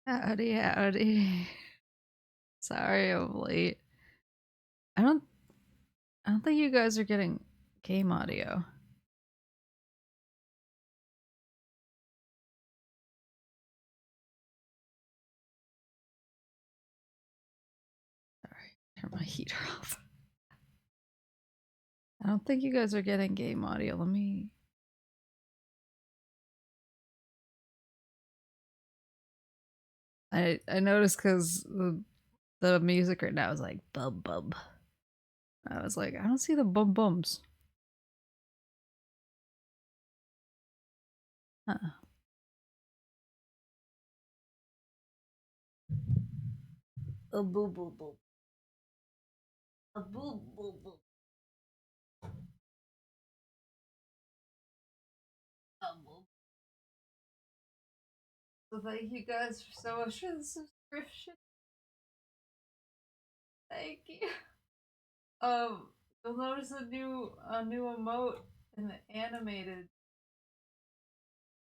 Howdy, howdy. Sorry I'm late. I don't think you guys are getting game audio. Sorry, turn my heater off. I don't think you guys are getting game audio. Let me... I noticed because the music right now is like bub bub. I was like, I don't see the bum bums. Huh. A boo boo boo. A boo boo boo. A boo. So thank you guys so much for the subscription. Thank you. You'll notice a new emote in the animated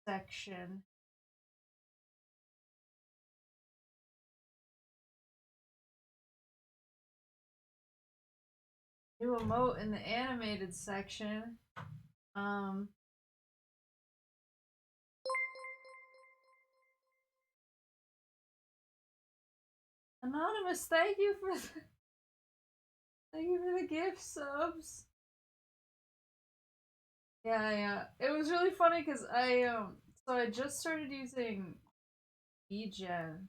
section. New emote in the animated section. Anonymous, thank you for the gift subs. Yeah. It was really funny because so I just started using Vgen.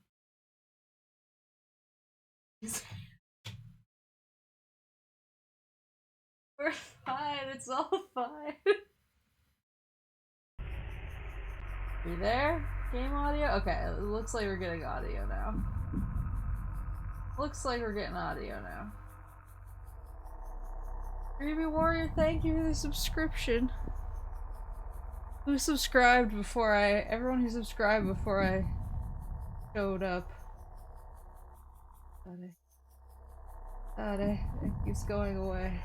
We're fine, it's all fine. You there? Game audio? Okay, it looks like we're getting audio now. Looks like we're getting audio now. Dreamy Warrior, thank you for the subscription. Who subscribed before everyone who subscribed before I showed up. It keeps going away.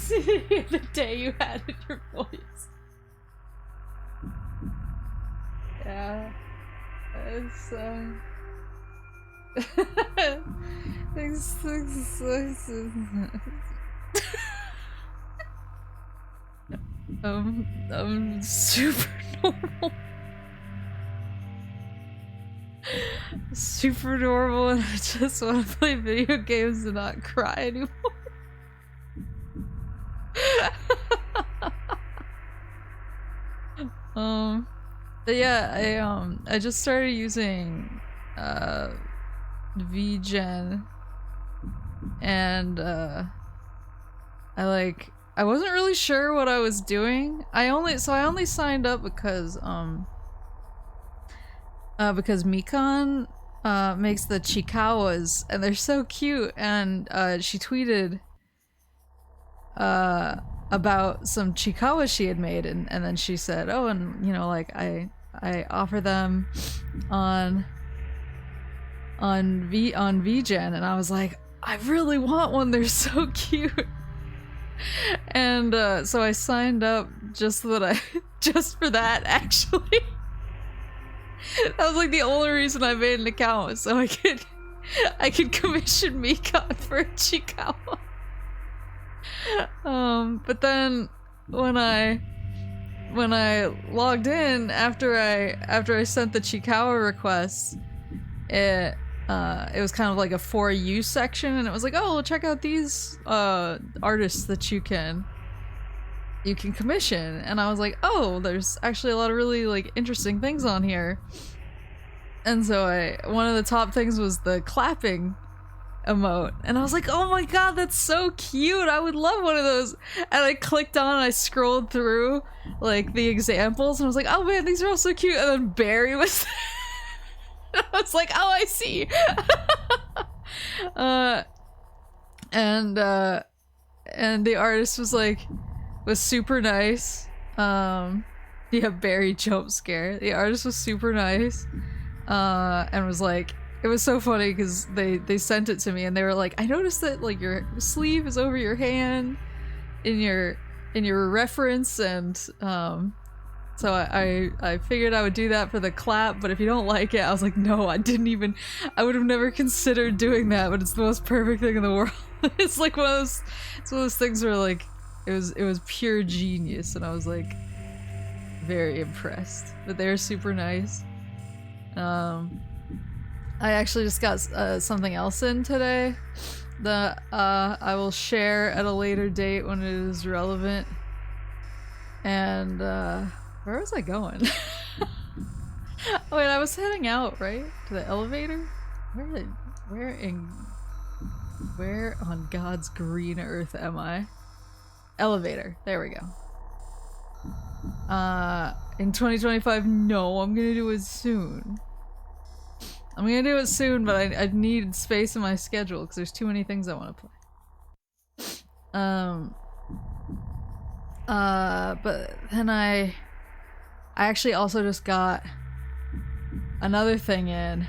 The day you added your voice. Yeah. It's I'm super normal. Super normal, and I just want to play video games and not cry anymore. But yeah, I just started using Vgen, and I wasn't really sure what I was doing. I only signed up because Mikan makes the Chikawas, and they're so cute, and she tweeted about some Chikawa she had made, and then she said, oh, and you know, like I offer them on Vgen, and I was like, I really want one, they're so cute. And so I signed up just so that just for that, actually. That was like the only reason I made an account, so I could commission Mikan for a Chikawa. But then when I logged in after I sent the Chikawa request, it was kind of like a for you section, and it was like, oh, check out these artists that you can commission, and I was like, oh, there's actually a lot of really like interesting things on here. And so one of the top things was the clapping emote, and I was like, oh my god, that's so cute, I would love one of those. And I clicked on and I scrolled through like the examples, and I was like, oh man, these are all so cute. And then Barry was I was like, oh, I see. And the artist was super nice. Yeah, Barry jump scare. The artist was super nice, and was like, it was so funny because they sent it to me and they were like, I noticed that like your sleeve is over your hand in your reference, and so I figured I would do that for the clap, but if you don't like it, I was like, no, I would have never considered doing that, but it's the most perfect thing in the world. It's like one of those things where like it was pure genius, and I was like very impressed. But they're super nice. I actually just got something else in today that I will share at a later date when it is relevant. And where was I going? Oh wait, I was heading out, right? To the elevator? Where on God's green earth am I? Elevator. There we go. In 2025, no, I'm gonna do it soon. I'm gonna do it soon, but I need space in my schedule because there's too many things I want to play. But then I actually also just got another thing in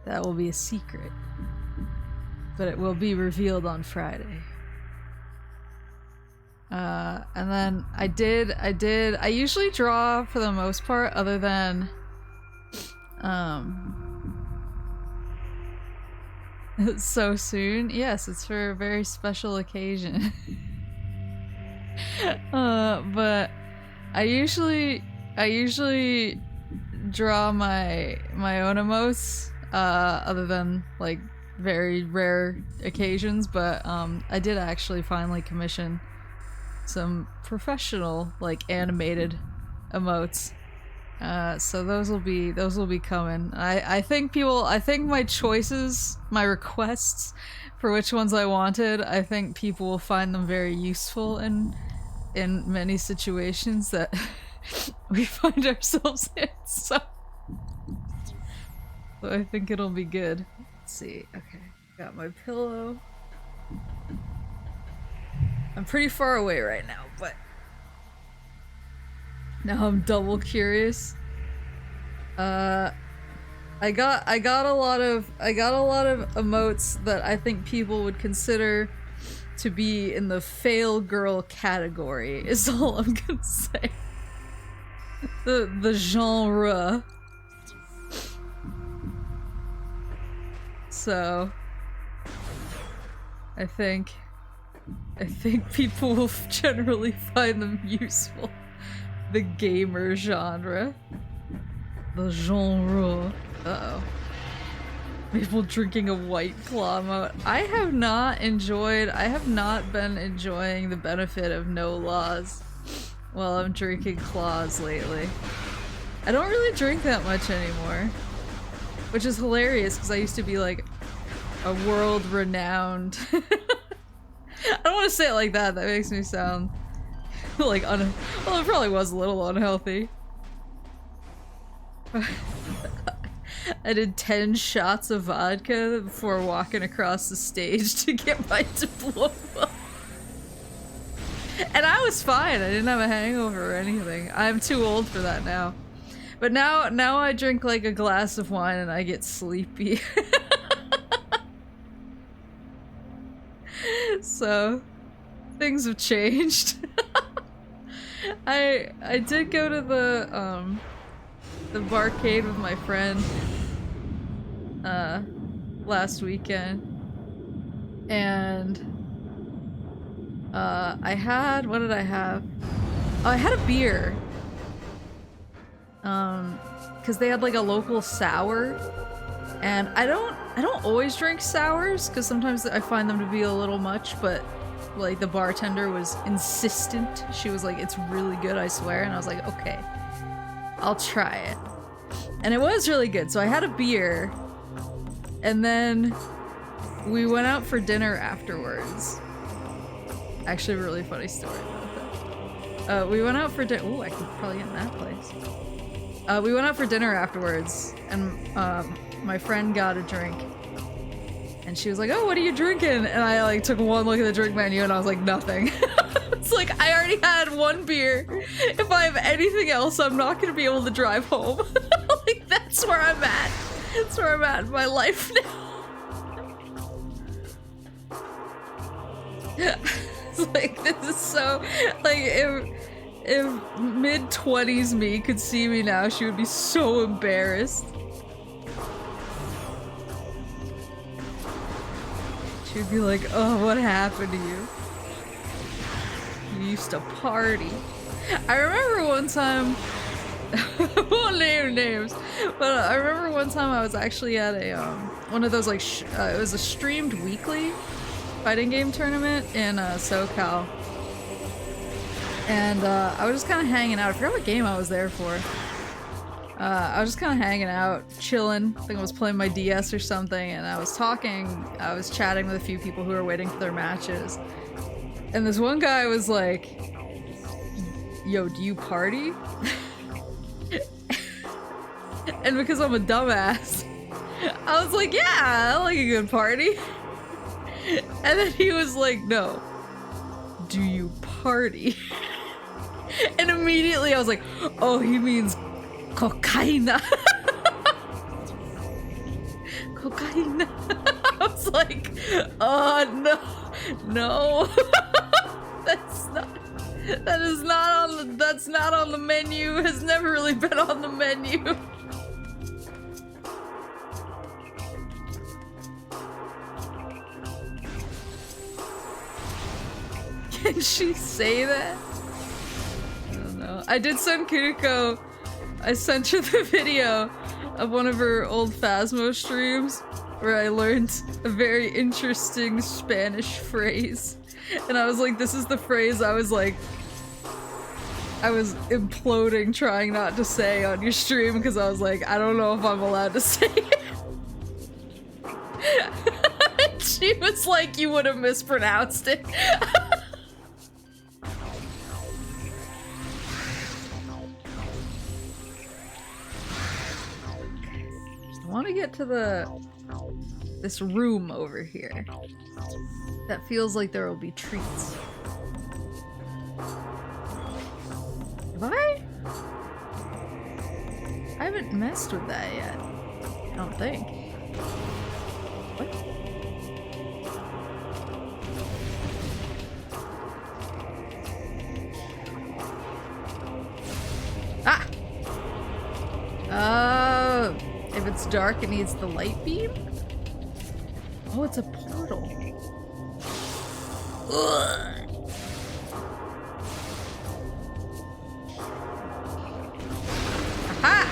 that will be a secret, but it will be revealed on Friday. And then I usually draw for the most part, other than it's so soon. Yes, it's for a very special occasion. But I usually draw my own emotes, other than like very rare occasions, but I did actually finally commission some professional like animated emotes. So those will be coming. I think my choices, my requests for which ones I wanted, I think people will find them very useful in many situations that we find ourselves in. So I think it'll be good. Let's see. Okay, got my pillow. I'm pretty far away right now, but now I'm double curious. I got a lot of emotes that I think people would consider to be in the fail girl category, is all I'm gonna say. The genre. So I think people will generally find them useful. The gamer genre. The genre. Uh-oh. People drinking a White Claw emote. I have not been enjoying the benefit of no laws while I'm drinking claws lately. I don't really drink that much anymore. Which is hilarious, because I used to be like a world-renowned... I don't want to say it like that, that makes me sound like well, it probably was a little unhealthy. I did 10 shots of vodka before walking across the stage to get my diploma. And I was fine, I didn't have a hangover or anything. I'm too old for that now. But now I drink like a glass of wine and I get sleepy. So, things have changed. I did go to the barcade with my friend last weekend, and what did I have? Oh, I had a beer. Because they had like a local sour, and I don't always drink sours because sometimes I find them to be a little much, but like the bartender was insistent. She was like, it's really good, I swear. And I was like, okay, I'll try it. And it was really good. So I had a beer, and then we went out for dinner afterwards. Actually, a really funny story about that. We went out for dinner. Oh, I could probably get in that place. We went out for dinner afterwards, and my friend got a drink. And she was like, oh, what are you drinking? And I like took one look at the drink menu and I was like, nothing. It's like, I already had one beer. If I have anything else, I'm not gonna be able to drive home. Like, Like, that's where I'm at. That's where I'm at in my life now. It's like, this is so, like, if mid-20s me could see me now, she would be so embarrassed. She'd be like, oh, what happened to you? You used to party. I remember one time, I won't name names, but I remember one time I was actually at a, one of those, like, it was a streamed weekly fighting game tournament in SoCal. And I was just kind of hanging out. I forgot what game I was there for. I was just kind of hanging out, chilling. I think I was playing my DS or something, and I was chatting with a few people who were waiting for their matches. And this one guy was like, yo, do you party? And because I'm a dumbass, I was like, yeah, I like a good party. And then he was like, no, do you party? And immediately I was like, oh, he means cocaina. Cocaina. I was like, oh, no. That's not on the menu. Has never really been on the menu. Can she say that? I don't know. I did send Kuriko, I sent her the video of one of her old Phasmo streams where I learned a very interesting Spanish phrase. And I was like, this is the phrase I was imploding trying not to say on your stream because I was like, I don't know if I'm allowed to say it. She was like, you would have mispronounced it. I want to get to this room over here. That feels like there will be treats. Have I? I haven't messed with that yet. I don't think. What? Ah! Oh, if it's dark, it needs the light beam? Oh, it's a portal. Ugh. Aha!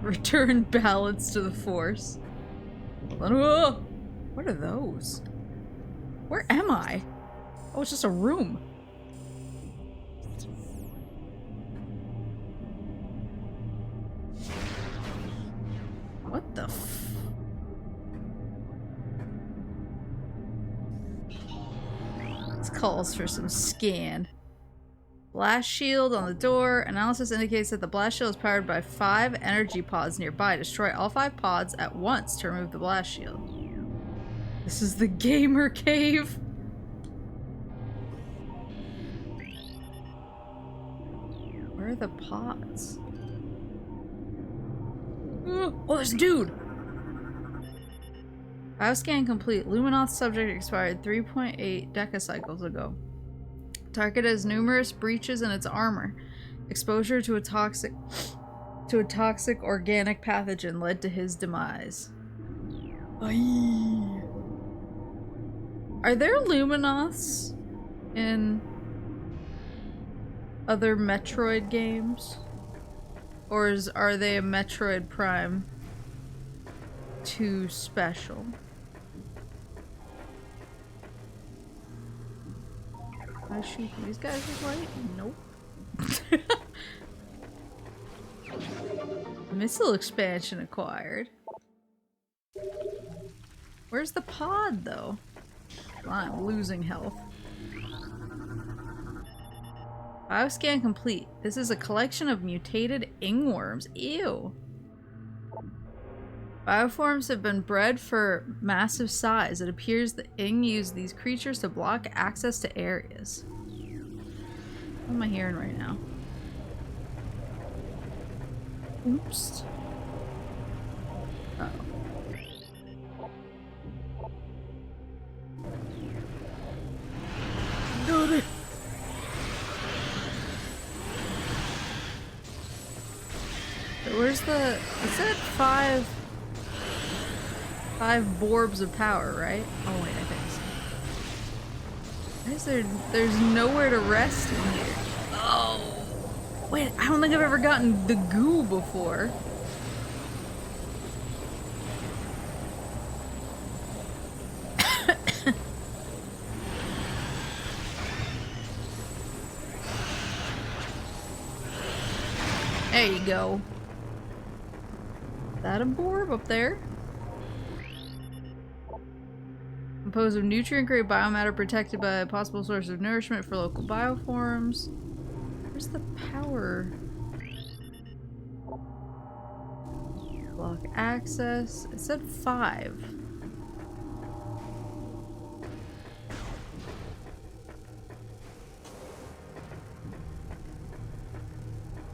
Return balance to the force. Whoa! What are those? Where am I? Oh, it's just a room. What the f— This calls for some scan. Blast shield on the door. Analysis indicates that the blast shield is powered by 5 energy pods nearby. Destroy all 5 pods at once to remove the blast shield. This is the gamer cave. Where are the pods? Oh, there's a dude! Bioscan complete. Luminoth subject expired 3.8 decacycles ago. Target has numerous breaches in its armor. Exposure to a toxic organic pathogen led to his demise. Aye. Are there Luminoths in other Metroid games? Or are they a Metroid Prime 2 special? I shoot these guys with light? Nope. Missile expansion acquired. Where's the pod, though? Well, I'm losing health. Bioscan complete. This is a collection of mutated ingworms. Ew. Bioforms have been bred for massive size. It appears the ing use these creatures to block access to areas. What am I hearing right now? Oops. Uh-oh. Got it. Where's the... It said five borbs of power, right? Oh wait, I think so. Why is there's nowhere to rest in here? Oh! Wait, I don't think I've ever gotten the goo before. There you go. Is that a borb up there? Composed of nutrient-grade biomatter protected by a possible source of nourishment for local bioforms. Where's the power? Block access. It said 5.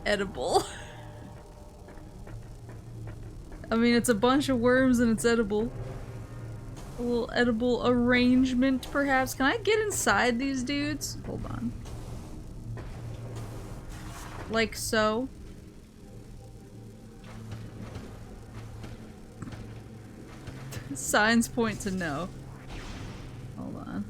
Edible. I mean, it's a bunch of worms and it's edible. A little edible arrangement, perhaps. Can I get inside these dudes? Hold on. Like so. Signs point to no. Hold on.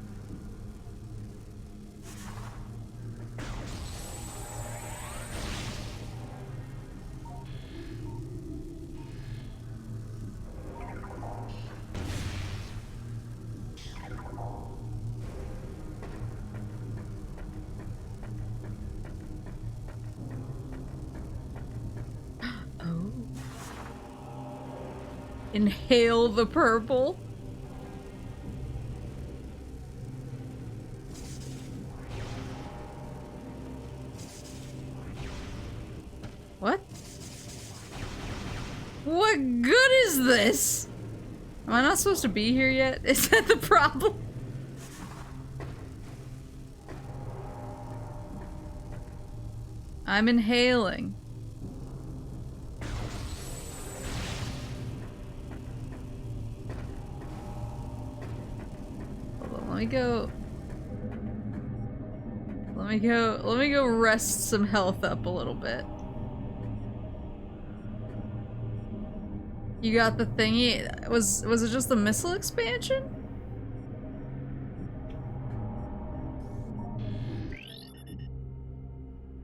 Inhale the purple. What? What good is this? Am I not supposed to be here yet? Is that the problem? I'm inhaling. Let me go rest some health up a little bit. You got the thingy? Was it just the missile expansion?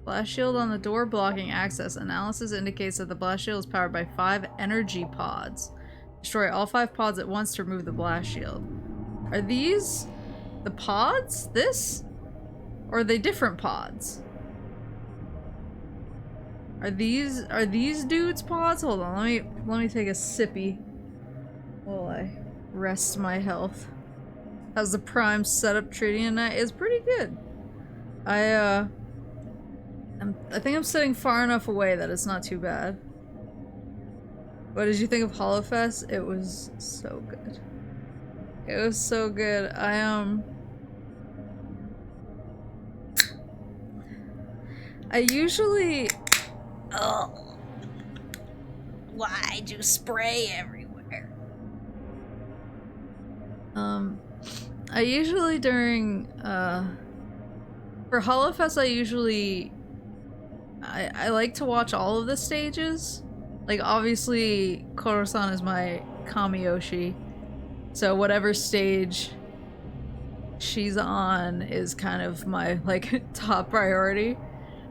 Blast shield on the door blocking access. Analysis indicates that the blast shield is powered by 5 energy pods. Destroy all 5 pods at once to remove the blast shield. Are these the pods? This? Or are they different pods? Are these dudes pods? Hold on, let me take a sippy while I rest my health. How's the Prime setup treating tonight? It's pretty good. I think I'm sitting far enough away that it's not too bad. What did you think of HoloFest? It was so good. It was so good. I usually... Oh. Why'd you spray everywhere? I usually during, for HoloFest I like to watch all of the stages. Like, obviously, Koro-san is my Kamiyoshi. So whatever stage she's on is kind of my, like, top priority.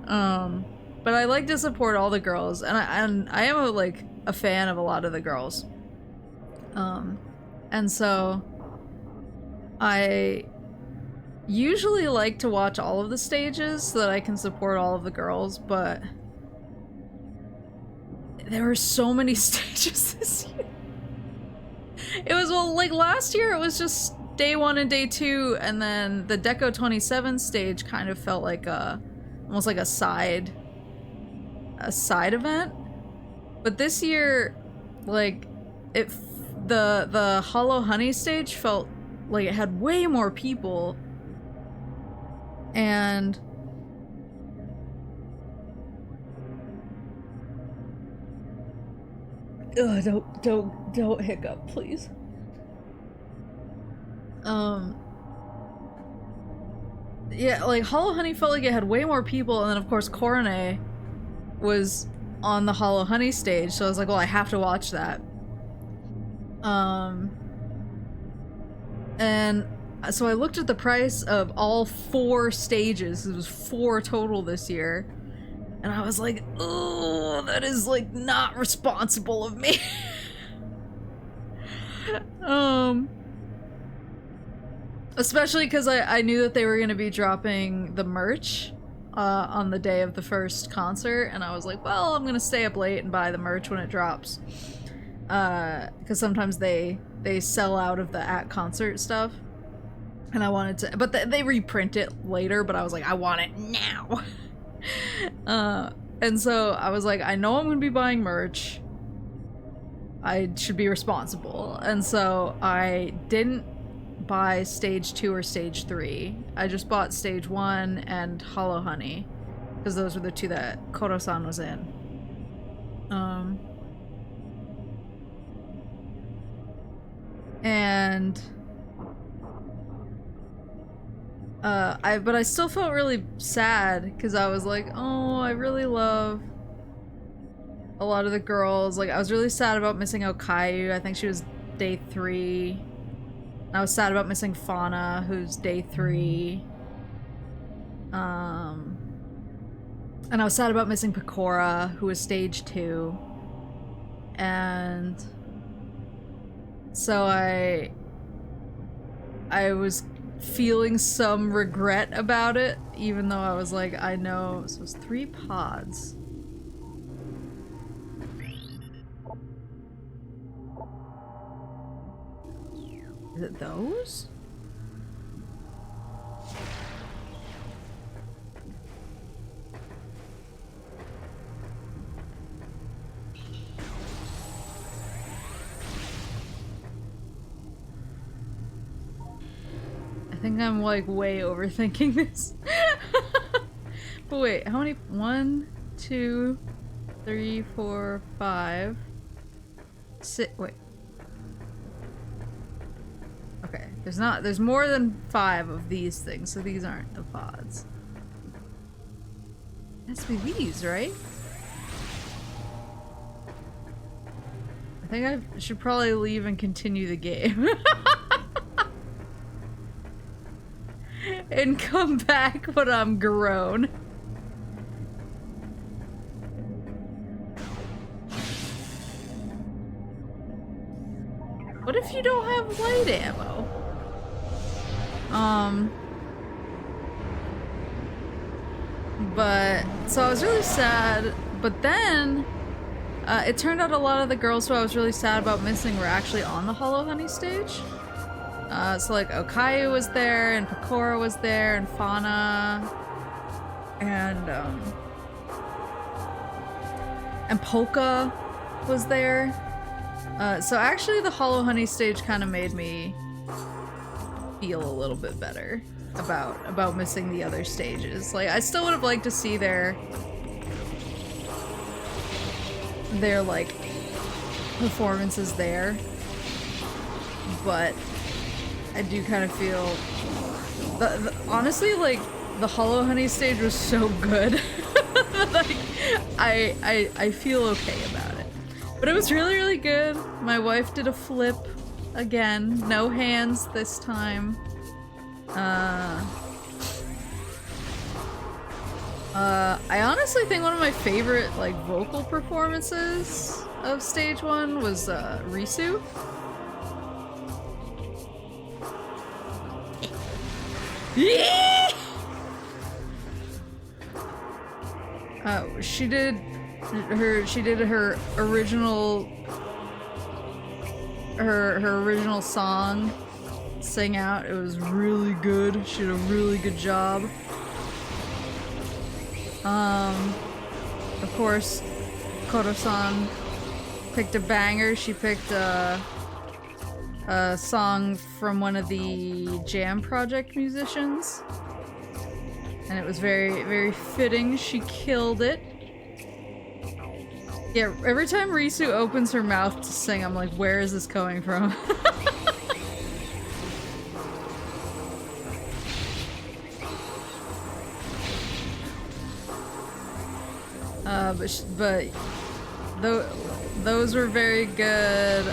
But I like to support all the girls, and I am a fan of a lot of the girls. And so I usually like to watch all of the stages so that I can support all of the girls, but there were so many stages this year. It was, well, like last year it was just day 1 and day 2, and then the Deco 27 stage kind of felt like a almost like a side event. But this year, like, the Hollow Honey stage felt like it had way more people, and ugh, don't hiccup, please. Yeah, like Hollow Honey felt like it had way more people, and then of course Coronet was on the Hollow Honey stage, so I was like, well, I have to watch that. And so I looked at the price of all 4 stages. It was 4 total this year. And I was like, oh, that is like not responsible of me. Especially because I knew that they were going to be dropping the merch on the day of the first concert, and I was like, well, I'm going to stay up late and buy the merch when it drops. Because sometimes they sell out of the at-concert stuff. And I wanted to, but they reprint it later, but I was like, I want it now. And so I was like, I know I'm going to be buying merch. I should be responsible. And so I didn't buy stage 2 or stage 3. I just bought stage 1 and Hollow Honey, because those were the 2 that Koro-san was in. And but I still felt really sad, because I was like, oh, I really love a lot of the girls. Like, I was really sad about missing Okayu. I think she was day 3. I was sad about missing Fauna, who's day 3. And I was sad about missing Pecora, who was stage 2. And so I was feeling some regret about it, even though I was like, I know, so it's 3 pods. Is it those? I think I'm like way overthinking this. But wait, how many? 1, 2, 3, 4, 5, 6. Wait. Okay, there's more than 5 of these things, so these aren't the pods. It has to be these, right? I think I should probably leave and continue the game. And come back when I'm grown. What if you don't have light ammo? But, so I was really sad, but then, it turned out a lot of the girls who I was really sad about missing were actually on the Hollow Honey stage. So like Okayu was there, and Pecora was there, and Fauna, and Polka was there. So actually the Hollow Honey stage kind of made me feel a little bit better about missing the other stages. Like, I still would have liked to see their like performances there, but I do kind of feel honestly, like, the Hollow Honey stage was so good. Like, I feel okay about it. But it was really, really good. My wife did a flip again. No hands this time. I honestly think one of my favorite, like, vocal performances of stage 1 was Risu. She did her original song, Sing Out. It was really good. She did a really good job. Of course, Koro-san picked a banger. She picked a song from one of the Jam Project musicians. And it was very, very fitting. She killed it. Yeah, every time Risu opens her mouth to sing, I'm like, where is this coming from? but those were very good.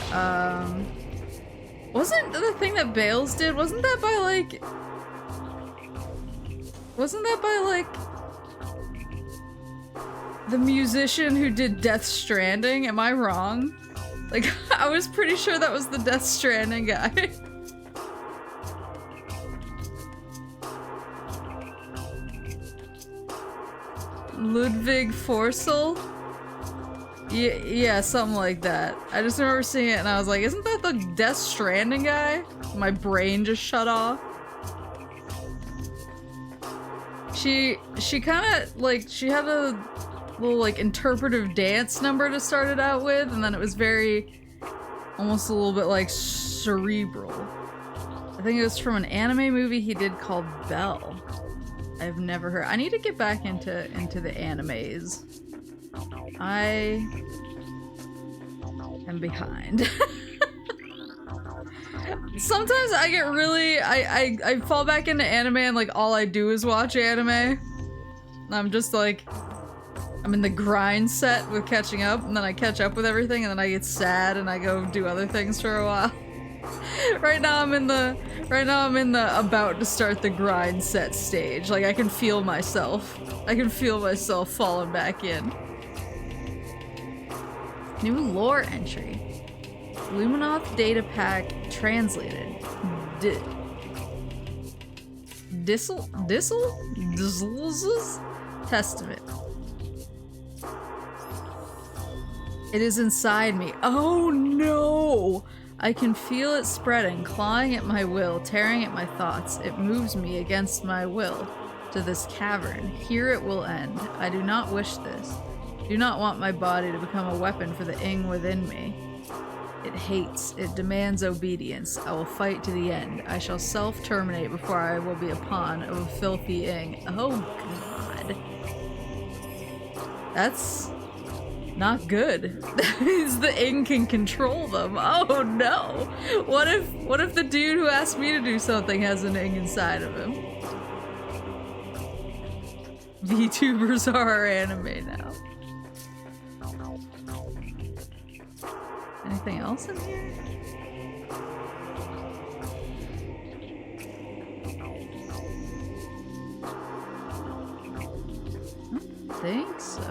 Wasn't the thing that Bales did, wasn't that by like the musician who did Death Stranding? Am I wrong? Like, I was pretty sure that was the Death Stranding guy. Ludwig Forsell? Yeah, something like that. I just remember seeing it and I was like, isn't that the Death Stranding guy? My brain just shut off. She kind of, like, she had a little, like, interpretive dance number to start it out with, and then it was very, almost a little bit, like, cerebral. I think it was from an anime movie he did called Belle. I've never heard. I need to get back into the animes. I am behind. Sometimes I get really I fall back into anime and like all I do is watch anime. I'm just like I'm in the grind set with catching up, and then I catch up with everything, and then I get sad and I go do other things for a while. Right now I'm in the about to start the grind set stage. Like I can feel myself. I can feel myself falling back in. New lore entry. Luminoth data pack translated. Dissel's Testament. It is inside me. Oh no! I can feel it spreading, clawing at my will, tearing at my thoughts. It moves me against my will to this cavern. Here it will end. I do not wish this. Do not want my body to become a weapon for the Ing within me. It hates. It demands obedience. I will fight to the end. I shall self-terminate before I will be a pawn of a filthy Ing. Oh god. That's not good. That means the Ing can control them. Oh no! What if the dude who asked me to do something has an Ing inside of him? VTubers are our anime now. Anything else in here? I don't think so.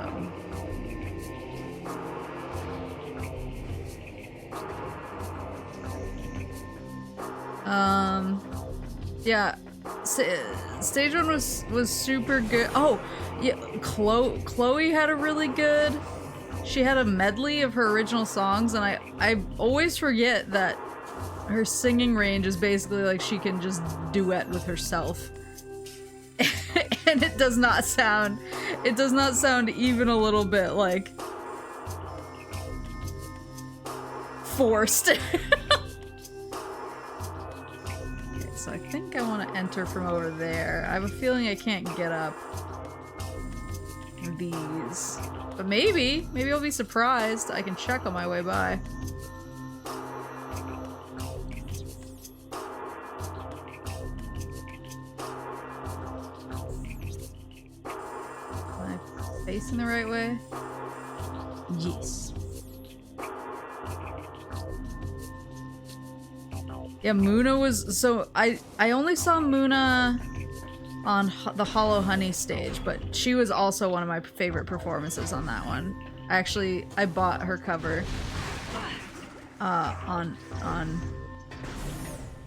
Yeah, stage one was super good. Oh, yeah, Chloe had a really good. She had a medley of her original songs, and I always forget that her singing range is basically like she can just duet with herself. And it does not sound even a little bit like forced. So I think I want to enter from over there. I have a feeling I can't get up these. But maybe I'll be surprised. I can check on my way by. Am I facing the right way? Yes. Yeah, Muna was, so I only saw Muna on the Hollow Honey stage, but she was also one of my favorite performances on that one. I bought her cover on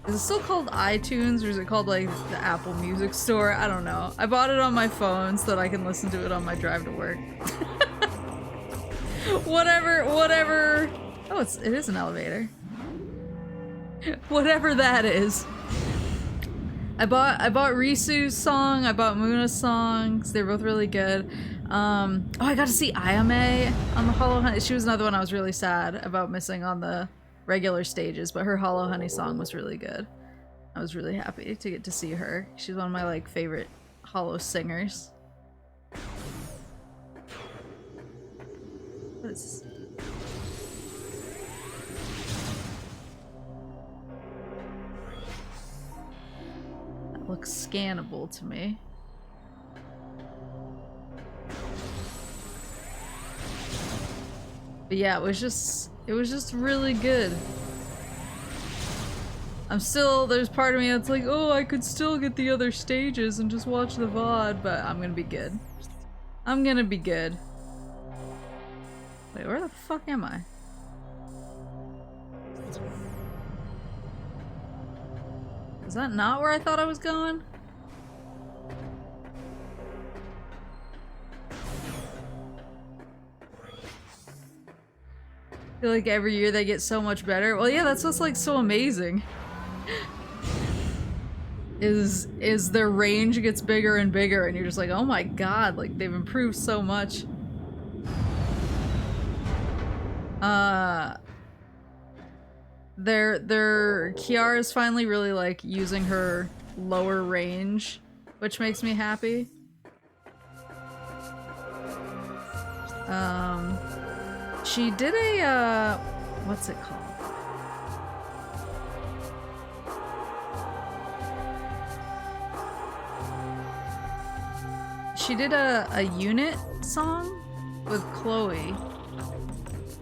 is it still called iTunes, or is it called like the Apple Music Store? I don't know. I bought it on my phone so that I can listen to it on my drive to work. whatever. Oh, it is an elevator. Whatever that is. I bought Risu's song, I bought Muna's songs. They're both really good. Oh, I got to see Ayame on the Hollow Honey. She was another one I was really sad about missing on the regular stages, but her Hollow Honey song was really good. I was really happy to get to see her. She's one of my like favorite Hollow singers. What is this? That looks scannable to me. But yeah, it was just really good. I'm still, there's part of me that's like, oh, I could still get the other stages and just watch the VOD, but I'm gonna be good. I'm gonna be good. Wait, where the fuck am I? Is that not where I thought I was going? I feel like every year they get so much better. Well, yeah, that's what's like so amazing. Is their range gets bigger and bigger and you're just like, oh my god, like they've improved so much. Kiara's finally really like using her lower range, which makes me happy. She did a what's it called? She did a unit song with Chloe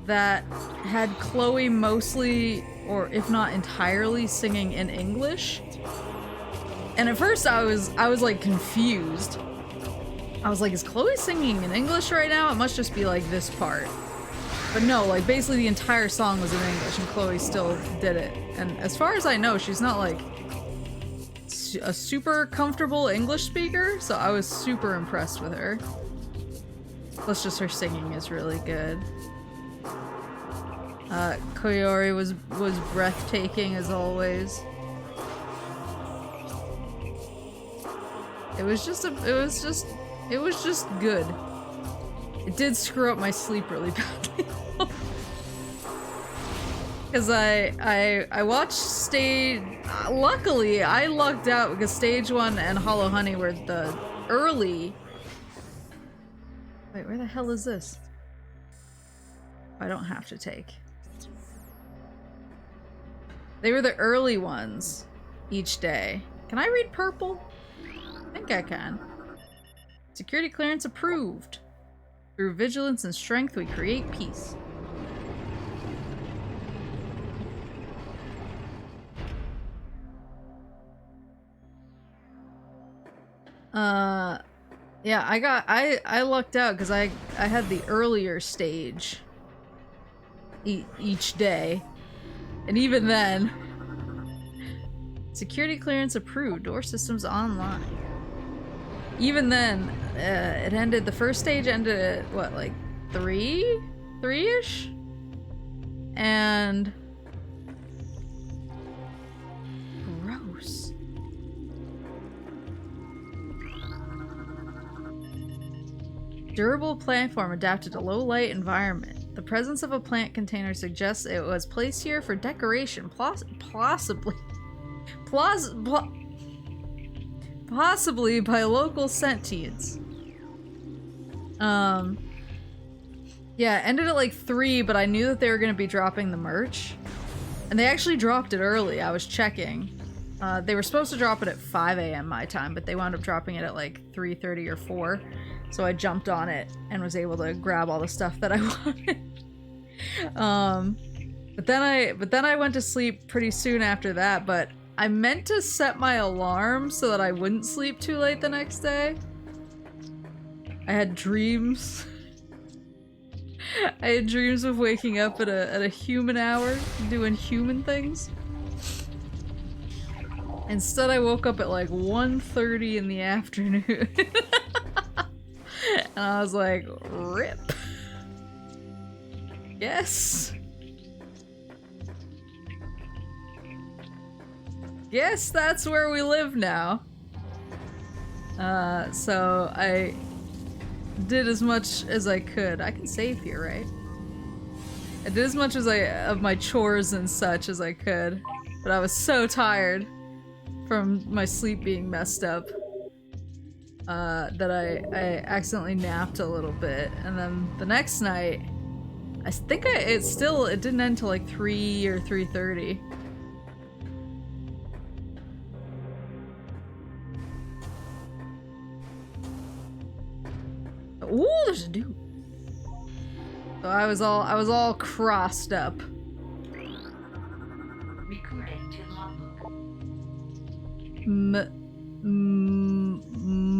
that had Chloe mostly, or if not entirely, singing in English. And at first I was like confused. I was like, is Chloe singing in English right now? It must just be like this part. But no, like basically the entire song was in English and Chloe still did it. And as far as I know, she's not like a super comfortable English speaker, so I was super impressed with her. Plus just her singing is really good. Koyori was breathtaking as always. It was just good. It did screw up my sleep really badly. Because I watched stage... luckily, I lucked out because stage 1 and Hollow Honey were the early... Wait, where the hell is this? I don't have to take. They were the early ones each day. Can I read purple? I think I can. Security clearance approved. Through vigilance and strength, we create peace. Yeah, I lucked out because I had the earlier stage each day. And even then, security clearance approved, door systems online. Even then, it ended, the first stage ended at what, like 3-ish? And gross. Durable plant form adapted to low light environment. The presence of a plant container suggests it was placed here for decoration, possibly by local sentients. Yeah, it ended at like 3, but I knew that they were going to be dropping the merch. And they actually dropped it early, I was checking. They were supposed to drop it at 5 a.m. my time, but they wound up dropping it at like 3:30 or 4. So I jumped on it and was able to grab all the stuff that I wanted. But then I went to sleep pretty soon after that, but I meant to set my alarm so that I wouldn't sleep too late the next day. I had dreams. I had dreams of waking up at a human hour, doing human things. Instead, I woke up at like 1:30 in the afternoon. And I was like, rip. Yes. guess that's where we live now. So I did as much as I could. I can save here, right? I did as much as of my chores and such as I could, but I was so tired from my sleep being messed up that I accidentally napped a little bit, and then the next night, I think it didn't end till like 3 or 3:30. Ooh, there's a dude. So I was all crossed up. Recording to logbook.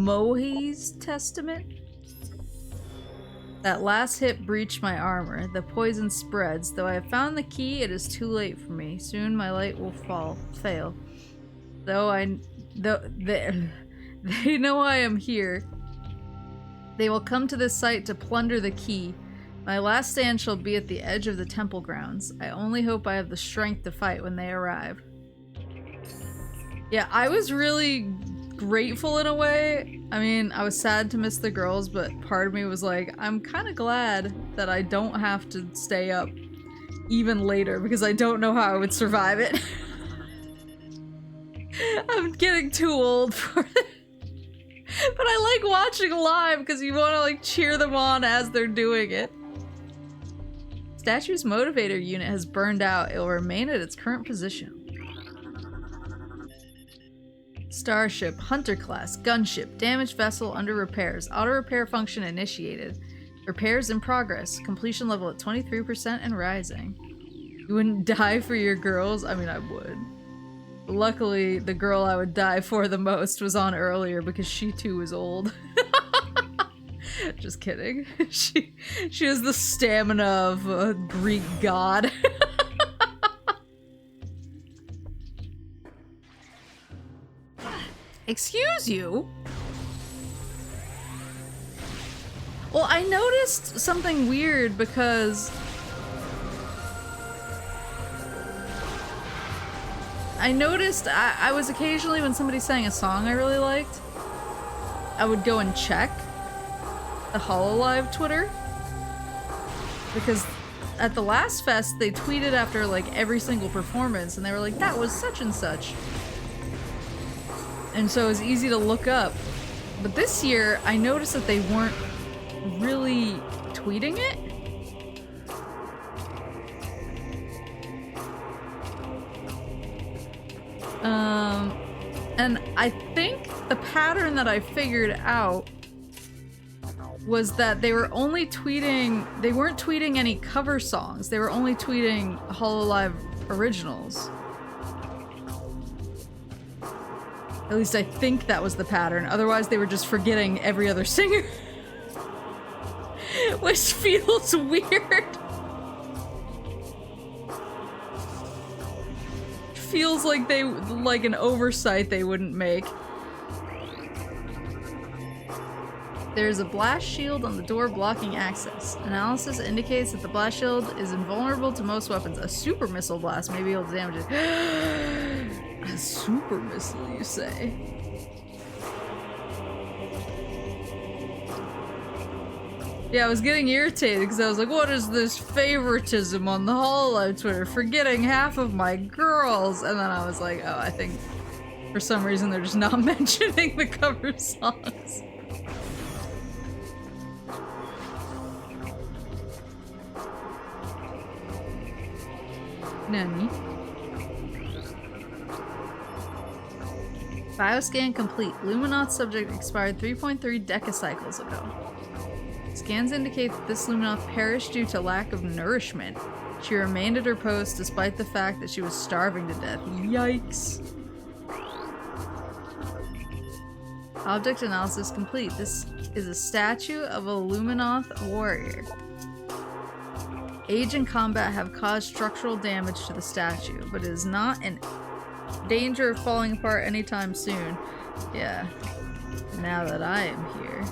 Mohi's Testament? That last hit breached my armor. The poison spreads. Though I have found the key, it is too late for me. Soon my light will fail. They know I am here. They will come to this site to plunder the key. My last stand shall be at the edge of the temple grounds. I only hope I have the strength to fight when they arrive. Yeah, I was really grateful in a way. I mean, I was sad to miss the girls, but part of me was like, I'm kind of glad that I don't have to stay up even later because I don't know how I would survive it. I'm getting too old for it. But I like watching live because you want to like cheer them on as they're doing it. Statue's motivator unit has burned out. It will remain at its current position. Starship, Hunter class, gunship, damaged vessel under repairs, auto repair function initiated. Repairs in progress, completion level at 23% and rising. You wouldn't die for your girls? I mean, I would. Luckily, the girl I would die for the most was on earlier because she too is old. Just kidding. She has the stamina of a Greek god. Excuse you? Well, I noticed something weird because I was occasionally, when somebody sang a song I really liked, I would go and check the HoloLive Twitter, because at the last fest they tweeted after like every single performance and they were like, that was such and such, and so it was easy to look up. But this year I noticed that they weren't really tweeting it. And I think the pattern that I figured out was that they were only tweeting, they weren't tweeting any cover songs, they were only tweeting HoloLive originals. At least I think that was the pattern, otherwise they were just forgetting every other singer. Which feels weird. Feels like like an oversight they wouldn't make. There's a blast shield on the door blocking access. Analysis indicates that the blast shield is invulnerable to most weapons. A super missile blast may be able to damage it. A super missile, you say? Yeah, I was getting irritated because I was like, what is this favoritism on the HoloLive Twitter? Forgetting half of my girls. And then I was like, oh, I think for some reason they're just not mentioning the cover songs. Nani? Bioscan complete. Luminoth subject expired 3.3 decacycles ago. Scans indicate that this Luminoth perished due to lack of nourishment. She remained at her post despite the fact that she was starving to death. Yikes. Object analysis complete. This is a statue of a Luminoth warrior. Age and combat have caused structural damage to the statue, but it is not in danger of falling apart anytime soon. Yeah. Now that I am here.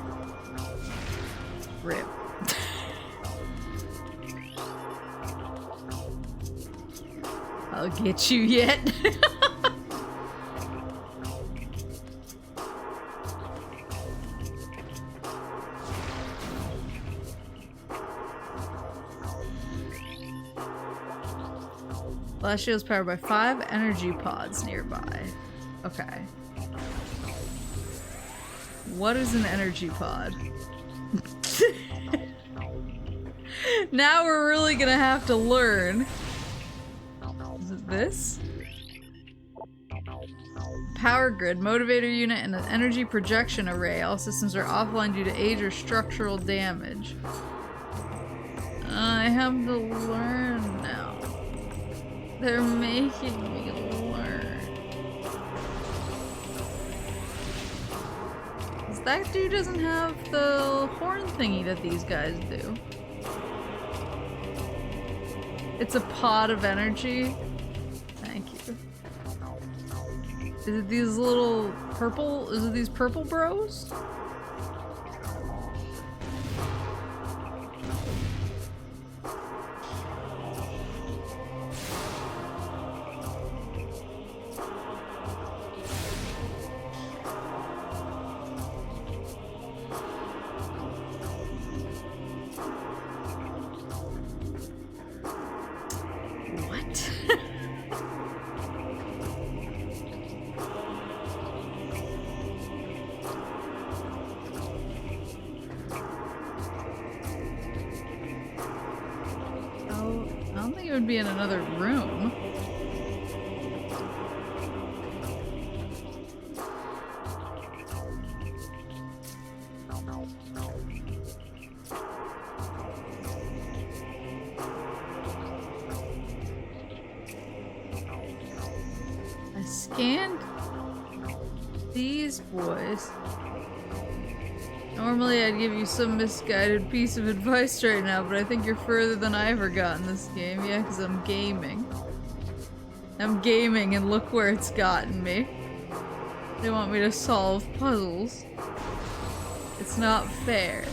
Rip. I'll get you yet. Last shield is powered by 5 energy pods nearby. Okay. What is an energy pod? Now we're really gonna have to learn. Is it this? Power grid, motivator unit, and an energy projection array. All systems are offline due to age or structural damage. I have to learn now. They're making me learn. That dude doesn't have the horn thingy that these guys do. It's a pod of energy. Thank you. Is it these little purple? Is it these purple bros? Be in another room. I scanned these boys. Normally I'd give you some misguided piece of advice right now, but I think you're further than I ever got in this game. Yeah, because I'm gaming. I'm gaming and look where it's gotten me. They want me to solve puzzles. It's not fair.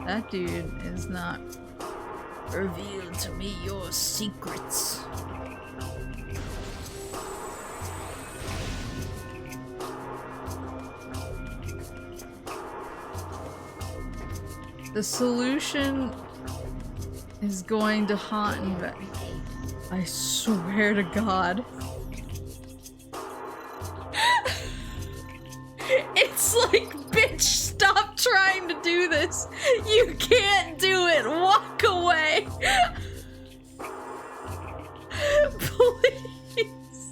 That dude is not... Reveal to me your secrets. The solution is going to haunt me. I swear to God. It's like, bitch, stop trying to do this. You can't do it. Walk away. Please.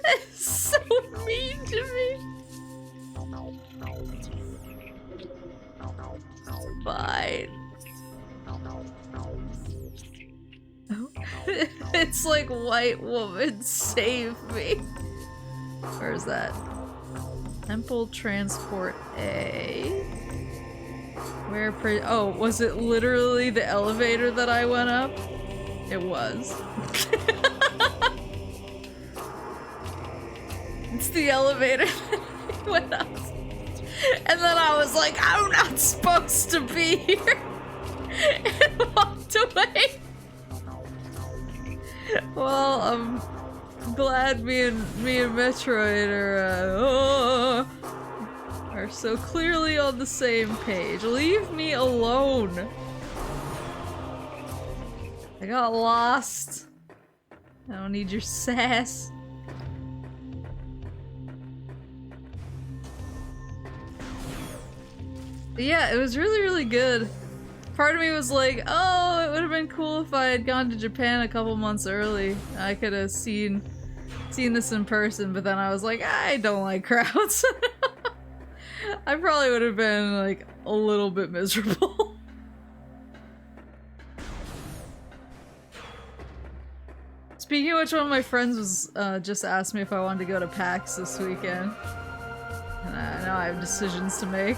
It's so mean to me. Fine. It's like, white woman, save me. Where's that? Temple Transport A. Where oh, was it literally the elevator that I went up? It was. It's the elevator that I went up. And then I was like, I'm not supposed to be here. And walked away. Well, I'm glad me and Metroid are so clearly on the same page. Leave me alone. I got lost. I don't need your sass. But yeah, it was really, really good. Part of me was like, oh, it would have been cool if I had gone to Japan a couple months early. I could have seen this in person, but then I was like, I don't like crowds. I probably would have been like a little bit miserable. Speaking of which, one of my friends was just asked me if I wanted to go to PAX this weekend. And now I have decisions to make.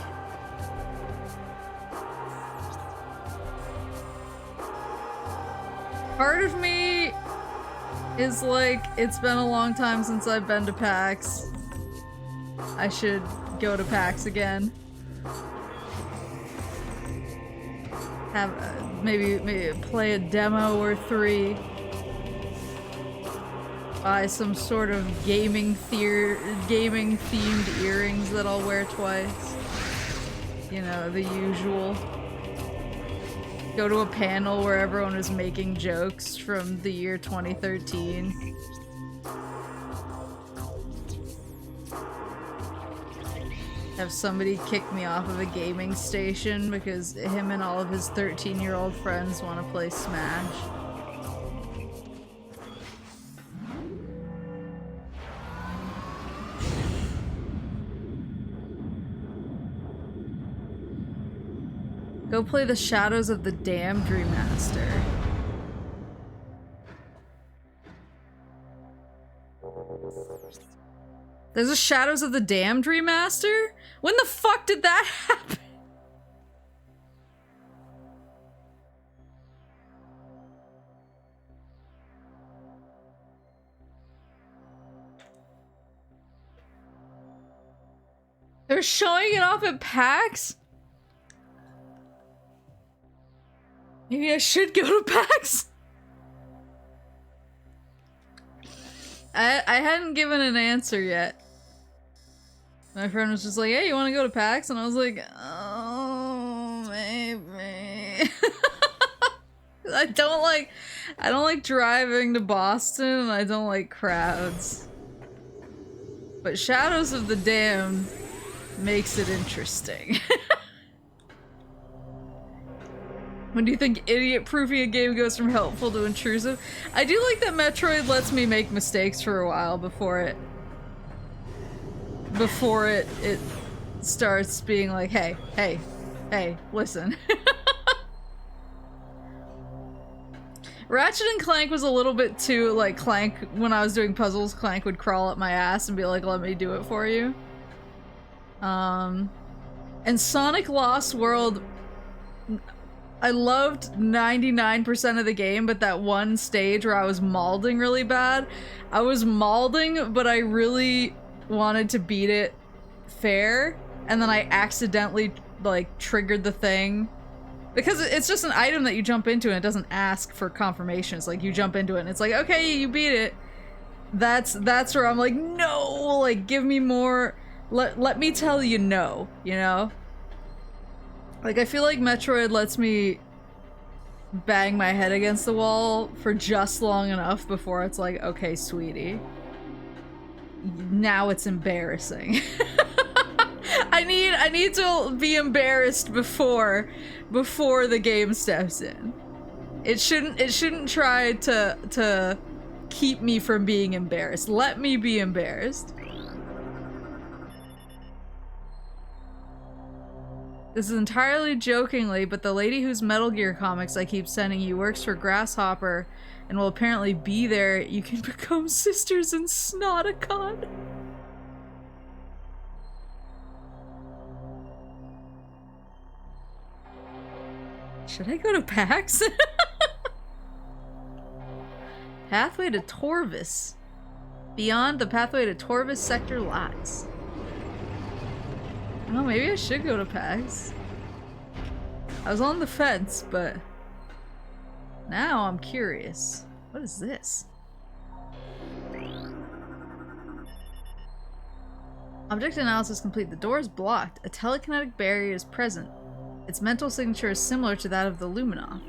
Part of me is like, it's been a long time since I've been to PAX. I should go to PAX again. Have maybe play a demo or 3. buy some sort of gaming themed earrings that I'll wear twice. You know, the usual. Go to a panel where everyone is making jokes from the year 2013. Have somebody kick me off of a gaming station because him and all of his 13-year-old friends want to play Smash. Go play the Shadows of the Damned remaster. There's a Shadows of the Damned remaster? When the fuck did that happen? They're showing it off at PAX? Maybe I should go to PAX? I hadn't given an answer yet. My friend was just like, hey, you want to go to PAX? And I was like, oh, maybe. I don't like driving to Boston, and I don't like crowds. But Shadows of the Damned makes it interesting. When do you think idiot-proofing a game goes from helpful to intrusive? I do like that Metroid lets me make mistakes for a while before it starts being like, hey, listen. Ratchet and Clank was a little bit too, like, Clank, when I was doing puzzles, Clank would crawl up my ass and be like, let me do it for you. And Sonic Lost World, I loved 99% of the game, but that one stage where I was malding really bad, I was malding, but I really wanted to beat it fair, and then I accidentally, like, triggered the thing. Because it's just an item that you jump into and it doesn't ask for confirmation. It's like, you jump into it and it's like, okay, you beat it. That's where I'm like, no, like, give me more, let me tell you no, you know? Like, I feel like Metroid lets me bang my head against the wall for just long enough before it's like, okay, sweetie. Now it's embarrassing. I need to be embarrassed before the game steps in. It shouldn't try to keep me from being embarrassed. Let me be embarrassed. This is entirely jokingly, but the lady whose Metal Gear comics I keep sending you works for Grasshopper and will apparently be there. You can become sisters in Snoticon. Should I go to PAX? Pathway to Torvis. Beyond the pathway to Torvis sector lies. Oh, maybe I should go to PAX. I was on the fence, but now I'm curious. What is this? Object analysis complete. The door is blocked. A telekinetic barrier is present. Its mental signature is similar to that of the Luminoff.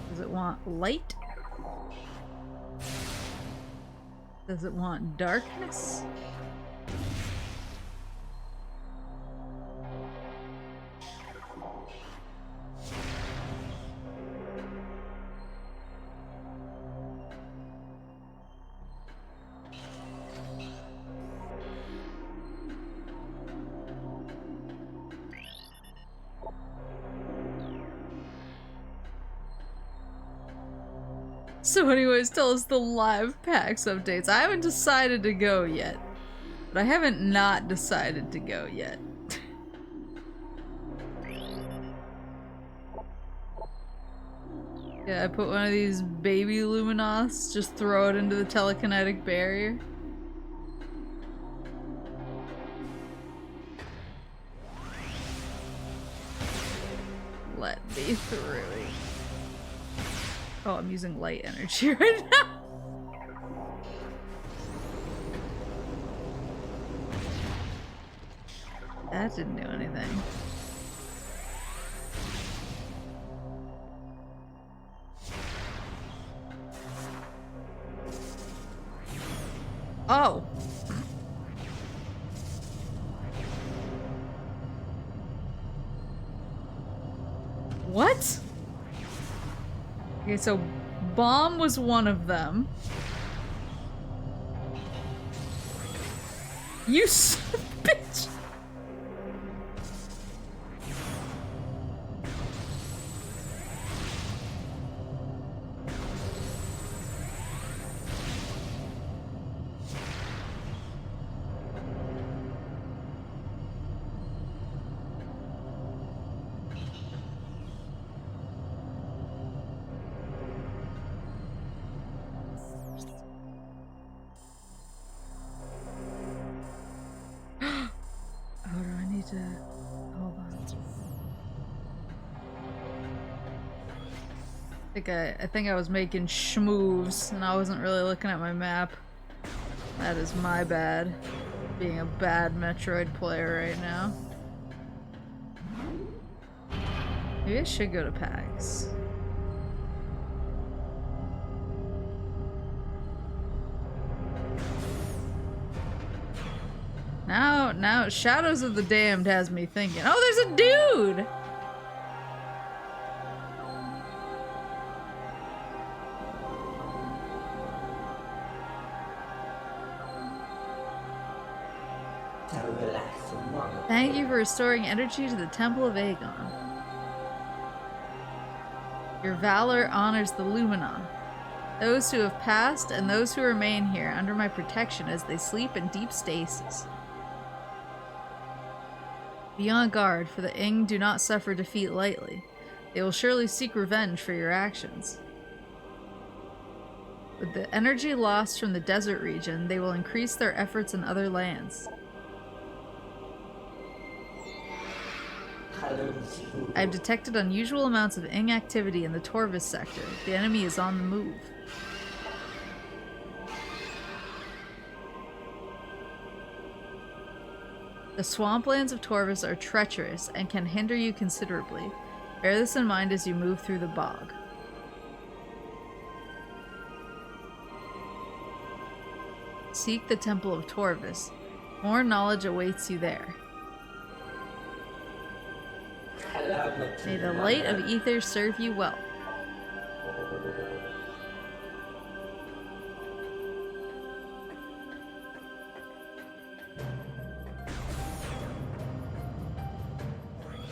Does it want light? Does it want darkness? So anyways, tell us the live PAX updates. I haven't decided to go yet. But I haven't not decided to go yet. Yeah, I put one of these baby Luminoths, just throw it into the telekinetic barrier. Let me through. Oh, I'm using light energy right now. That didn't do anything. Oh. What? Okay, so bomb was one of them. You son of a bitch! I think I was making schmoves and I wasn't really looking at my map. That is my bad. Being a bad Metroid player right now. Maybe I should go to PAX. Now Shadows of the Damned has me thinking, oh, there's a dude! Thank you for restoring energy to the Temple of Aegon. Your valor honors the Luminon. Those who have passed and those who remain here under my protection as they sleep in deep stasis. Be on guard, for the Ing do not suffer defeat lightly. They will surely seek revenge for your actions. With the energy lost from the desert region, they will increase their efforts in other lands. I have detected unusual amounts of Ing activity in the Torvis sector. The enemy is on the move. The swamplands of Torvis are treacherous and can hinder you considerably. Bear this in mind as you move through the bog. Seek the Temple of Torvis. More knowledge awaits you there. May the light of ether serve you well.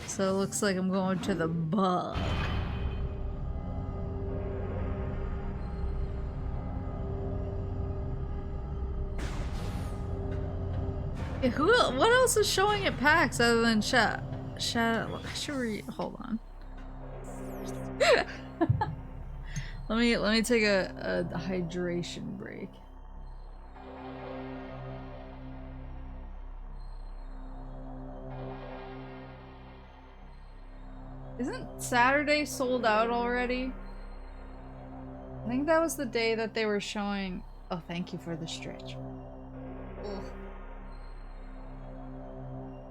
So it looks like I'm going to the bug. Yeah, what else is showing at PAX other than chat? Should we hold on? let me take a hydration break. Isn't Saturday sold out already? I think that was the day that they were showing. Oh, thank you for the stretch. Ugh.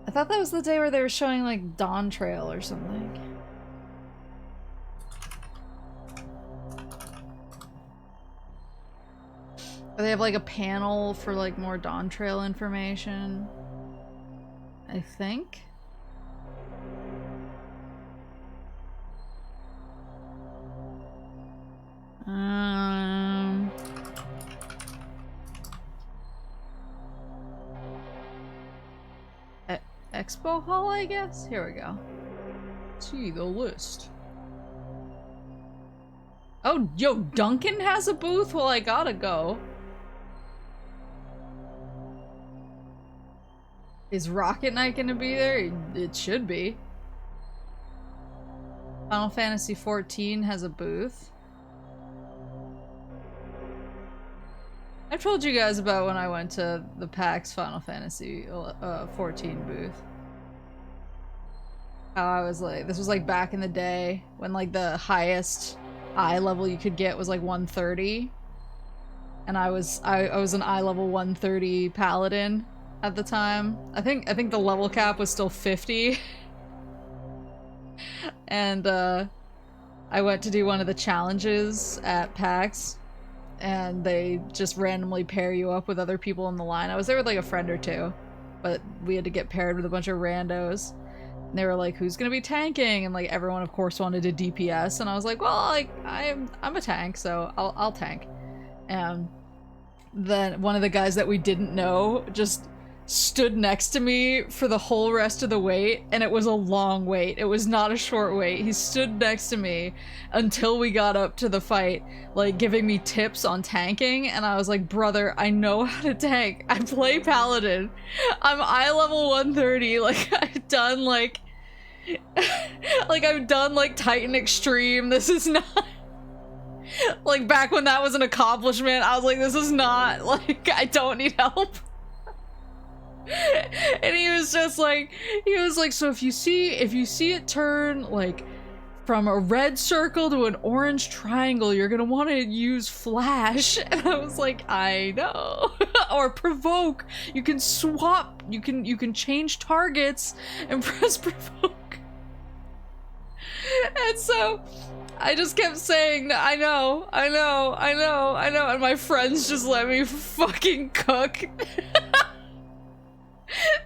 I thought that was the day where they were showing like Dawn Trail or something. Or they have like a panel for like more Dawn Trail information. I think. Expo Hall, I guess? Here we go. See the list. Oh, yo, Duncan has a booth? Well, I gotta go. Is Rocket Knight gonna be there? It should be. Final Fantasy XIV has a booth. I've told you guys about when I went to the PAX Final Fantasy 14 booth. How I was like, this was like back in the day when like the highest eye level you could get was like 130. And I was an eye level 130 paladin at the time. I think the level cap was still 50. And I went to do one of the challenges at PAX, and they just randomly pair you up with other people in the line. I was there with like a friend or two, but we had to get paired with a bunch of randos. And they were like, who's gonna be tanking? And like everyone of course wanted to DPS, and I was like, well, like I'm a tank, so I'll tank. And then one of the guys that we didn't know just stood next to me for the whole rest of the wait, and it was a long wait. It was not a short wait. He stood next to me until we got up to the fight, like giving me tips on tanking, and I was like, brother, I know how to tank. I play paladin. I'm eye level 130. Like I've done like I've done like Titan Extreme. This is not like back when that was an accomplishment. I was like, this is not like, I don't need help. And he was like, so if you see it turn like from a red circle to an orange triangle, you're gonna want to use flash. And I was like, I know. Or provoke. You can swap. You can change targets and press provoke. And so I just kept saying, I know, and my friends just let me fucking cook.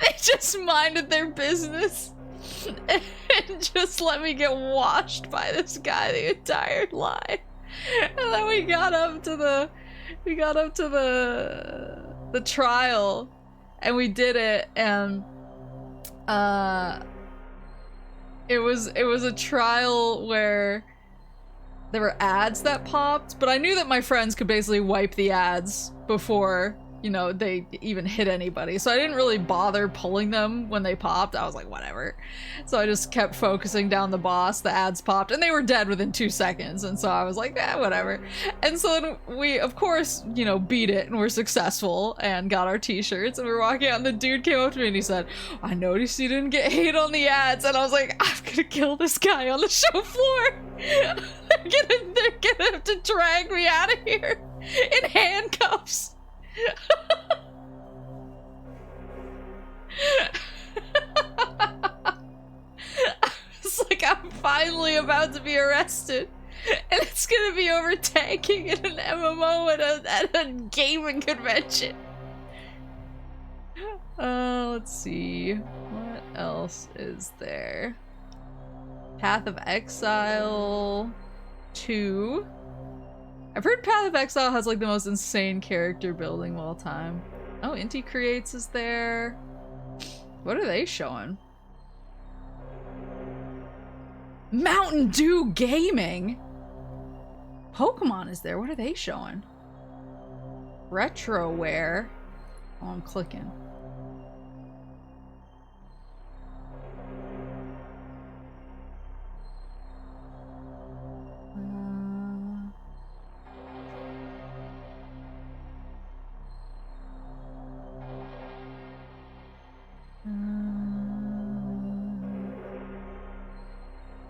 They just minded their business and just let me get washed by this guy the entire line. And then we got up to the trial, and we did it, and it was a trial where there were ads that popped, but I knew that my friends could basically wipe the ads before, you know, they even hit anybody. So I didn't really bother pulling them when they popped. I was like, whatever. So I just kept focusing down the boss. The ads popped and they were dead within 2 seconds. And so I was like, whatever. And so then we, of course, you know, beat it and we're successful and got our t-shirts, and we were walking out, and the dude came up to me and he said, I noticed you didn't get hate on the ads. And I was like, I'm gonna kill this guy on the show floor. They're gonna have to drag me out of here in handcuffs. It's like, I'm finally about to be arrested, and it's gonna be over tanking in an MMO at a gaming convention. Let's see, what else is there? Path of Exile 2. I've heard Path of Exile has like the most insane character building of all time. Oh, Inti Creates is there. What are they showing? Mountain Dew Gaming? Pokemon is there. What are they showing? Retroware. Oh, I'm clicking.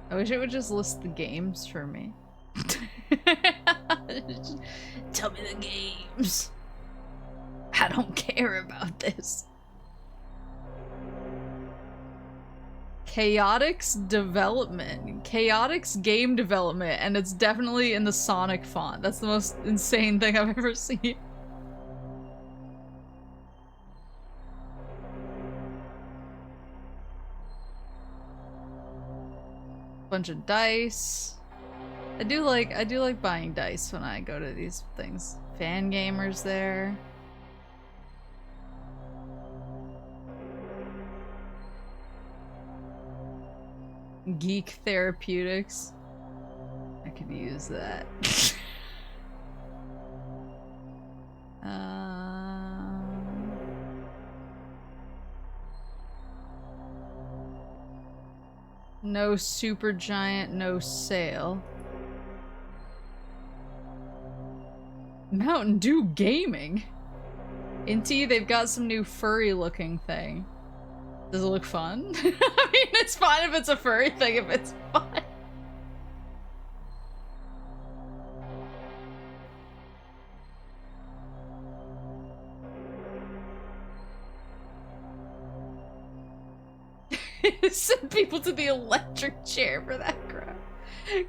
I wish it would just list the games for me. Just tell me the games. I don't care about this. Chaotix Development. Chaotix Game Development, and it's definitely in the Sonic font. That's the most insane thing I've ever seen. Bunch of dice. I do like buying dice when I go to these things. Fan gamers there. Geek Therapeutics. I could use that. No Supergiant, no sale. Mountain Dew Gaming? Inti, they've got some new furry looking thing. Does it look fun? I mean, it's fine if it's a furry thing, if it's fun. Send people to the electric chair for that crap.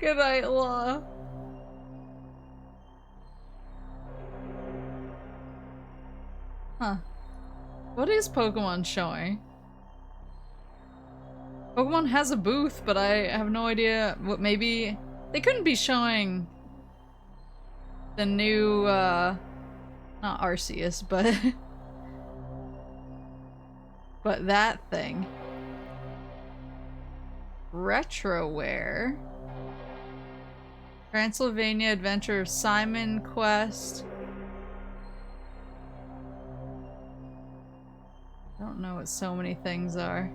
Good night, Law. Huh. What is Pokemon showing? Pokemon has a booth, but I have no idea what maybe... They couldn't be showing the new, not Arceus, but... but that thing. Retroware. Transylvania Adventure of Simon Quest. I don't know what so many things are.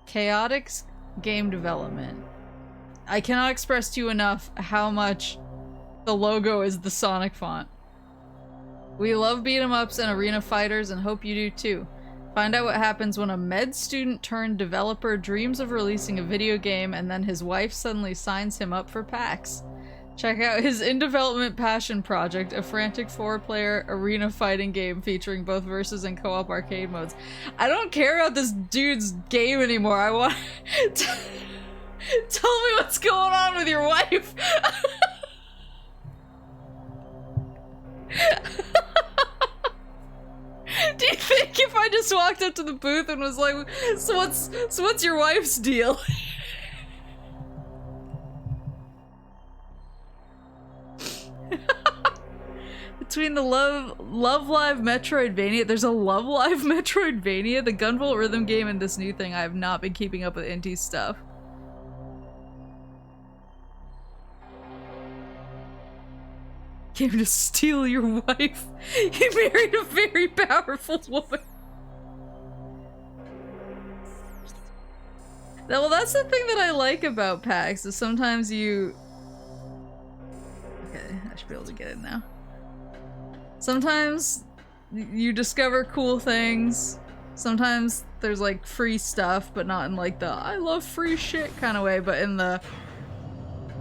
Chaotix game development. I cannot express to you enough how much the logo is the Sonic font. We love beat 'em ups and arena fighters and hope you do too. Find out what happens when a med student turned developer dreams of releasing a video game and then his wife suddenly signs him up for PAX. Check out his in-development passion project, a frantic 4-player arena fighting game featuring both versus and co-op arcade modes. I don't care about this dude's game anymore. I want... Tell me what's going on with your wife! Do you think if I just walked up to the booth and was like, so what's your wife's deal? Between the Love Live Metroidvania, there's a Love Live Metroidvania, the Gunvolt rhythm game, and this new thing. I have not been keeping up with Inti's stuff. Came to steal your wife. He married a very powerful woman. Well, that's the thing that I like about PAX, is sometimes you... Okay, I should be able to get it now. Sometimes you discover cool things. Sometimes there's like free stuff, but not in like the I love free shit kind of way, but in the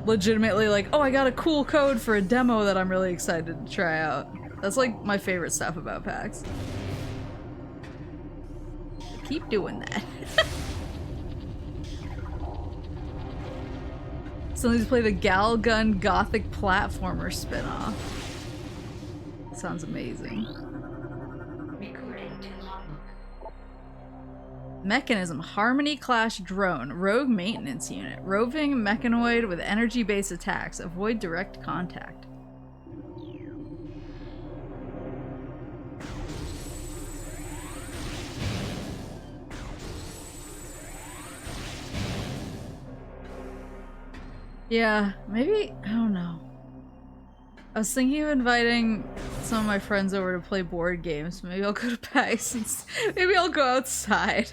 legitimately like, oh, I got a cool code for a demo that I'm really excited to try out. That's like my favorite stuff about PAX. Keep doing that. Still need to play the Galgun Gothic platformer spin-off. Sounds amazing. Recording to logbook. Mechanism Harmony Clash Drone Rogue Maintenance Unit. Roving mechanoid with energy-based attacks. Avoid direct contact. Yeah, maybe, I don't know. I was thinking of inviting some of my friends over to play board games. Maybe I'll go to PAX and maybe I'll go outside.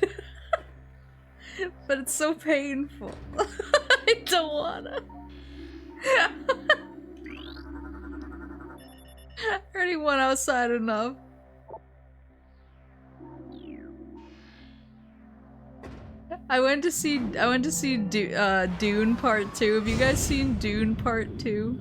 But it's so painful. I don't wanna. I already went outside enough. I went to see Dune Part 2. Have you guys seen Dune Part 2?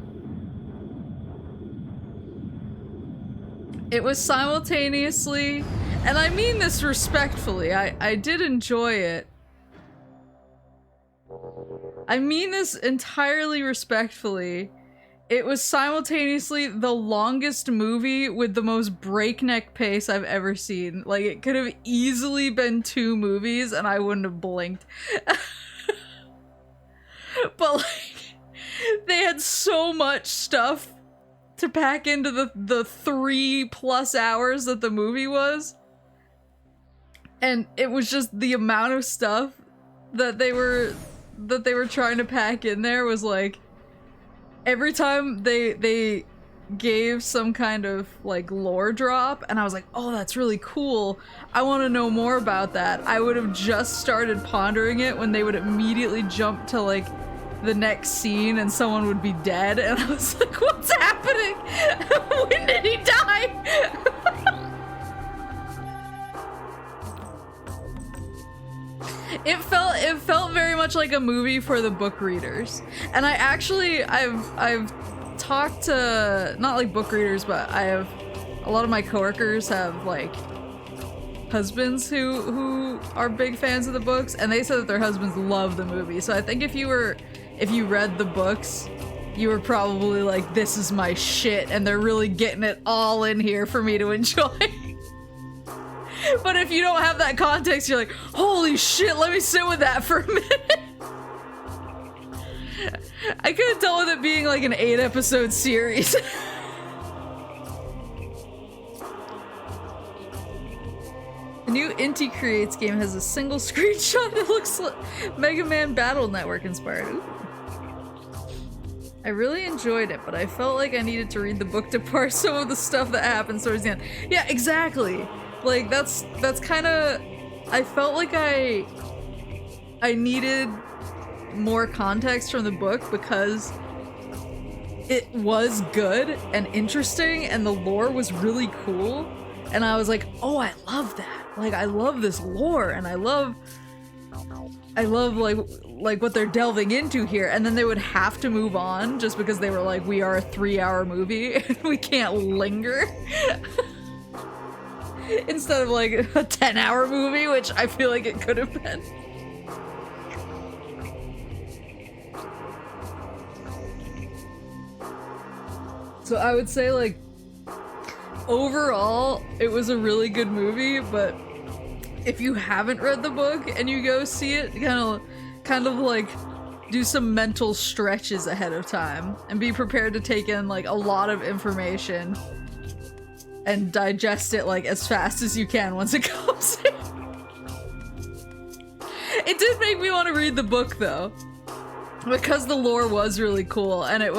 It was simultaneously, and I mean this respectfully, I did enjoy it. I mean this entirely respectfully. It was simultaneously the longest movie with the most breakneck pace I've ever seen. Like, it could have easily been 2 movies and I wouldn't have blinked. But like, they had so much stuff to pack into the 3+ hours that the movie was. And it was just the amount of stuff that they were trying to pack in there was like, every time they gave some kind of like lore drop and I was like, oh, that's really cool, I want to know more about that, I would have just started pondering it when they would immediately jump to like the next scene and someone would be dead, and I was like, what's happening? When did he die? It felt very much like a movie for the book readers. And I've talked to, not like book readers, but a lot of my coworkers have like husbands who are big fans of the books, and they said that their husbands love the movie. So I think if you read the books, you were probably like, this is my shit, and they're really getting it all in here for me to enjoy. But if you don't have that context, you're like, holy shit, let me sit with that for a minute. I couldn't tell with it being like an 8-episode series. The new Inti Creates game has a single screenshot that looks like Mega Man Battle Network inspired. Ooh. I really enjoyed it, but I felt like I needed to read the book to parse some of the stuff that happens towards the end. Yeah, exactly. Like, that's kind of... I felt like I needed more context from the book because it was good and interesting and the lore was really cool. And I was like, oh, I love that. Like, I love this lore and I love like what they're delving into here. And then they would have to move on just because they were like, we are a 3-hour movie and we can't linger. Instead of like a 10-hour movie, which I feel like it could have been. So I would say, like, overall, it was a really good movie, but if you haven't read the book and you go see it, kind of like do some mental stretches ahead of time and be prepared to take in like a lot of information and digest it like as fast as you can once it comes in. It did make me want to read the book though, because the lore was really cool and it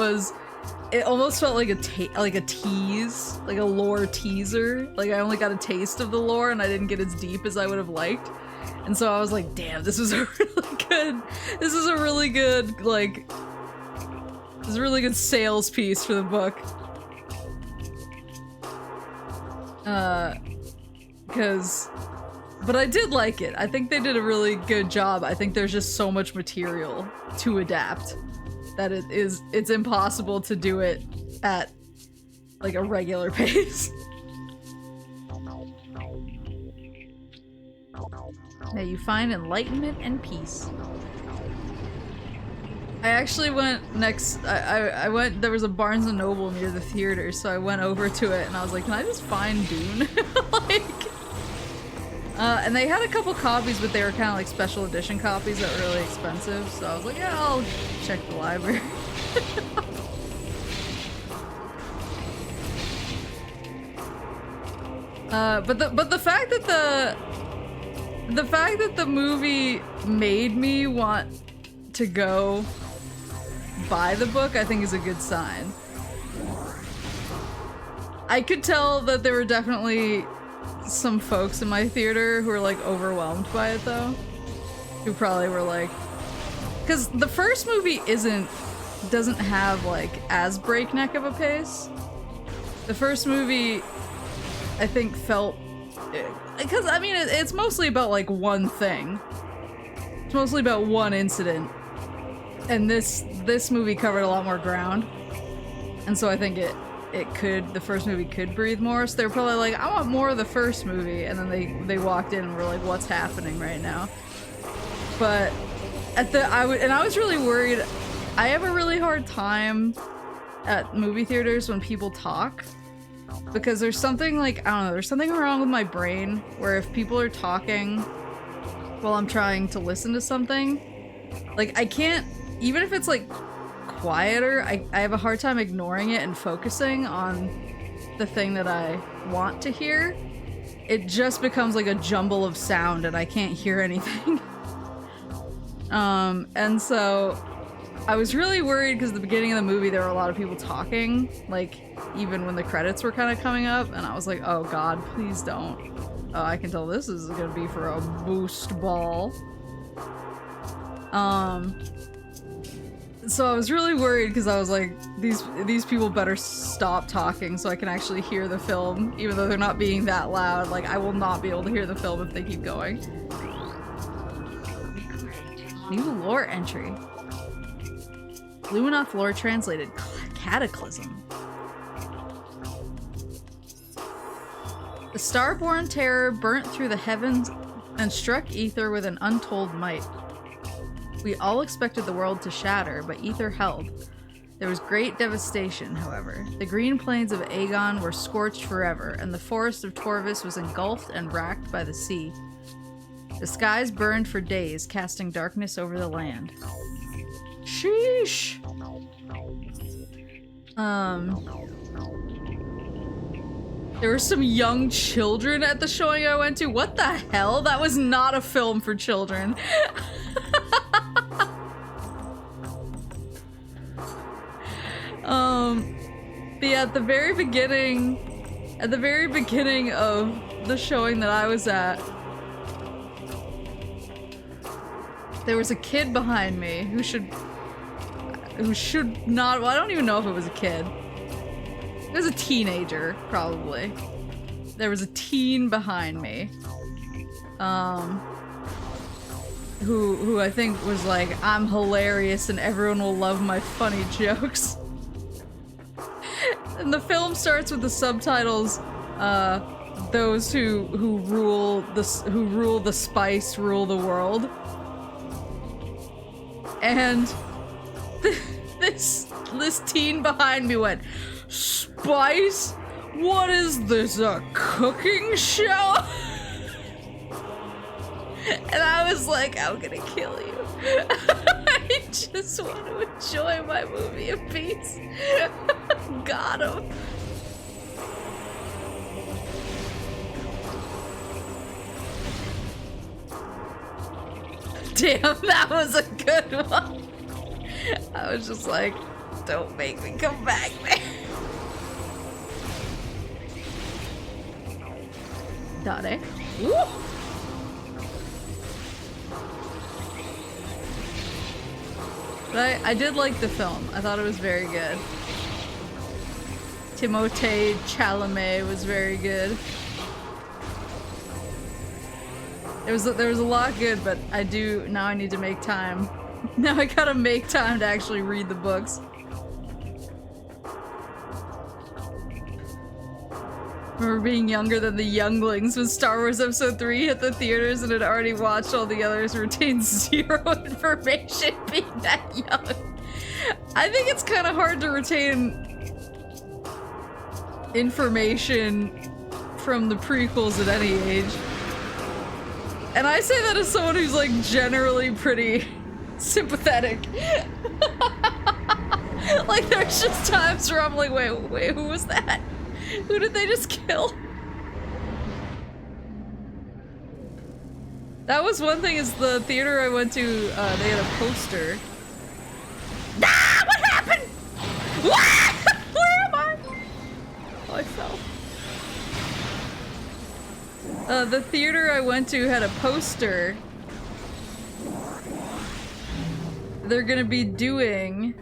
almost felt like a tease, like a lore teaser. Like I only got a taste of the lore and I didn't get as deep as I would have liked. And so I was like, damn, this is a really good sales piece for the book. But I did like it. I think they did a really good job. I think there's just so much material to adapt that it's impossible to do it at like a regular pace. Now you find enlightenment and peace. I actually went next, I went, there was a Barnes & Noble near the theater, so I went over to it and I was like, can I just find Dune? And they had a couple copies, but they were kind of like special edition copies that were really expensive, so I was like, yeah, I'll check the library. But the fact that the movie made me want to go buy the book, I think is a good sign. I could tell that there were definitely some folks in my theater who were like overwhelmed by it though. Who probably were like, because the first movie doesn't have like as breakneck of a pace. The first movie I think felt, because I mean it's mostly about like one thing. It's mostly about one incident. And this movie covered a lot more ground. And so I think the first movie could breathe more, so they were probably like, I want more of the first movie, and then they walked in and were like, what's happening right now? But I was really worried. I have a really hard time at movie theaters when people talk, because there's something like, I don't know, there's something wrong with my brain where if people are talking while I'm trying to listen to something, like I can't, even if it's like quieter, I have a hard time ignoring it and focusing on the thing that I want to hear. It just becomes like a jumble of sound and I can't hear anything. And so I was really worried because at the beginning of the movie there were a lot of people talking, like even when the credits were kind of coming up, and I was like, oh god, please don't. I can tell this is gonna be for a boost ball. So I was really worried because I was like, these people better stop talking so I can actually hear the film, even though they're not being that loud. Like, I will not be able to hear the film if they keep going. New lore entry. Luminoth lore translated. Cataclysm. The star-born terror burnt through the heavens and struck Ether with an untold might. We all expected the world to shatter, but Ether held. There was great devastation, however. The green plains of Aegon were scorched forever, and the forest of Torvis was engulfed and racked by the sea. The skies burned for days, casting darkness over the land. Sheesh! There were some young children at the showing I went to. What the hell? That was not a film for children. But yeah, at the very beginning of the showing that I was at, there was a kid behind me who should not, well, I don't even know if it was a kid. It was a teenager, probably. There was a teen behind me. Who I think was like, I'm hilarious and everyone will love my funny jokes. And the film starts with the subtitles, those who rule the spice rule the world. And this teen behind me went, "Spice? What is this, a cooking show?" And I was like, I'm gonna kill you. I just want to enjoy my movie in peace. Got him. Damn, that was a good one. I was just like, don't make me come back there. Dare. Woo! But I did like the film. I thought it was very good. Timothée Chalamet was very good. There was a lot good, but now I need to make time. Now I gotta make time to actually read the books. Remember being younger than the younglings when Star Wars Episode 3 hit the theaters and had already watched all the others, retained zero information being that young. I think it's kind of hard to retain information from the prequels at any age. And I say that as someone who's like generally pretty sympathetic. Like there's just times where I'm like, wait, who was that? Who did they just kill? That was one thing, is the theater I went to, they had a poster. Ah! What happened? What? Where am I? Oh, I fell. The theater I went to had a poster. They're gonna be doing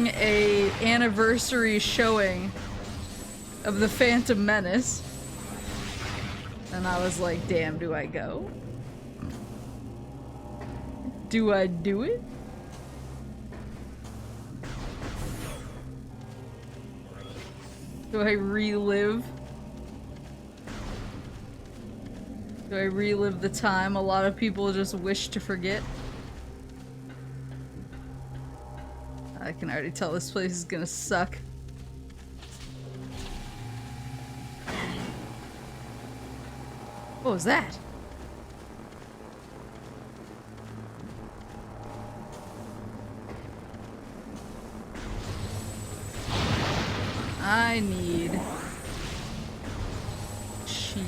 a anniversary showing of The Phantom Menace. And I was like, damn, do I go? Do I do it? Do I relive? Do I relive the time a lot of people just wish to forget? I can already tell this place is gonna suck. What was that? I need sheep.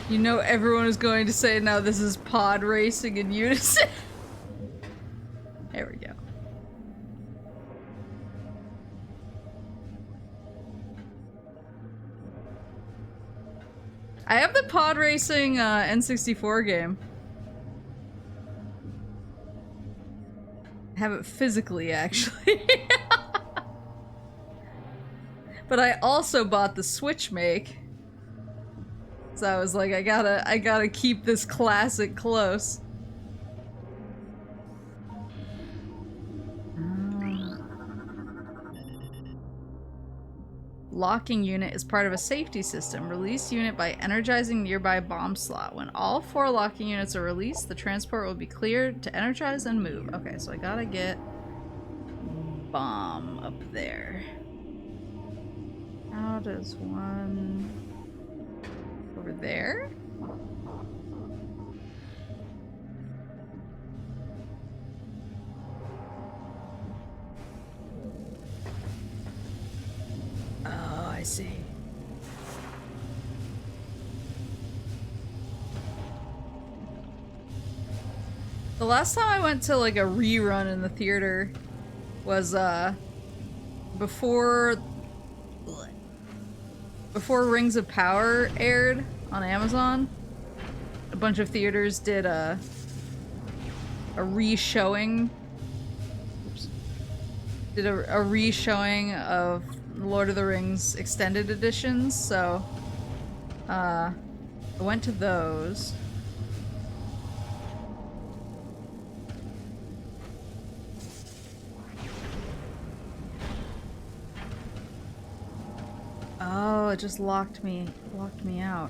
You know everyone is going to say now this is pod racing in unison. There we go. I have the pod racing N64 game. I have it physically, actually. But I also bought the Switch make. So I was like, I gotta keep this classic close. locking unit is part of a safety system. Release unit by energizing nearby bomb slot. When all 4 locking units are released, the transport will be cleared to energize and move. Okay, so I gotta get bomb up there. How does one... over there? Oh, I see. The last time I went to like a rerun in the theater was before Rings of Power aired on Amazon. A bunch of theaters did a re-showing. Did a re-showing of Lord of the Rings extended editions, so I went to those. Oh, it just locked me out.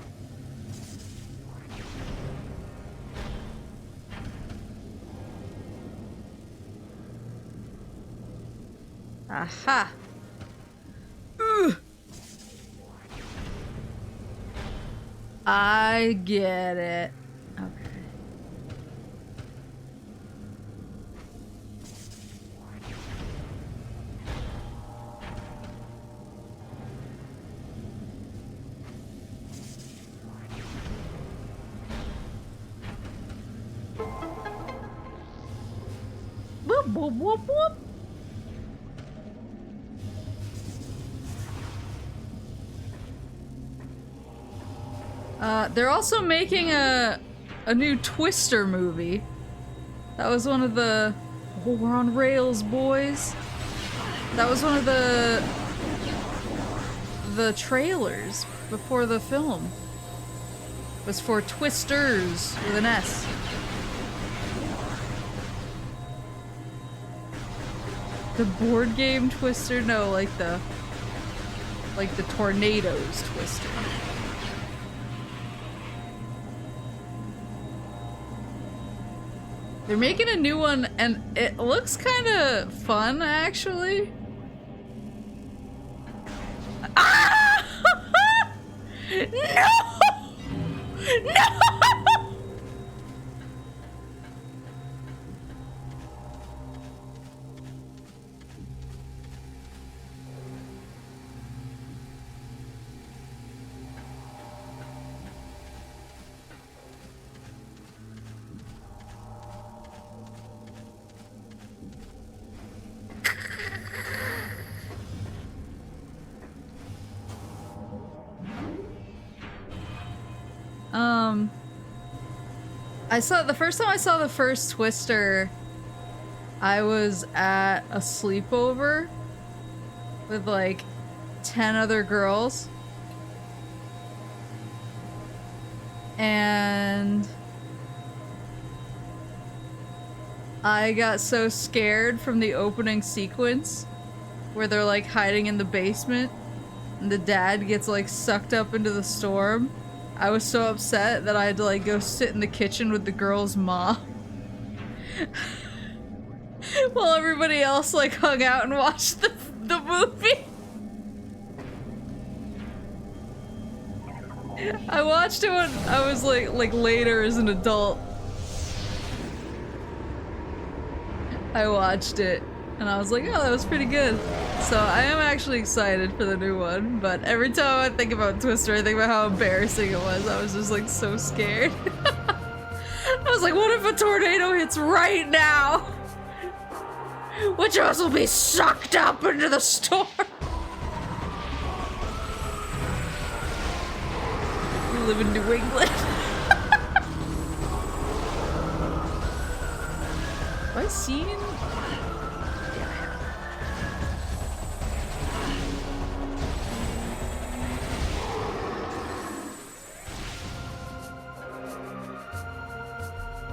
Aha! Ugh. I get it. Okay. Whoop, whoop, whoop, whoop. They're also making a new Twister movie. That was one of the... Oh, we're on rails, boys. That was one of the trailers before the film. It was for Twisters with an S. The board game Twister? No, like the Tornadoes Twister. They're making a new one, and it looks kind of fun, actually. Ah! No! No! The first time I saw the first Twister, I was at a sleepover with like 10 other girls. And I got so scared from the opening sequence where they're like hiding in the basement and the dad gets like sucked up into the storm. I was so upset that I had to like go sit in the kitchen with the girl's mom while everybody else like hung out and watched the movie. I watched it when I was like later as an adult. I watched it and I was like, oh, that was pretty good. So I am actually excited for the new one, but every time I think about Twister, I think about how embarrassing it was. I was just like so scared. I was like, what if a tornado hits right now? Which of us will be sucked up into the storm? We live in New England. Have I seen?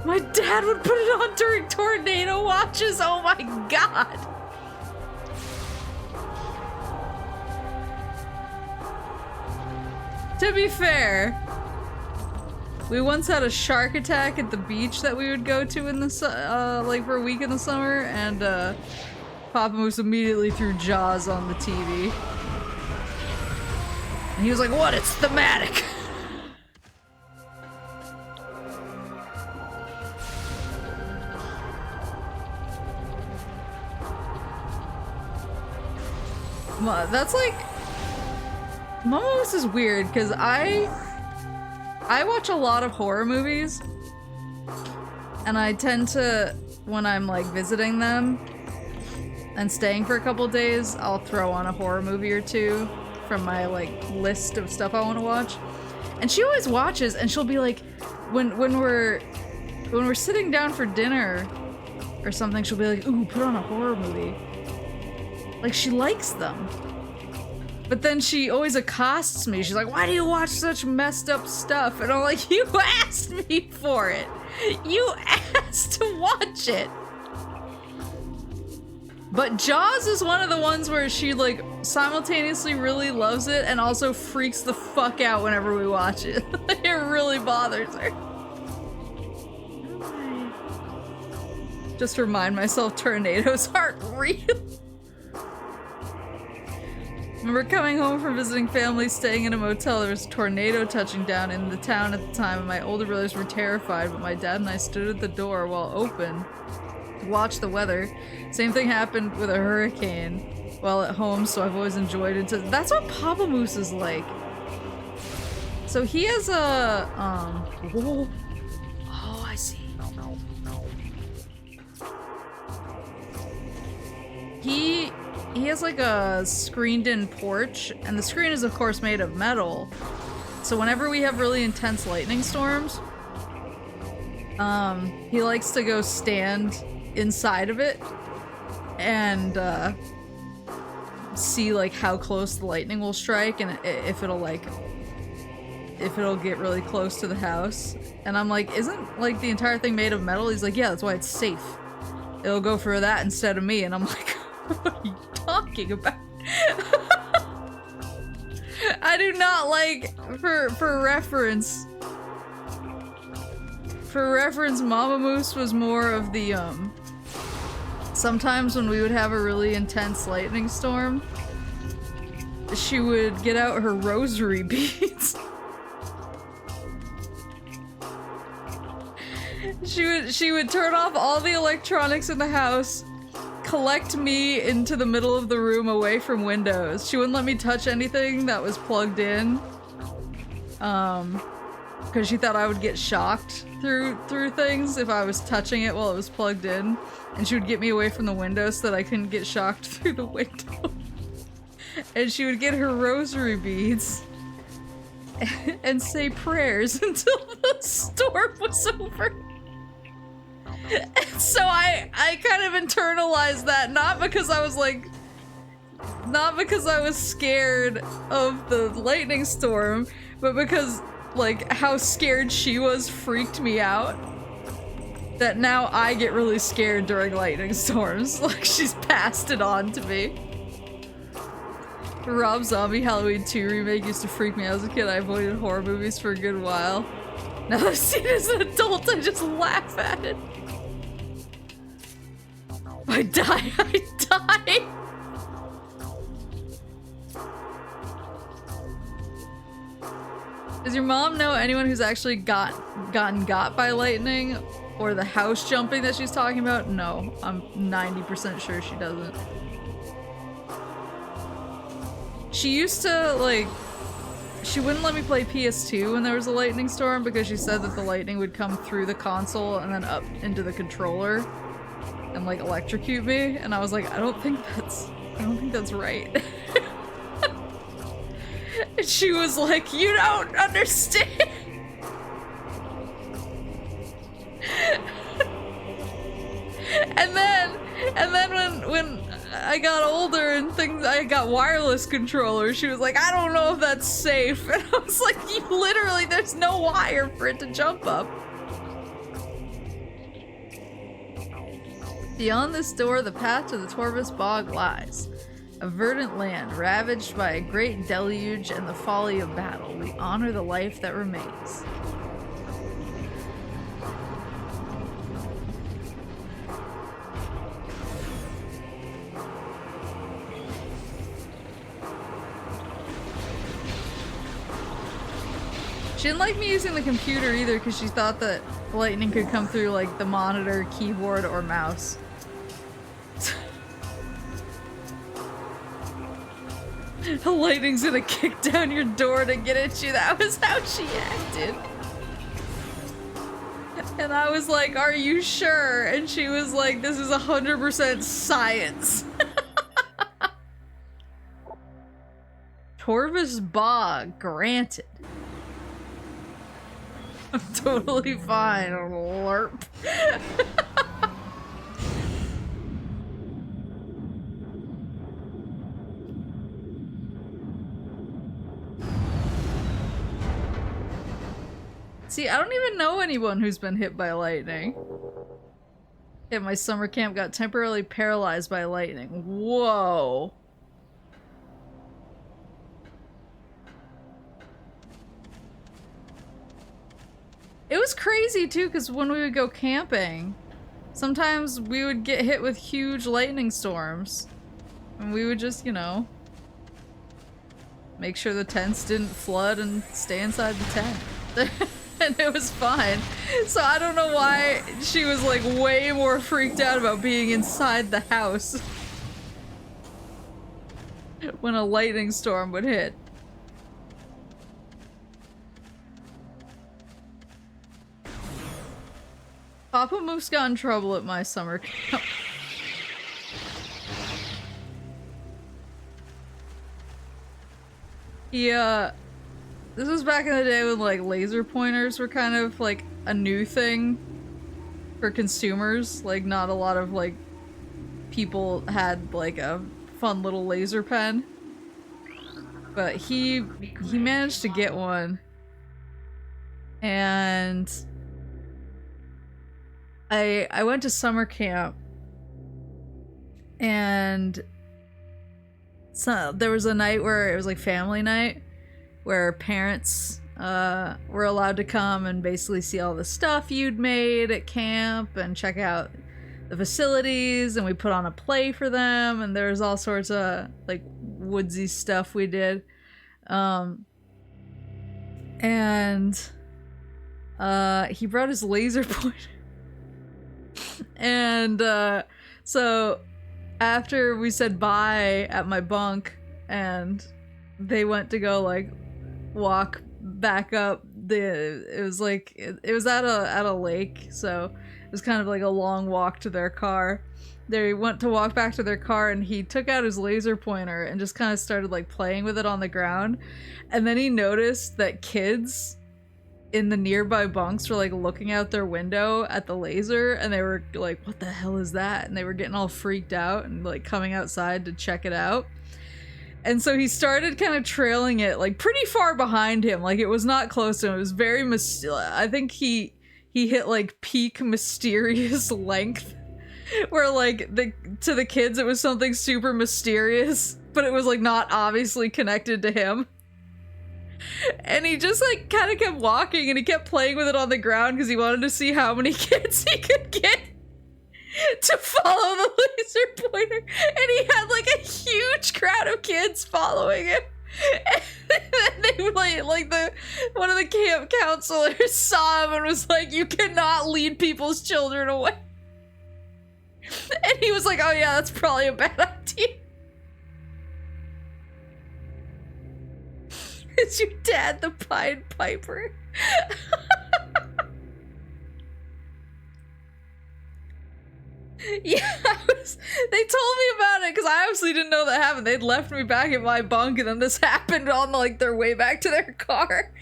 My dad would put it on during tornado watches. Oh my god. To be fair, we once had a shark attack at the beach that we would go to in the like for a week in the summer, and Papa Moose immediately threw Jaws on the TV. And he was like, "What? It's thematic." That's like, Mama Moose is weird because I watch a lot of horror movies, and I tend to, when I'm like visiting them and staying for a couple days, I'll throw on a horror movie or two from my like list of stuff I want to watch. And she always watches, and she'll be like, when we're sitting down for dinner or something, she'll be like, "Ooh, put on a horror movie." Like, she likes them. But then she always accosts me. She's like, "Why do you watch such messed up stuff?" And I'm like, "You asked me for it. You asked to watch it." But Jaws is one of the ones where she like simultaneously really loves it and also freaks the fuck out whenever we watch it. It really bothers her. Just remind myself tornadoes aren't real. Remember coming home from visiting family, staying in a motel. There was a tornado touching down in the town at the time, and my older brothers were terrified, but my dad and I stood at the door while open to watch the weather. Same thing happened with a hurricane while at home, so I've always enjoyed it. That's what Papa Moose is like. So he has a, whoa. Oh, I see. He has like a screened-in porch, and the screen is of course made of metal. So whenever we have really intense lightning storms, he likes to go stand inside of it and see like how close the lightning will strike and if it'll get really close to the house. And I'm like, "Isn't like the entire thing made of metal?" He's like, "Yeah, that's why it's safe. It'll go for that instead of me." And I'm like, "What are you talking about?" I do not like, for reference, Mama Moose was more of the, sometimes when we would have a really intense lightning storm, she would get out her rosary beads. She would turn off all the electronics in the house, collect me into the middle of the room away from windows. She wouldn't let me touch anything that was plugged in, because she thought I would get shocked through things if I was touching it while it was plugged in, and she would get me away from the window so that I couldn't get shocked through the window. And she would get her rosary beads and say prayers until the storm was over. So I kind of internalized that, not because I was scared of the lightning storm, but because like how scared she was freaked me out. That now I get really scared during lightning storms. Like, she's passed it on to me. The Rob Zombie Halloween 2 remake used to freak me out as a kid. I avoided horror movies for a good while. Now that I've seen it as an adult, I just laugh at it. I die. Does your mom know anyone who's actually gotten got by lightning? Or the house jumping that she's talking about? No, I'm 90% sure she doesn't. She used to, like, she wouldn't let me play PS2 when there was a lightning storm because she said that the lightning would come through the console and then up into the controller and like electrocute me, and I was like, I don't think that's right. And she was like, "You don't understand." And then when I got older and I got wireless controllers, she was like, "I don't know if that's safe." And I was like, "You literally, there's no wire for it to jump up." Beyond this door, the path to the Torvus Bog lies. A verdant land, ravaged by a great deluge and the folly of battle. We honor the life that remains. She didn't like me using the computer either because she thought that lightning could come through like the monitor, keyboard, or mouse. The lightning's gonna kick down your door to get at you. That was how she acted. And I was like, are you sure? And she was like, this is 100% science. Torvus Bog, granted. I'm totally fine, LARP. See, I don't even know anyone who's been hit by lightning. At my summer camp got temporarily paralyzed by lightning. Whoa. It was crazy too, because when we would go camping, sometimes we would get hit with huge lightning storms. And we would just, you know, make sure the tents didn't flood and stay inside the tent. And it was fine. So I don't know why she was like way more freaked out about being inside the house when a lightning storm would hit. Papa Moose got in trouble at my summer camp. This was back in the day when like laser pointers were kind of like a new thing for consumers. Like not a lot of like people had like a fun little laser pen. But he managed to get one. And I went to summer camp, and so there was a night where it was like family night, where parents were allowed to come and basically see all the stuff you'd made at camp and check out the facilities, and we put on a play for them, and there was all sorts of like woodsy stuff we did. And he brought his laser pointer. And so after we said bye at my bunk and they went to go like walk back up it was like it was at a lake, so it was kind of like a long walk to their car. They went to walk back to their car and he took out his laser pointer and just kind of started like playing with it on the ground, and then he noticed that kids in the nearby bunks were like looking out their window at the laser, and they were like, what the hell is that? And they were getting all freaked out and like coming outside to check it out. And so he started kind of trailing it like pretty far behind him. Like it was not close to him. It was very I think he hit like peak mysterious length where like to the kids it was something super mysterious, but it was like not obviously connected to him. And he just like kind of kept walking, and he kept playing with it on the ground because he wanted to see how many kids he could get to follow the laser pointer. And he had like a huge crowd of kids following him. And they like one of the camp counselors saw him and was like, you cannot lead people's children away. And he was like, oh yeah, that's probably a bad idea. Is your dad the Pied Piper? Yeah, they told me about it because I obviously didn't know that happened. They'd left me back at my bunk, and then this happened on like their way back to their car.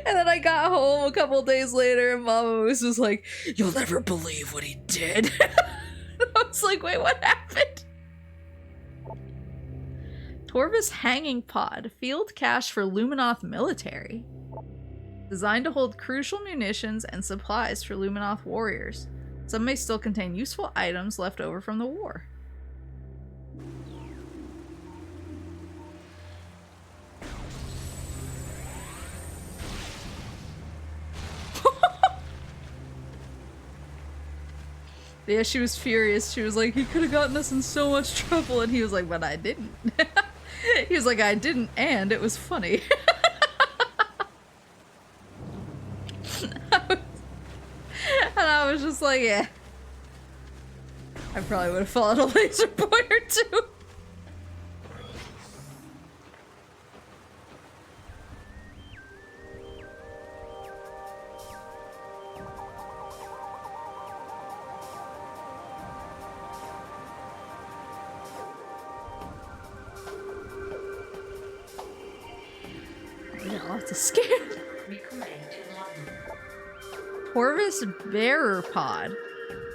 And then I got home a couple days later, and Mama Moose was like, "You'll never believe what he did." I was like, "Wait, what happened?" Torvus Hanging Pod, field cache for Luminoth military. Designed to hold crucial munitions and supplies for Luminoth warriors. Some may still contain useful items left over from the war. Yeah, she was furious. She was like, he could have gotten us in so much trouble, and he was like, but I didn't. He was like, I didn't, and it was funny. And I was just like, yeah. I probably would have followed a laser pointer too. Lots of scam. Porvis Bearer Pod.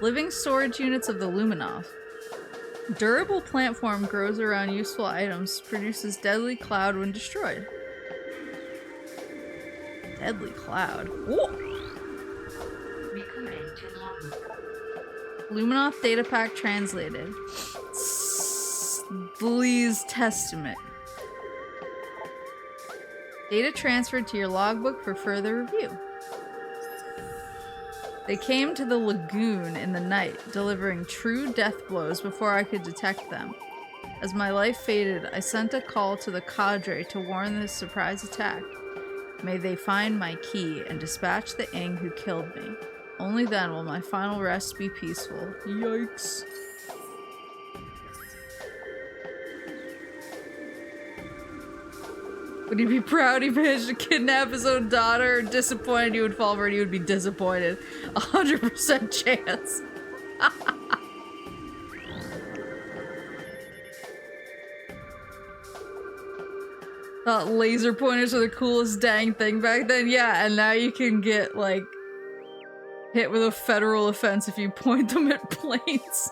Living storage units of the Luminov. Durable plant form grows around useful items, produces deadly cloud when destroyed. Deadly cloud. Whoa. Luminoth data pack translated. Blee's Testament. Data transferred to your logbook for further review. They came to the lagoon in the night, delivering true death blows before I could detect them. As my life faded, I sent a call to the cadre to warn this surprise attack. May they find my key and dispatch the Ing who killed me. Only then will my final rest be peaceful. Yikes. Would he be proud he managed to kidnap his own daughter, or disappointed he would fall for it? He would be disappointed. 100% chance. Thought laser pointers were the coolest dang thing back then. Yeah, and now you can get, like, hit with a federal offense if you point them at planes.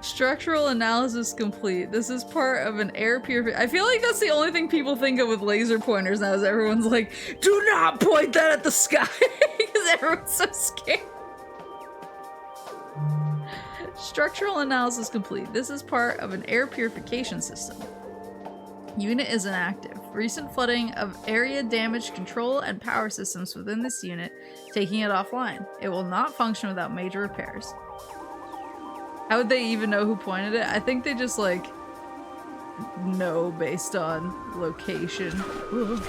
Structural analysis complete. This is part of an air purification. I feel like that's the only thing people think of with laser pointers now is everyone's like, do not point that at the sky! Because everyone's so scared. Structural analysis complete. This is part of an air purification system. Unit is inactive. Recent flooding of area damaged control and power systems within this unit, taking it offline. It will not function without major repairs. How would they even know who pointed it? I think they just, like, know based on location. Ugh.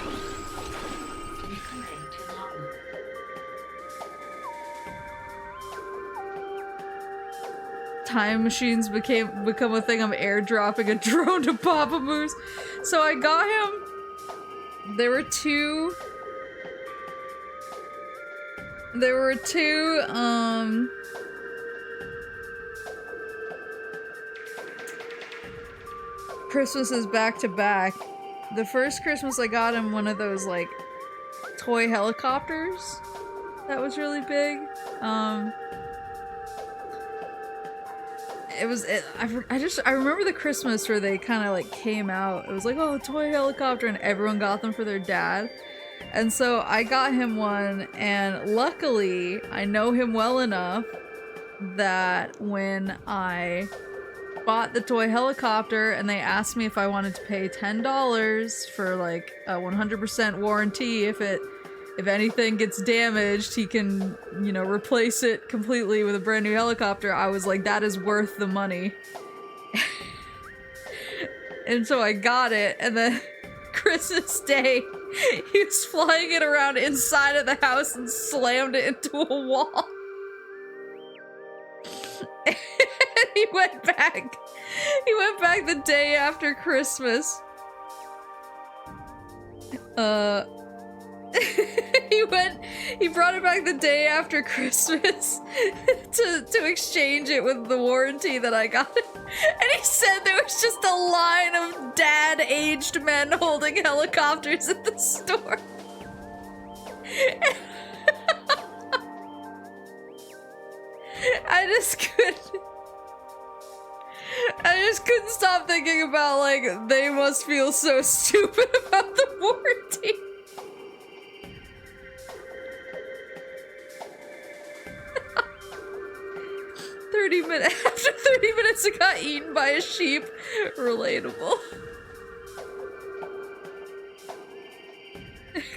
Time machines become a thing. I'm airdropping a drone to Papa Moose. So I got him. There were two, Christmases back to back. The first Christmas I got him one of those like toy helicopters that was really big. I remember the Christmas where they kind of like came out. It was like, oh, toy helicopter, and everyone got them for their dad. And so I got him one, and luckily I know him well enough that when I bought the toy helicopter and they asked me if I wanted to pay $10 for like a 100% warranty, if anything gets damaged, he can, you know, replace it completely with a brand new helicopter. I was like, that is worth the money. And so I got it, and then Christmas Day, he was flying it around inside of the house and slammed it into a wall. And he went back the day after Christmas. He brought it back the day after Christmas to exchange it with the warranty that I got. And he said there was just a line of dad-aged men holding helicopters at the store. I just couldn't stop thinking about, like, they must feel so stupid about the warranty. After 30 minutes it got eaten by a sheep. Relatable.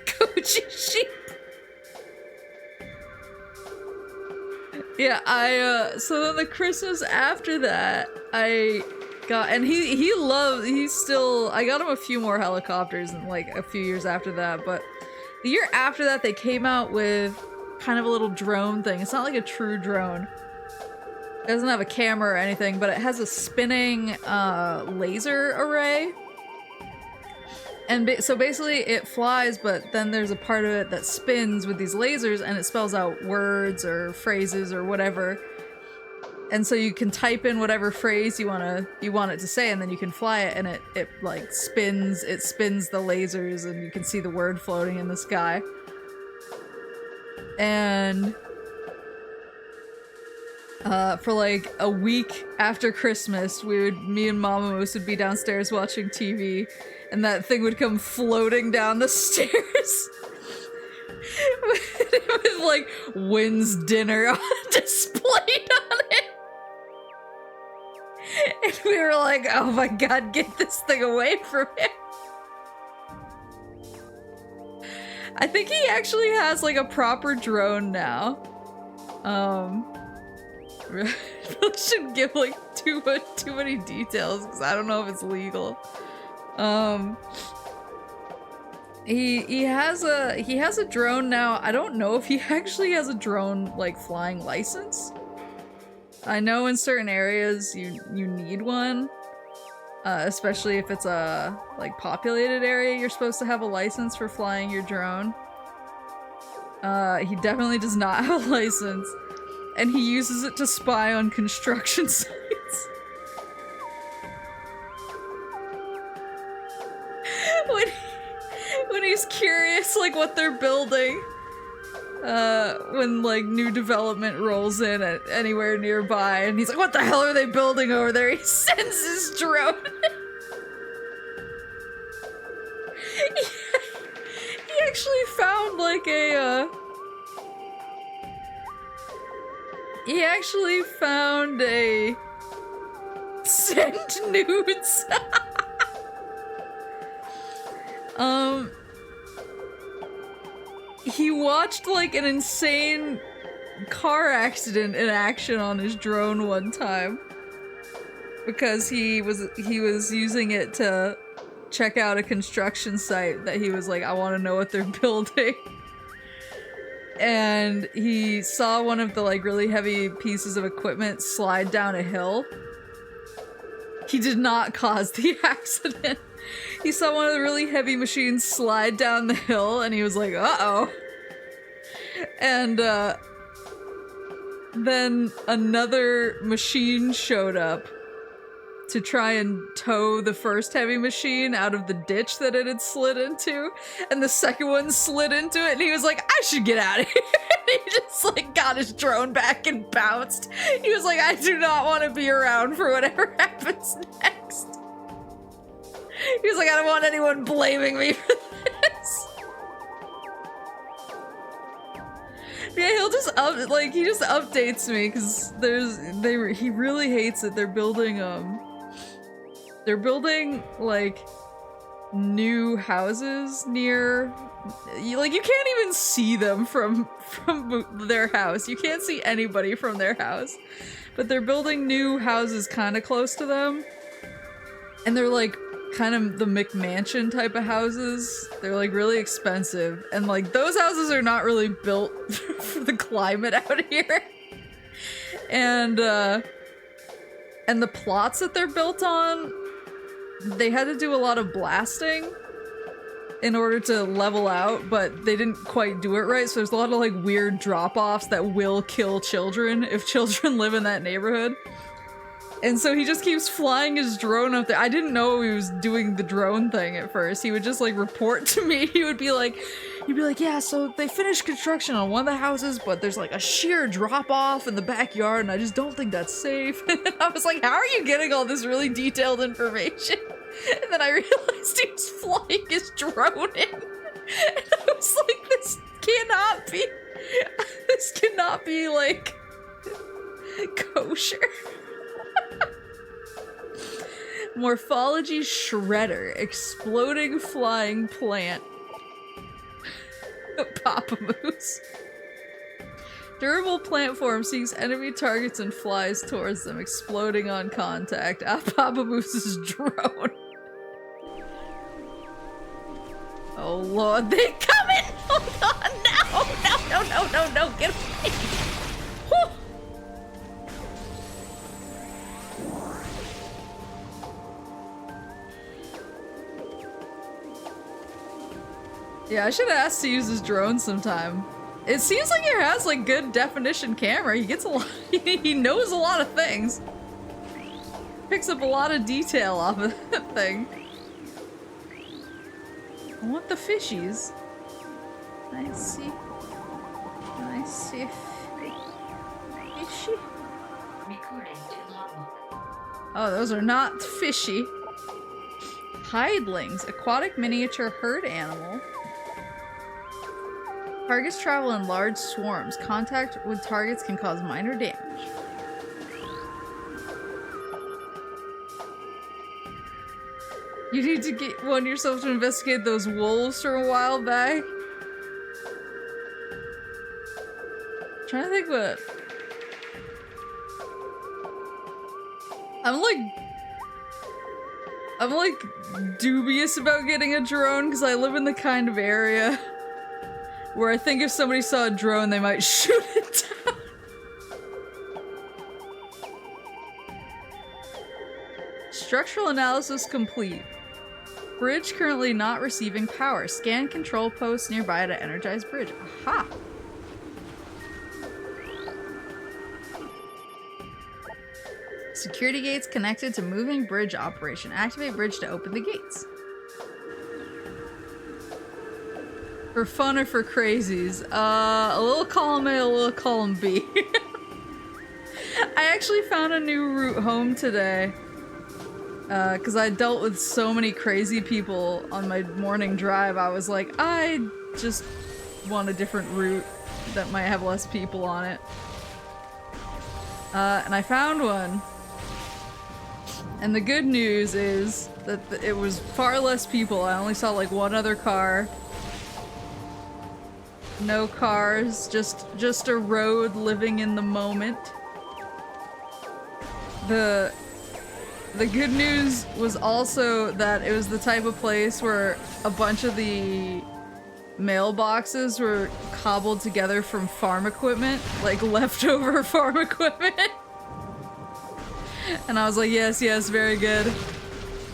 Koji sheep. Yeah, so then the Christmas after that, I got, and I got him a few more helicopters and like a few years after that, but the year after that they came out with kind of a little drone thing. It's not like a true drone. It doesn't have a camera or anything, but it has a spinning laser array. And so basically it flies, but then there's a part of it that spins with these lasers and it spells out words or phrases or whatever. And so you can type in whatever phrase you want it to say, and then you can fly it, and it like spins the lasers, and you can see the word floating in the sky. And for like a week after Christmas, me and Mama Moose would be downstairs watching TV, and that thing would come floating down the stairs with like Wynn's dinner on displayed on it. And we were like, oh my god, get this thing away from him. I think he actually has like a proper drone now. Really shouldn't give like too many details because I don't know if it's legal. He has a drone now. I don't know if he actually has a drone like flying license. I know in certain areas you need one, especially if it's a like populated area. You're supposed to have a license for flying your drone. He definitely does not have a license, and he uses it to spy on construction sites. When he's curious, like what they're building. When like new development rolls in at anywhere nearby, and he's like, what the hell are they building over there? He sends his drone. He actually found like send nudes. He watched like an insane car accident in action on his drone one time because he was using it to check out a construction site that he was like, I want to know what they're building. And he saw one of the like really heavy pieces of equipment slide down a hill. He did not cause the accident. He saw one of the really heavy machines slide down the hill, and he was like, uh-oh. And, then another machine showed up to try and tow the first heavy machine out of the ditch that it had slid into, and the second one slid into it, and he was like, I should get out of here. And he just, like, got his drone back and bounced. He was like, I do not want to be around for whatever happens next. He was like, I don't want anyone blaming me for this. Yeah, he'll just he just updates me because he really hates it. They're building like new houses near, like you can't even see them from their house. You can't see anybody from their house, but they're building new houses kind of close to them, and they're like kind of the McMansion type of houses. They're like really expensive, and like those houses are not really built for the climate out here. And the plots that they're built on, they had to do a lot of blasting in order to level out, but they didn't quite do it right, so there's a lot of like weird drop-offs that will kill children if children live in that neighborhood. And so he just keeps flying his drone up there. I didn't know he was doing the drone thing at first. He would just like report to me. He'd be like, yeah, so they finished construction on one of the houses, but there's like a sheer drop off in the backyard, and I just don't think that's safe. And I was like, how are you getting all this really detailed information? And then I realized he was flying his drone in. And I was like, this cannot be like kosher. Morphology Shredder. Exploding flying plant. Papa Moose. Durable plant form seeks enemy targets and flies towards them, exploding on contact. Papa Moose's drone. Oh lord, they coming! Hold on, no, get away! Whew. Yeah, I should have asked to use his drone sometime. It seems like he has like good definition camera. He gets a lot. He knows a lot of things. Picks up a lot of detail off of that thing. I want the fishies. I see. I see. Fishy. Recording to logbook. Oh, those are not fishy. Hidelings, aquatic miniature herd animal. Targets travel in large swarms. Contact with targets can cause minor damage. You need to get one yourself to investigate those wolves from a while back. I'm trying to think what. I'm like dubious about getting a drone because I live in the kind of area where I think if somebody saw a drone, they might shoot it down. Structural analysis complete. Bridge currently not receiving power. Scan control posts nearby to energize bridge. Aha! Security gates connected to moving bridge operation. Activate bridge to open the gates. For fun or for crazies? A little column A, a little column B. I actually found a new route home today. Because I dealt with so many crazy people on my morning drive, I was like, I just want a different route that might have less people on it. And I found one. And the good news is that it was far less people. I only saw like one other car. No cars, just a road living in the moment. The good news was also that it was the type of place where a bunch of the mailboxes were cobbled together from farm equipment, like leftover farm equipment. And I was like, yes, very good.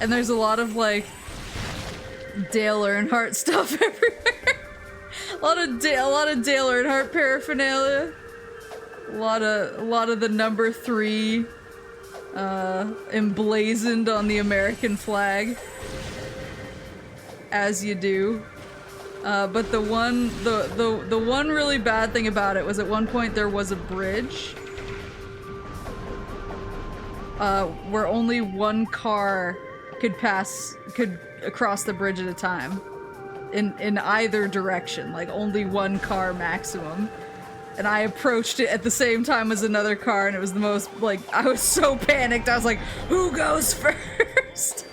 And there's a lot of like Dale Earnhardt stuff everywhere. a lot of Dale Earnhardt paraphernalia. A lot of the number 3 emblazoned on the American flag, as you do. But the one really bad thing about it was at one point there was a bridge where only one car could cross the bridge at a time in either direction, like only one car maximum. And I approached it at the same time as another car, and it was the most, like, I was so panicked. I was like, who goes first?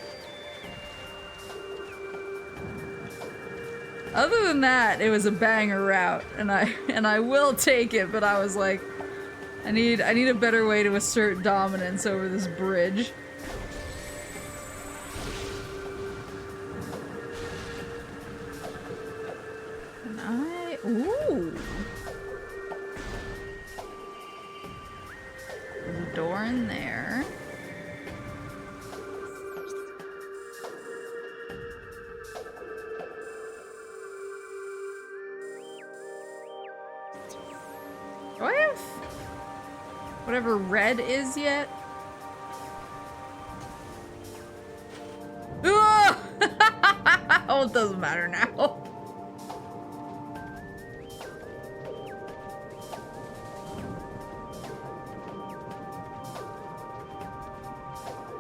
Other than that, it was a banger route, and I will take it, but I was like, I need a better way to assert dominance over this bridge. Ooh. There's a door in there. Do I have whatever red is yet? Oh, it doesn't matter now.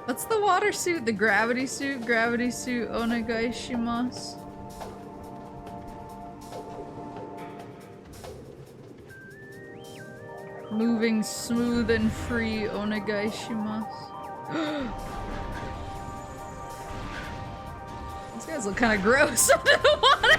What's the water suit? The gravity suit? Gravity suit onegai shimasu. Moving smooth and free onegai shimasu. These guys look kind of gross under the water.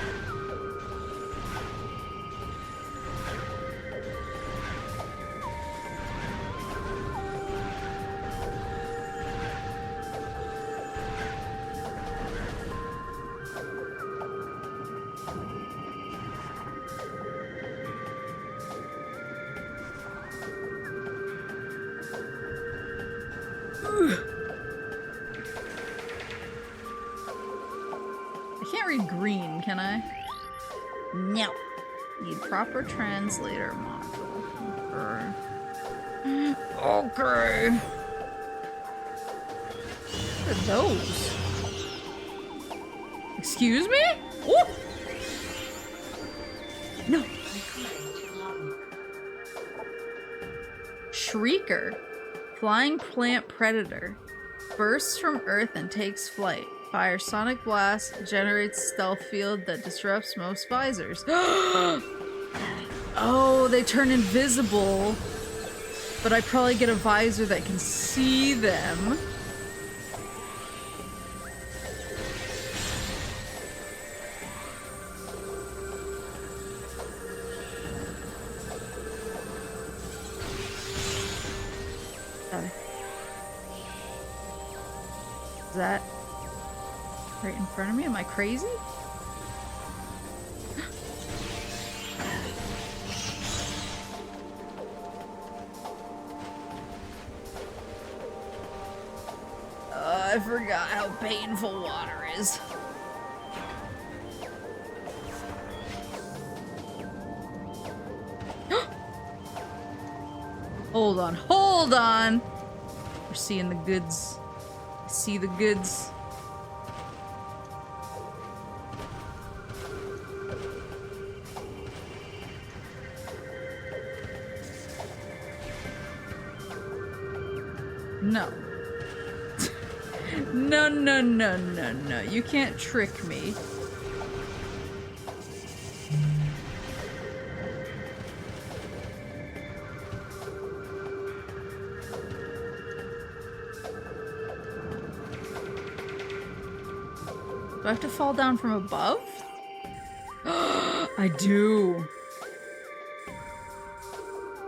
I can't read green, can I? No. Need proper translator module. Okay. What are those? Excuse me? Ooh. No. Shrieker. Flying plant predator. Bursts from Earth and takes flight. Fires sonic blast. Generates stealth field that disrupts most visors. Oh, they turn invisible. But I probably get a visor that can see them. Is that right in front of me? Am I crazy? I forgot how painful water is. Hold on, hold on! We're seeing the goods. I see the goods. No. No, no, no, no, no. You can't trick me. Do I have to fall down from above? I do.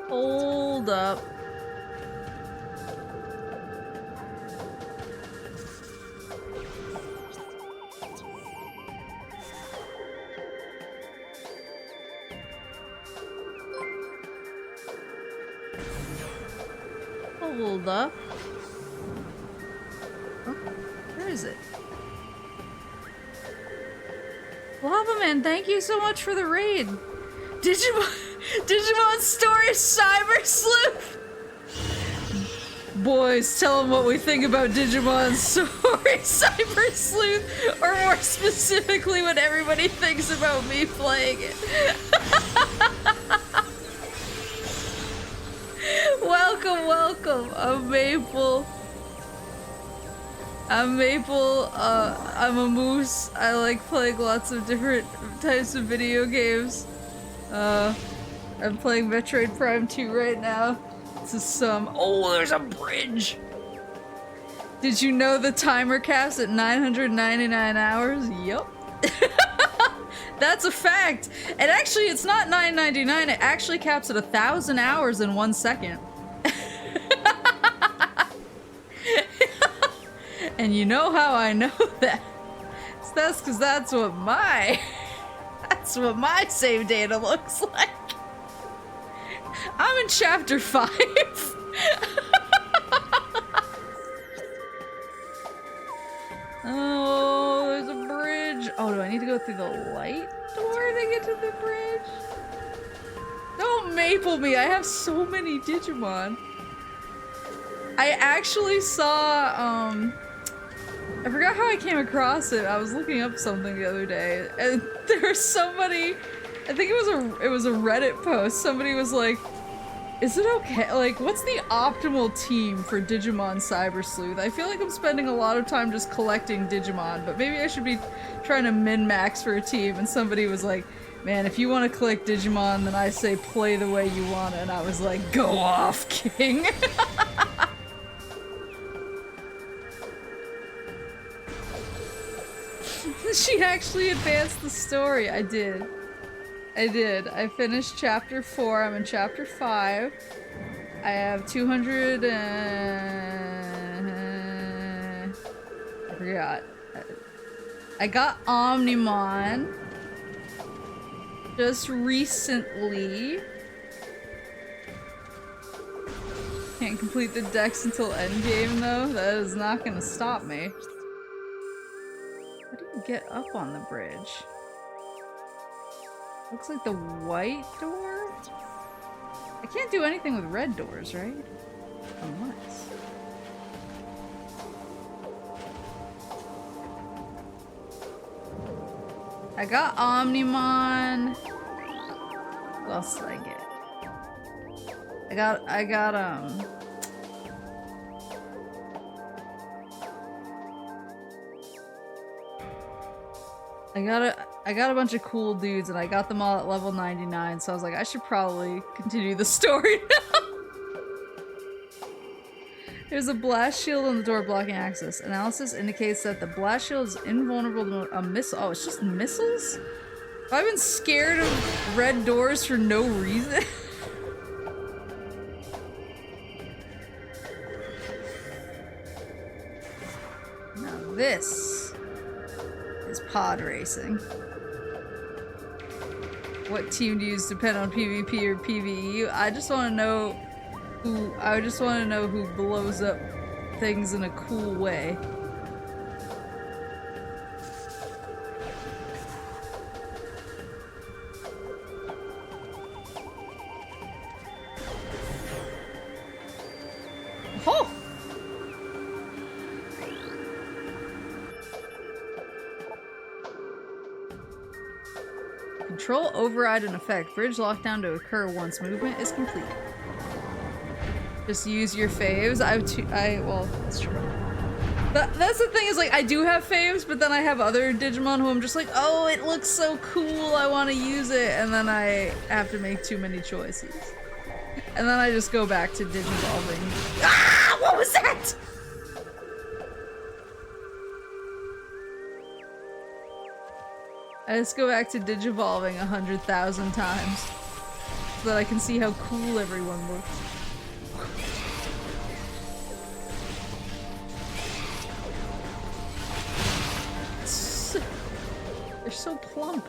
Hold up. Hold up. Oh, where is it? Lavaman, thank you so much for the raid. Digimon Story Cyber Sleuth. Boys, tell them what we think about Digimon Story Cyber Sleuth, or more specifically, what everybody thinks about me playing it. Welcome, welcome. I'm Maple. I'm Maple, I'm a moose. I like playing lots of different types of video games. I'm playing Metroid Prime 2 right now. This is some— oh, there's a bridge! Did you know the timer caps at 999 hours? Yup. That's a fact! And actually, it's not 999, it actually caps at 1,000 hours in 1 second. And you know how I know that? That's because that's what my save data looks like. I'm in chapter 5. Oh, there's a bridge. Oh, do I need to go through the light door to get to the bridge? Don't maple me, I have so many Digimon. I actually saw, I forgot how I came across it. I was looking up something the other day, and there was somebody, I think it was a Reddit post. Somebody was like, is it okay? Like, what's the optimal team for Digimon Cyber Sleuth? I feel like I'm spending a lot of time just collecting Digimon, but maybe I should be trying to min-max for a team. And somebody was like, man, if you want to collect Digimon, then I say play the way you want it. And I was like, go off, King. She actually advanced the story. I did. I finished chapter 4. I'm in chapter 5. I have 200 and... I forgot. I got Omnimon just recently. Can't complete the decks until endgame though. That is not gonna stop me. How do you get up on the bridge? Looks like the white door? I can't do anything with red doors, right? Unless... I got Omnimon. What else did I get? I got I got a bunch of cool dudes and I got them all at level 99, so I was like, I should probably continue the story now. There's a blast shield on the door blocking access. Analysis indicates that the blast shield is invulnerable to a missile. Oh, it's just missiles? Have I been scared of red doors for no reason? Now this is pod racing. What team do you use depend on PvP or PvE? I just want to know who blows up things in a cool way. Oh! Control override in effect. Bridge lockdown to occur once movement is complete. Just use your faves. Well, that's true. But that's the thing is, like, I do have faves, but then I have other Digimon who I'm just like, oh, it looks so cool, I want to use it, and then I have to make too many choices. And then I just go back to Digivolving. Ah! What was that? I just go back to Digivolving 100,000 times so that I can see how cool everyone looks. They're so plump.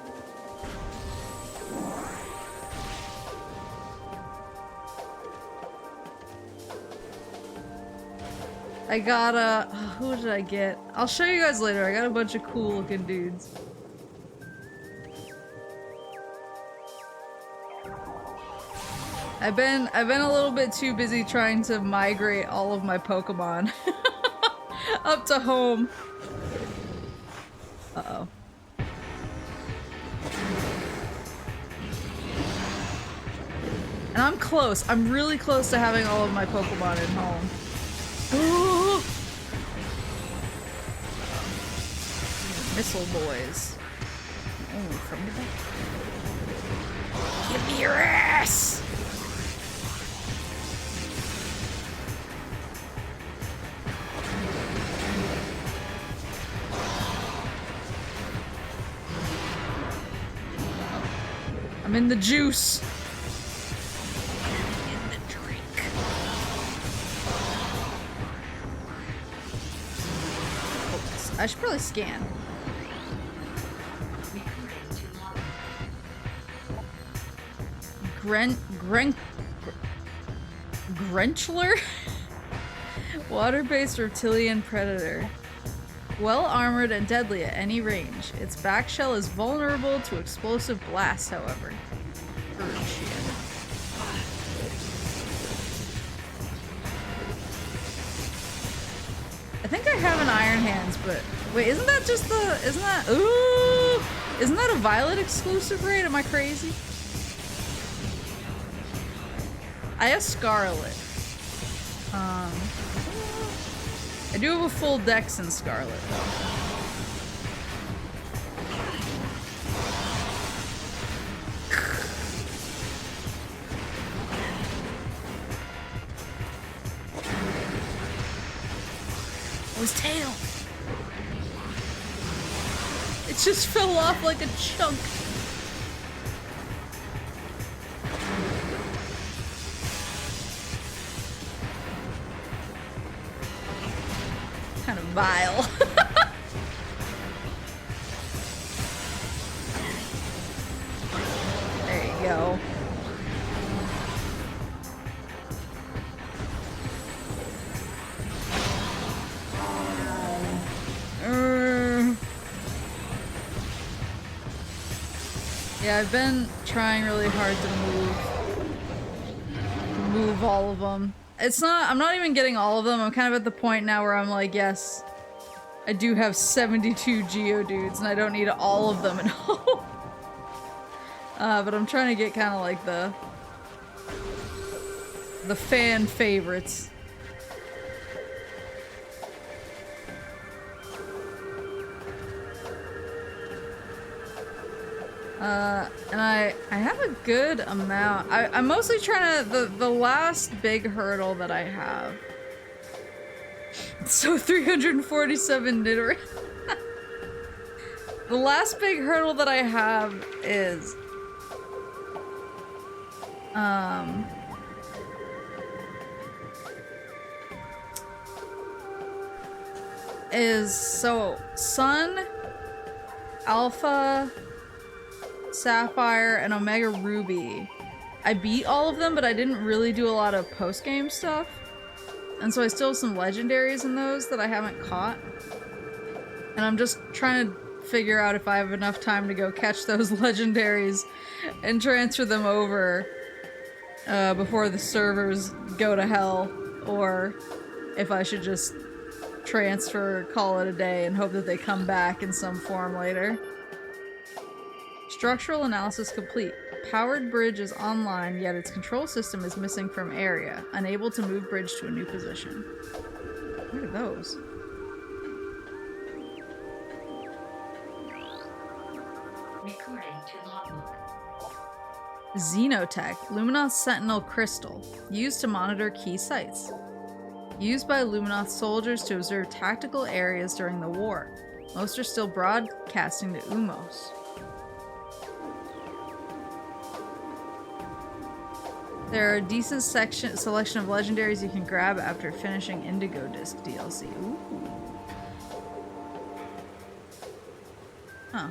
I got who did I get? I'll show you guys later. I got a bunch of cool looking dudes. I've been a little bit too busy trying to migrate all of my Pokemon up to home. Uh-oh. And I'm close. I'm really close to having all of my Pokemon at home. Ooh! Missile boys. Oh, from the back. Give me your ass! I'm in the juice. In the drink. I should probably scan. Grenchler? Water-based reptilian predator. Well armored and deadly at any range. Its back shell is vulnerable to explosive blasts, however. I think I have an Iron Hands, but wait, isn't that a Violet exclusive raid? Am I crazy? I have Scarlet. I do have a full dex in Scarlet, though. Oh, his tail! It just fell off like a chunk. Kind of vile. There you go. Yeah, I've been trying really hard to move all of them. I'm not even getting all of them. I'm kind of at the point now where I'm like, yes, I do have 72 Geodudes and I don't need all of them at home. But I'm trying to get kind of like the fan favorites. And I have a good amount. I'm mostly trying to, the last big hurdle that I have. So 347 Nidoran. The last big hurdle that I have is so Sun, Alpha, Sapphire, and Omega Ruby. I beat all of them, but I didn't really do a lot of post-game stuff. And so I still have some legendaries in those that I haven't caught. And I'm just trying to figure out if I have enough time to go catch those legendaries and transfer them over before the servers go to hell, or if I should just transfer, call it a day, and hope that they come back in some form later. Structural analysis complete. Powered bridge is online, yet its control system is missing from area. Unable to move bridge to a new position. What are those? Recording to logbook. Xenotech, Luminoth Sentinel Crystal. Used to monitor key sites. Used by Luminoth soldiers to observe tactical areas during the war. Most are still broadcasting to Umos. There are a decent selection of legendaries you can grab after finishing Indigo Disc DLC. Ooh. Huh.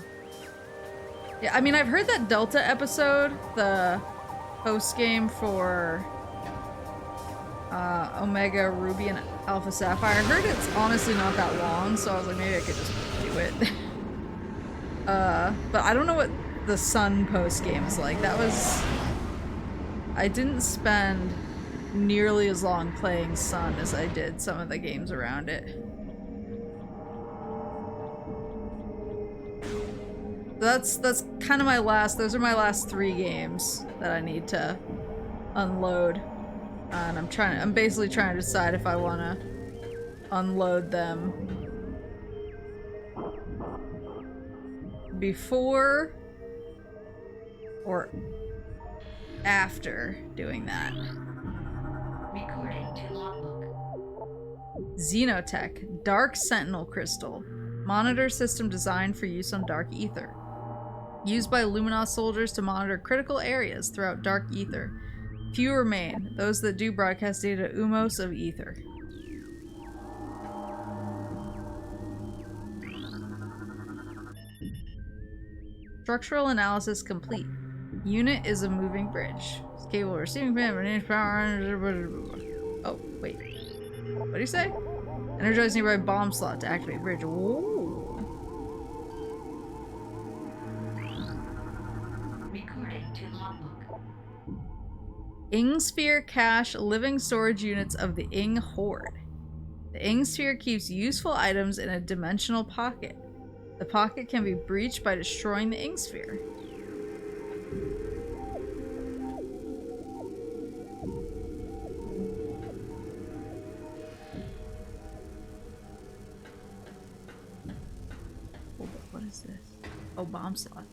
Yeah, I mean, I've heard that Delta episode, the post-game for Omega Ruby and Alpha Sapphire. I heard it's honestly not that long, so I was like, maybe I could just do it. But I don't know what the Sun post-game is like. That was... I didn't spend nearly as long playing Sun as I did some of the games around it. That's kind of my last, those are my last 3 games that I need to unload. And I'm basically trying to decide if I want to unload them before or after doing that. Recording to logbook. Xenotech, Dark Sentinel Crystal. Monitor system designed for use on Dark Ether. Used by Luminoth soldiers to monitor critical areas throughout Dark Ether. Few remain, those that do broadcast data to Umos of Ether. Structural analysis complete. Unit is a moving bridge. It's capable of receiving power. Oh, wait. What do you say? Energize nearby bomb slot to activate bridge. Whoa. Recording to logbook. Ing Sphere cache living storage units of the Ing Horde. The Ing Sphere keeps useful items in a dimensional pocket. The pocket can be breached by destroying the Ing Sphere. What is this? Oh, bomb slot.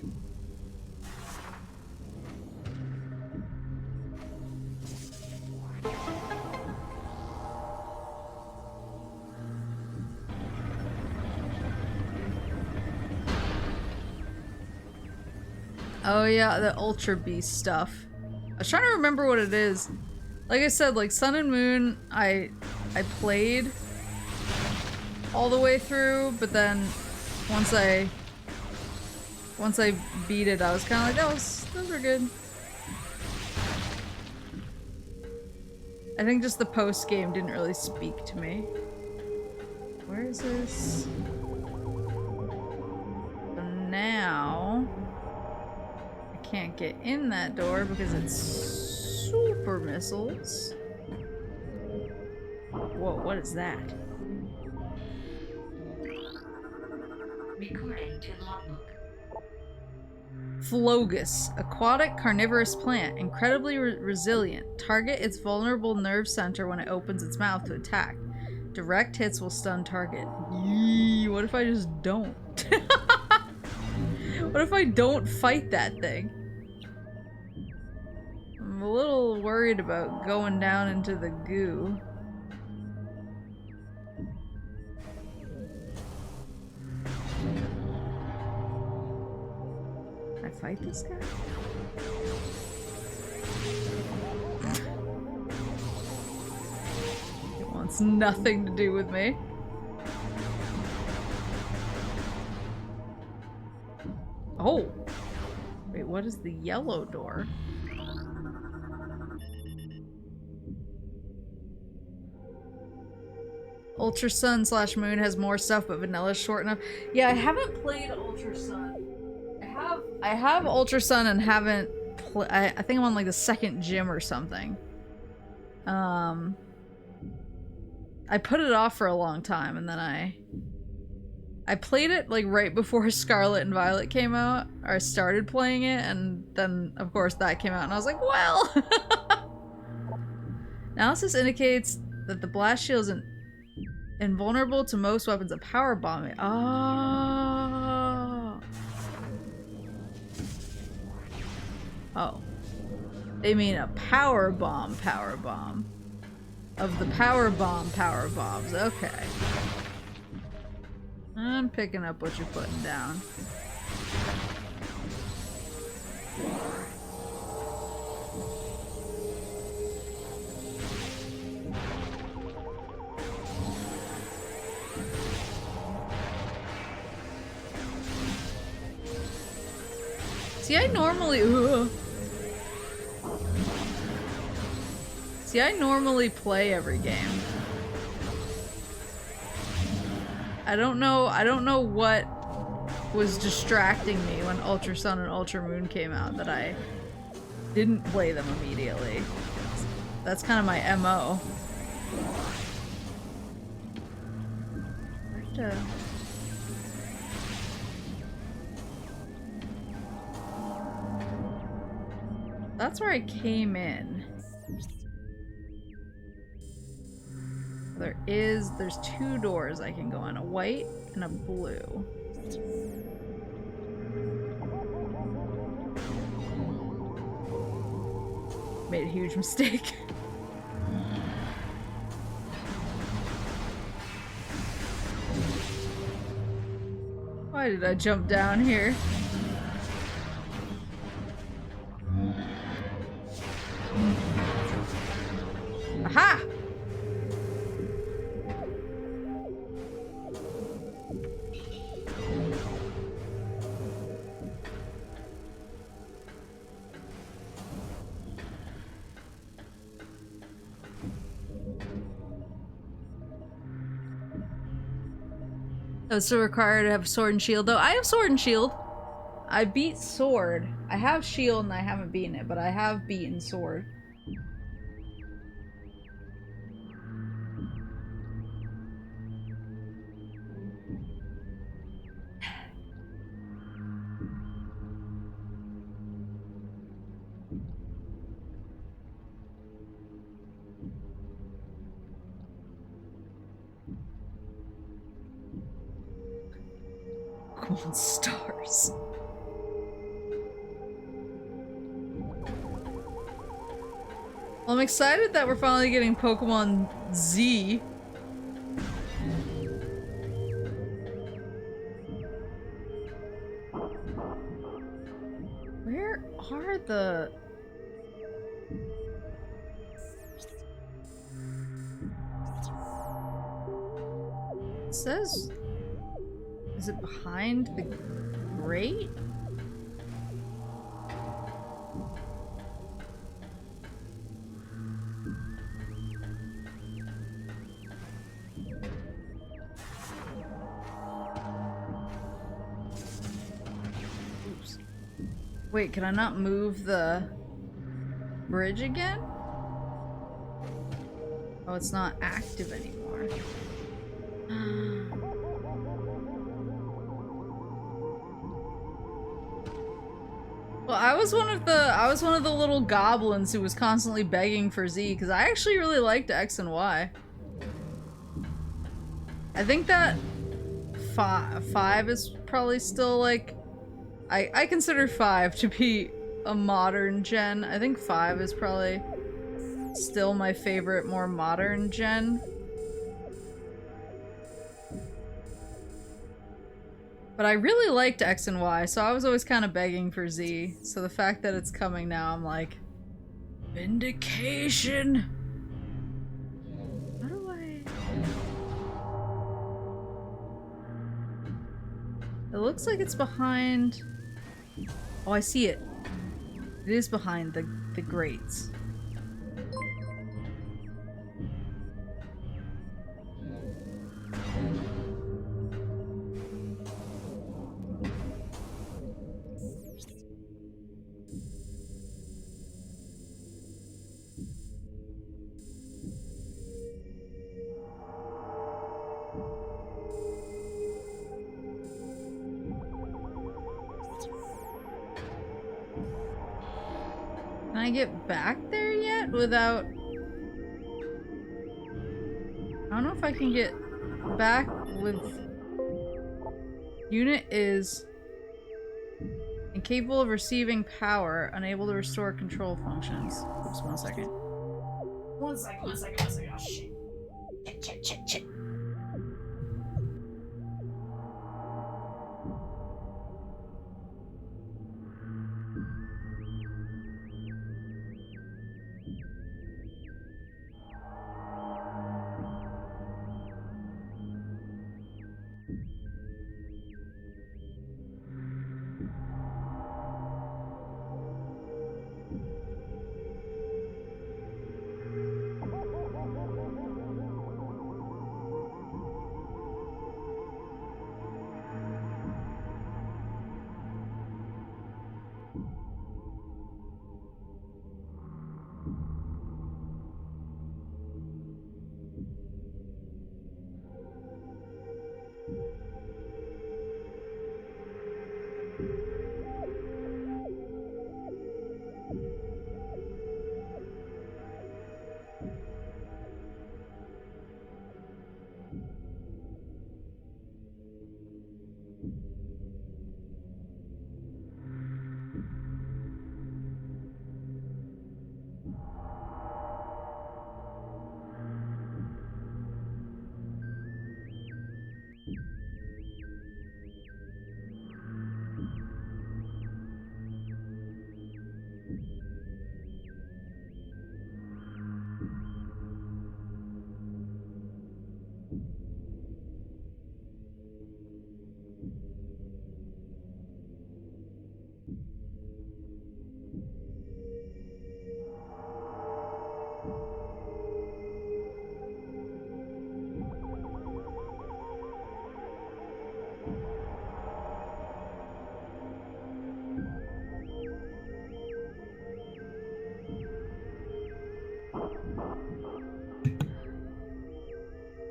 Oh yeah, the Ultra Beast stuff. I was trying to remember what it is. Like I said, like Sun and Moon, I played all the way through, but then once I beat it, I was kind of like, those are good. I think just the post game didn't really speak to me. Where is this? So now I can't get in that door because it's super missiles. Whoa, what is that? Recording to logbook. Flogus, aquatic carnivorous plant, incredibly resilient. Target its vulnerable nerve center when it opens its mouth to attack. Direct hits will stun target. Yee, what if I just don't? What if I don't fight that thing? I'm a little worried about going down into the goo. Can I fight this guy? It wants nothing to do with me. Oh! Wait, what is the yellow door? Ultra Sun / Moon has more stuff, but Vanilla's short enough. Yeah, I haven't played Ultra Sun. I have Ultra Sun and haven't I think I'm on like the second gym or something. I put it off for a long time and then I played it like right before Scarlet and Violet came out, or I started playing it, and then of course that came out and I was like, well. Analysis indicates that the blast shield is invulnerable to most weapons. A power bomb. Oh. Oh. They mean a power bomb. Of the power bombs. Okay. I'm picking up what you're putting down. See, I normally play every game. I don't know what was distracting me when Ultra Sun and Ultra Moon came out that I didn't play them immediately. That's kind of my MO. That's where I came in. There's two doors I can go in, a white and a blue. Made a huge mistake. Why did I jump down here? Aha! Oh, it's still required to have sword and shield, though. I have sword and shield. I beat sword. I have shield and I haven't beaten it, but I have beaten sword. Pokemon stars. Well, I'm excited that we're finally getting Pokemon Z. Where are the... It says... Is it behind the grate? Oops. Wait, can I not move the bridge again? Oh, it's not active anymore. Well, I was one of the little goblins who was constantly begging for Z because I actually really liked X and Y. I think that five is probably still like I consider 5 to be a modern gen. I think 5 is probably still my favorite more modern gen. But I really liked X and Y, so I was always kind of begging for Z. So the fact that it's coming now, I'm like, vindication! How do I... It looks like it's behind... Oh, I see it. It is behind the grates. Can I get back there yet without... I don't know if I can get back with... Unit is incapable of receiving power, unable to restore control functions. Oops, 1 second. One second. Oh, shit.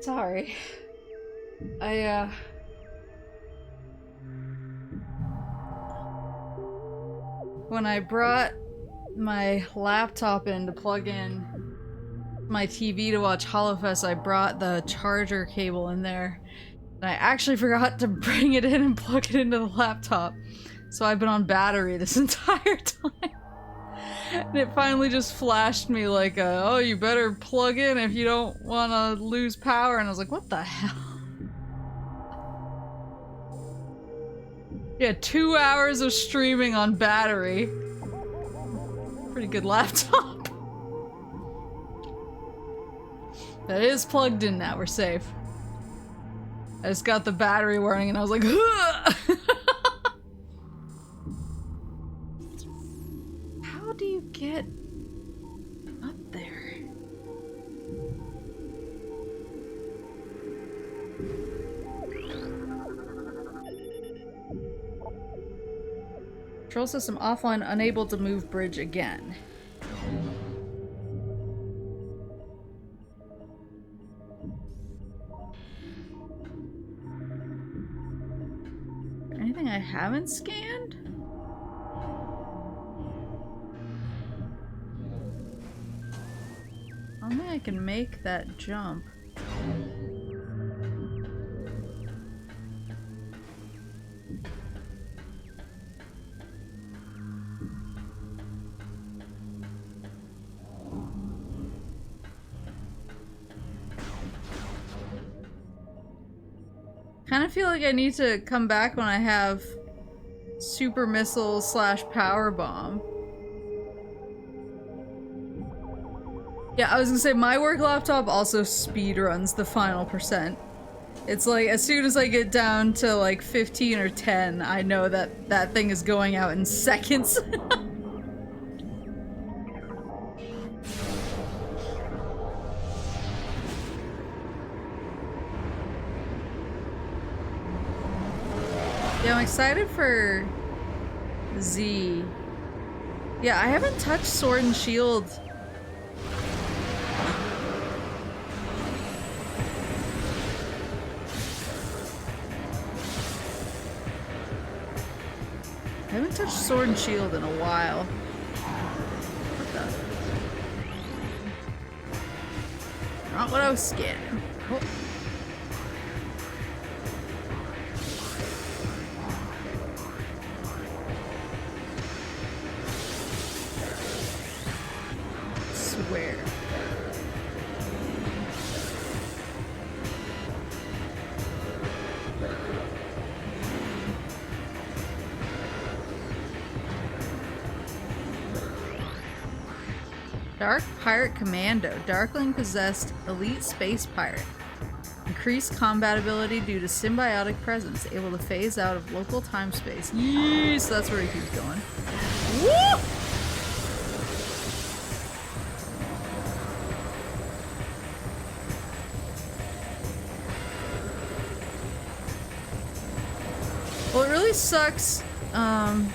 Sorry. When I brought my laptop in to plug in my TV to watch HoloFest, I brought the charger cable in there. And I actually forgot to bring it in and plug it into the laptop. So I've been on battery this entire time. And it finally just flashed me like, oh, you better plug in if you don't want to lose power. And I was like, what the hell? Yeah, 2 hours of streaming on battery. Pretty good laptop. That is plugged in now, we're safe. I just got the battery warning and I was like, how do you get up there? Control system offline, unable to move bridge again. Anything I haven't scanned? I don't think I can make that jump. Kind of feel like I need to come back when I have super missile slash power bomb. Yeah, I was gonna say my work laptop also speed runs the final percent. It's like as soon as I get down to like 15 or 10, I know that that thing is going out in seconds. Yeah, I'm excited for Z. Yeah, I haven't touched Sword and Shield. I haven't touched Sword and Shield in a while. What the? Not what I was scanning. Oh. Swear. Dark Pirate Commando. Darkling possessed elite space pirate. Increased combat ability due to symbiotic presence. Able to phase out of local time space. Yes, that's where he keeps going. Woo! Well, it really sucks. I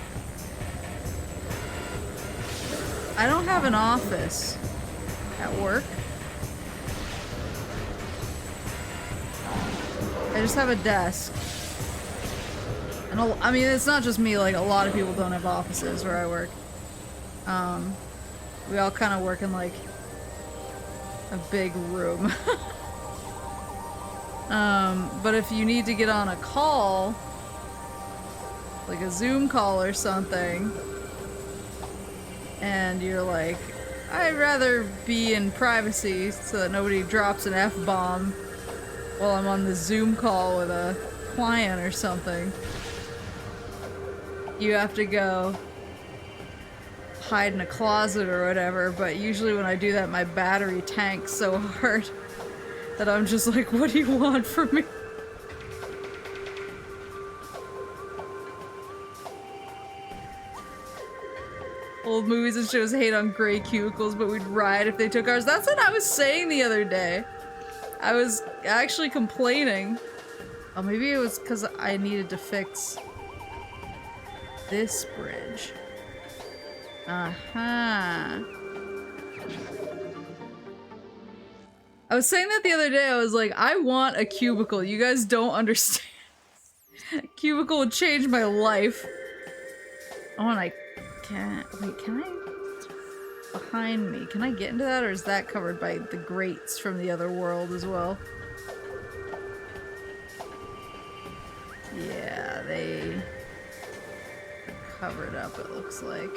don't have an office at work. I just have a desk. And I mean, it's not just me, like a lot of people don't have offices where I work. We all kind of work in like a big room. But if you need to get on a call, like a Zoom call or something, and you're like, I'd rather be in privacy so that nobody drops an F-bomb while I'm on the Zoom call with a client or something. You have to go hide in a closet or whatever, but usually when I do that, my battery tanks so hard that I'm just like, what do you want from me? Old movies and shows hate on gray cubicles, but we'd riot if they took ours. That's what I was saying the other day. I was actually complaining. Oh, maybe it was because I needed to fix this bridge. Uh-huh. I was saying that the other day. I was like, I want a cubicle. You guys don't understand. A cubicle would change my life. Oh, and I can't. Wait, can I? Behind me. Can I get into that, or is that covered by the grates from the other world as well? Yeah, they are covered up, it looks like.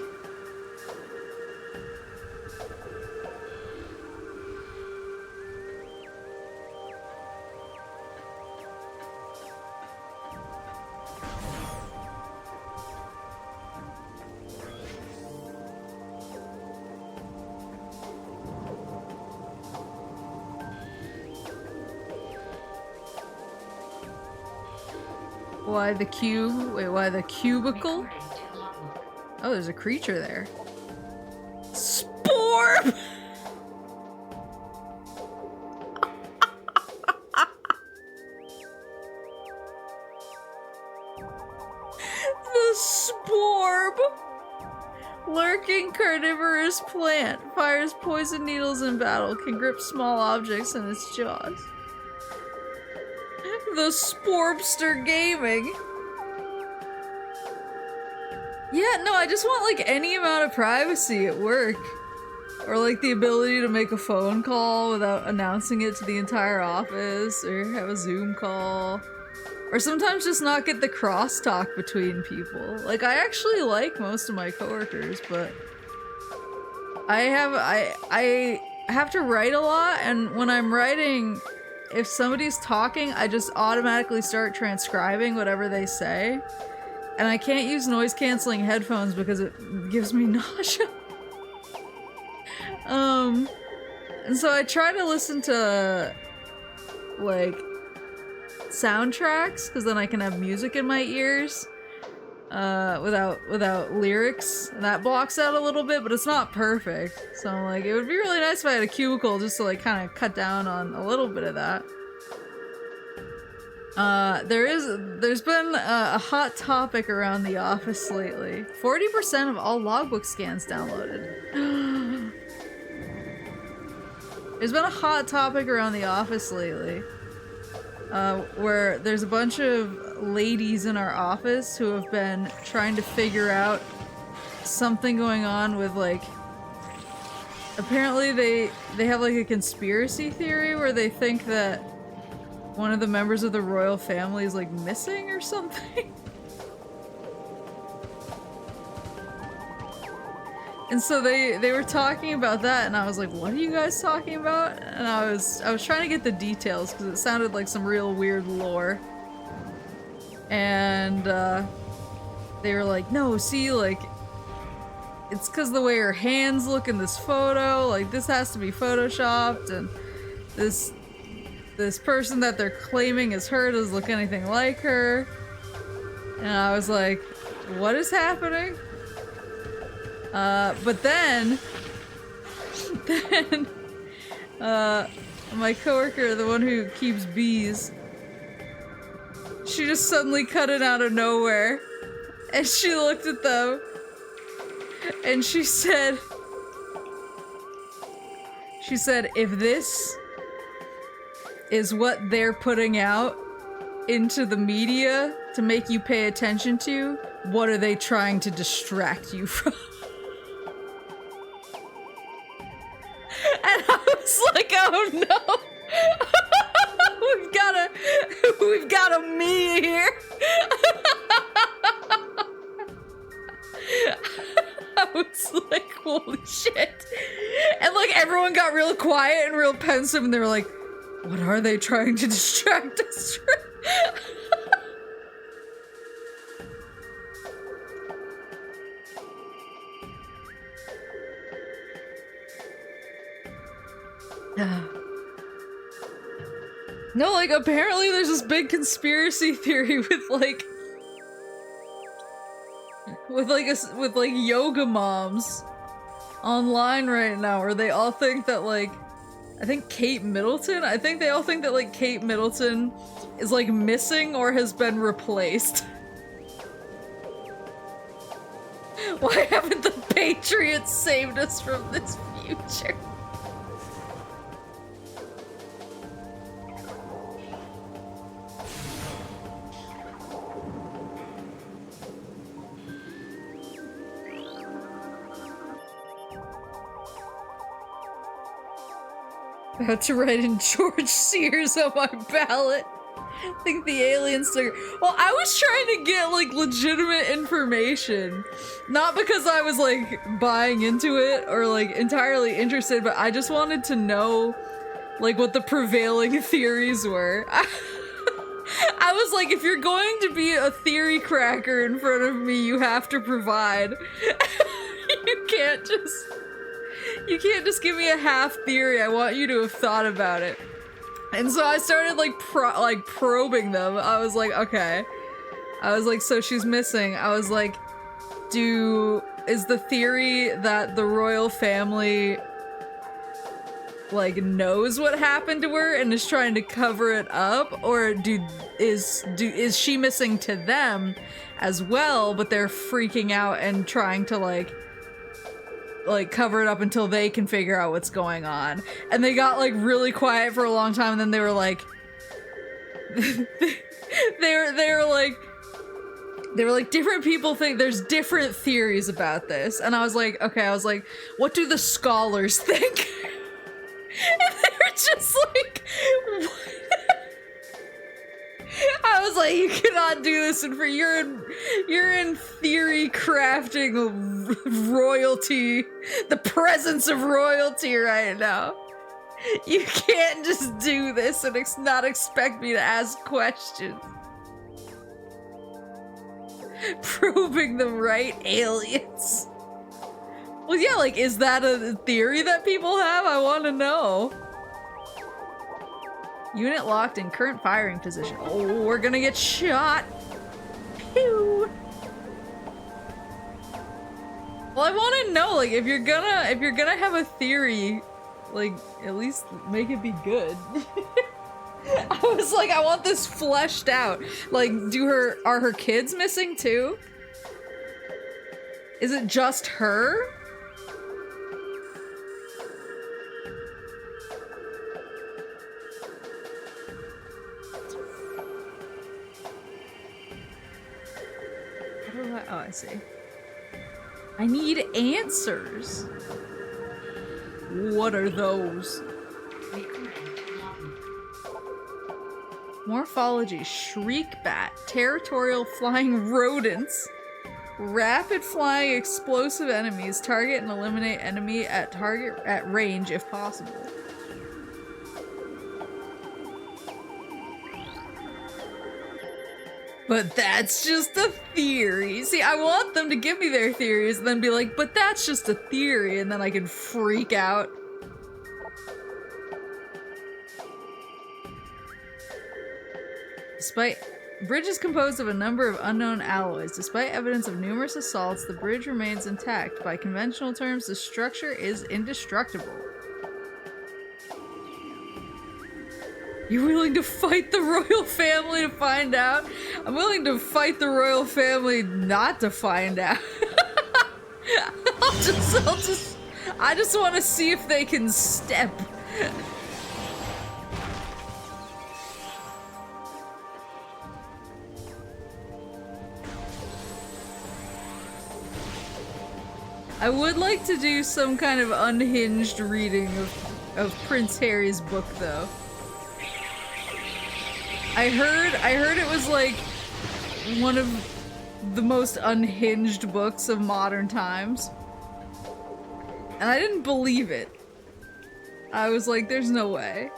Why the cube? Wait, why the cubicle? Oh, there's a creature there. Spore! The spore Sporb! Lurking carnivorous plant. Fires poison needles in battle. Can grip small objects in its jaws. The Sporbster Gaming. Yeah, no, I just want like any amount of privacy at work. Or like the ability to make a phone call without announcing it to the entire office, or have a Zoom call. Or sometimes just not get the crosstalk between people. Like, I actually like most of my coworkers, but I have to write a lot, and when I'm writing, if somebody's talking, I just automatically start transcribing whatever they say. And I can't use noise-canceling headphones because it gives me nausea. And so I try to listen to, like, soundtracks, because then I can have music in my ears, without lyrics, and that blocks out a little bit, but it's not perfect. So I'm like, it would be really nice if I had a cubicle just to, like, kind of cut down on a little bit of that. There's been a hot topic around the office lately. 40% of all logbook scans downloaded. There's been a hot topic around the office lately, where there's a bunch of ladies in our office who have been trying to figure out something going on with, like, apparently they have like a conspiracy theory where they think that one of the members of the royal family is like missing or something. And so they were talking about that, and I was like, what are you guys talking about? And I was trying to get the details because it sounded like some real weird lore. And they were like, no, see, like, it's because the way her hands look in this photo, like, this has to be photoshopped, and this person that they're claiming is her doesn't look anything like her. And I was like, what is happening? But then my coworker, the one who keeps bees, she just suddenly cut it out of nowhere, and she looked at them, and she said, if this is what they're putting out into the media to make you pay attention to, what are they trying to distract you from? And I was like, oh no! We've got a me here! I was like, holy shit. And like everyone got real quiet and real pensive, and they were like, what are they trying to distract us from? No, like, apparently there's this big conspiracy theory with like yoga moms online right now, where they all think that, like, I think Kate Middleton is like missing or has been replaced. Why haven't the Patriots saved us from this future? About to write in George Sears on my ballot. Think the aliens took. Well, I was trying to get like legitimate information, not because I was like buying into it or like entirely interested, but I just wanted to know like what the prevailing theories were. I was like, if you're going to be a theory cracker in front of me, you have to provide. You can't just give me a half theory. I want you to have thought about it. And so I started like probing them. I was like, okay. I was like, so she's missing. I was like, is the theory that the royal family like knows what happened to her and is trying to cover it up, or is she missing to them as well, but they're freaking out and trying to like cover it up until they can figure out what's going on. And they got like really quiet for a long time, and then they were like they were like different people think there's different theories about this. And I was like, okay, what do the scholars think? And they were just like, what? I was like, you cannot do this, and you're in theory crafting royalty, the presence of royalty right now. You can't just do this and not expect me to ask questions. Proving the right aliens. Well, yeah, like, is that a theory that people have? I want to know. Unit locked in current firing position. Oh, we're gonna get shot. Pew. Well, I want to know, like, if you're gonna have a theory, like, at least make it be good. I was like, I want this fleshed out. Like, are her kids missing too? Is it just her? Oh, I see. I need answers. What are those? Morphology: shriek bat, territorial flying rodents, rapid flying explosive enemies, target and eliminate enemy at range if possible. But that's just a theory. See, I want them to give me their theories and then be like, but that's just a theory, and then I can freak out. Bridge is composed of a number of unknown alloys. Despite evidence of numerous assaults, the bridge remains intact. By conventional terms, the structure is indestructible. You're willing to fight the royal family to find out? I'm willing to fight the royal family not to find out. I just want to see if they can step. I would like to do some kind of unhinged reading of Prince Harry's book, though. I heard it was like one of the most unhinged books of modern times. And I didn't believe it. I was like, there's no way.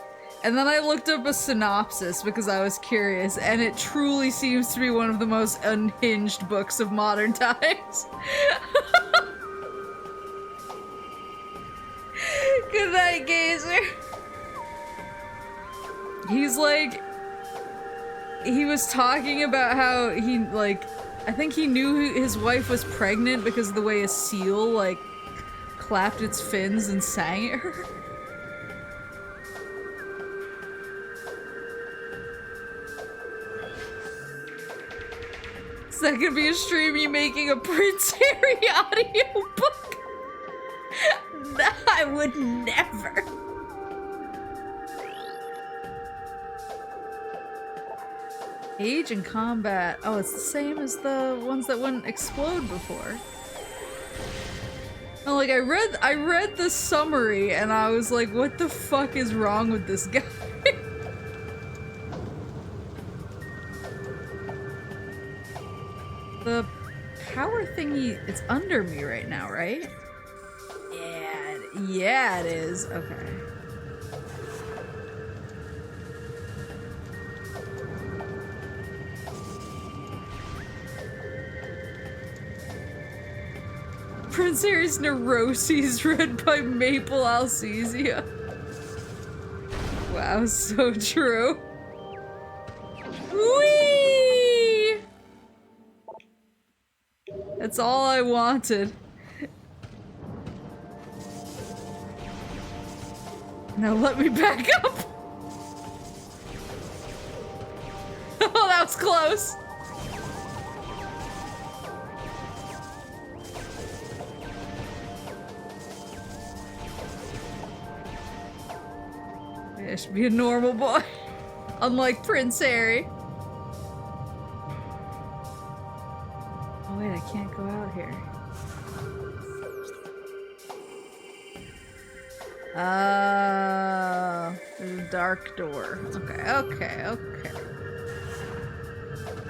And then I looked up a synopsis because I was curious, and it truly seems to be one of the most unhinged books of modern times. Good night, Gazer. He's like, he was talking about how he, like, I think he knew his wife was pregnant because of the way a seal, like, clapped its fins and sang at her. So that could be a stream you making a Prince Harry audiobook. No, I would never. Age and combat. Oh, it's the same as the ones that wouldn't explode before. Oh, like I read the summary and I was like, what the fuck is wrong with this guy? The power thingy, it's under me right now, right? Yeah, it is. Okay. Prince Harry's Neuroses, read by Maple Alcesia. Wow, so true. Whee! That's all I wanted. Now let me back up! Oh, that was close! I should be a normal boy. Unlike Prince Harry. Oh wait, I can't go out here. There's a dark door. Okay, okay, okay.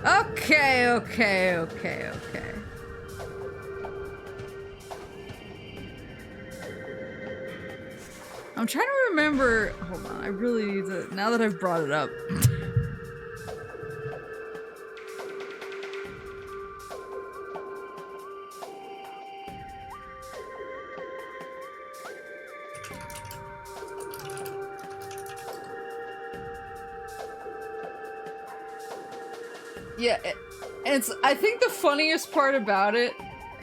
Okay, okay, okay, okay. I'm trying to remember. Hold on, I really need to. Now that I've brought it up. Yeah, it's. I think the funniest part about it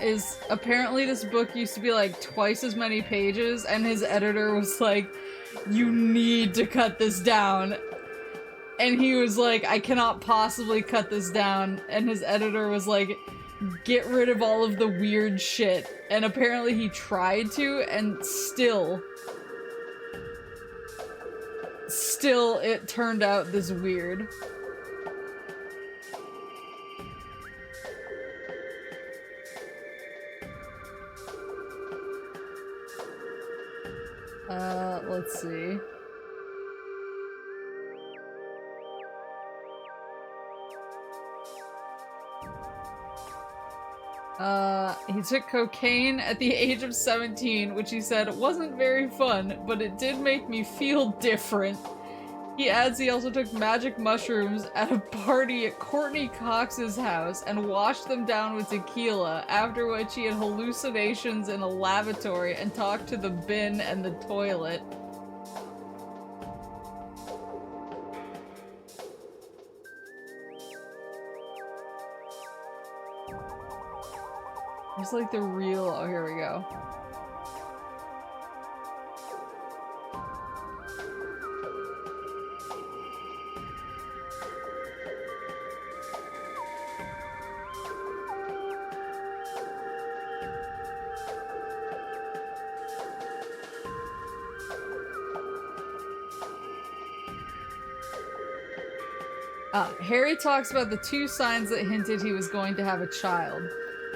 is apparently this book used to be like twice as many pages, and his editor was like, "You need to cut this down." And he was like, "I cannot possibly cut this down." And his editor was like, "Get rid of all of the weird shit." And apparently he tried to, and still it turned out this weird. Let's see. He took cocaine at the age of 17, which he said wasn't very fun, but it did make me feel different. He adds he also took magic mushrooms at a party at Courtney Cox's house and washed them down with tequila, after which he had hallucinations in a lavatory and talked to the bin and the toilet. It's like the real. Oh, here we go. Harry talks about the two signs that hinted he was going to have a child.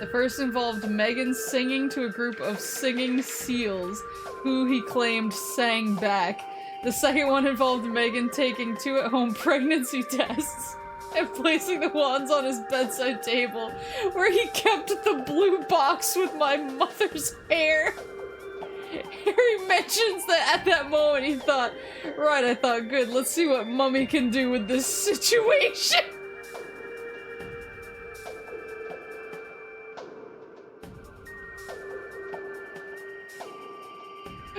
The first involved Megan singing to a group of singing seals, who he claimed sang back. The second one involved Megan taking 2 at-home pregnancy tests and placing the wands on his bedside table, where he kept the blue box with my mother's hair. Harry mentions that at that moment he thought, right, I thought, good, let's see what Mummy can do with this situation.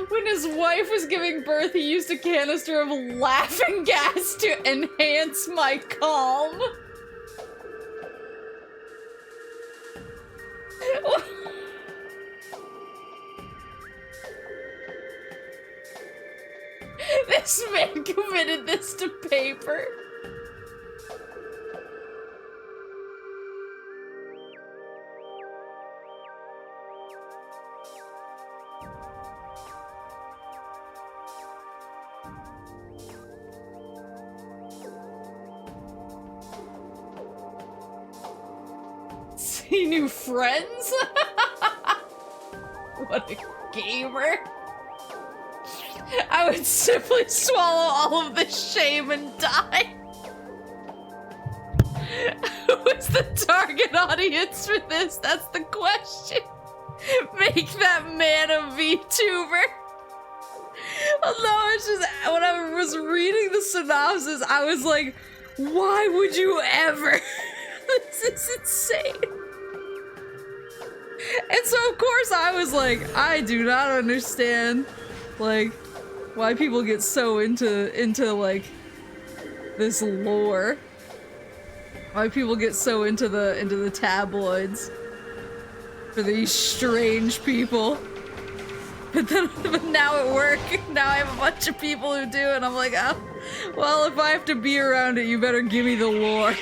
When his wife was giving birth, he used a canister of laughing gas to enhance my calm. This man committed this to paper. See new friends? What a gamer. I would simply swallow all of this shame and die. Who is the target audience for this? That's the question. Make that man a VTuber. Although it's just, when I was reading the synopsis, I was like, why would you ever? This is insane. And so of course I was like, I do not understand, like, why people get so into like this lore. Why people get so into the tabloids for these strange people. but now at work, now I have a bunch of people who do, and I'm like, oh, well, if I have to be around it, you better give me the lore. No!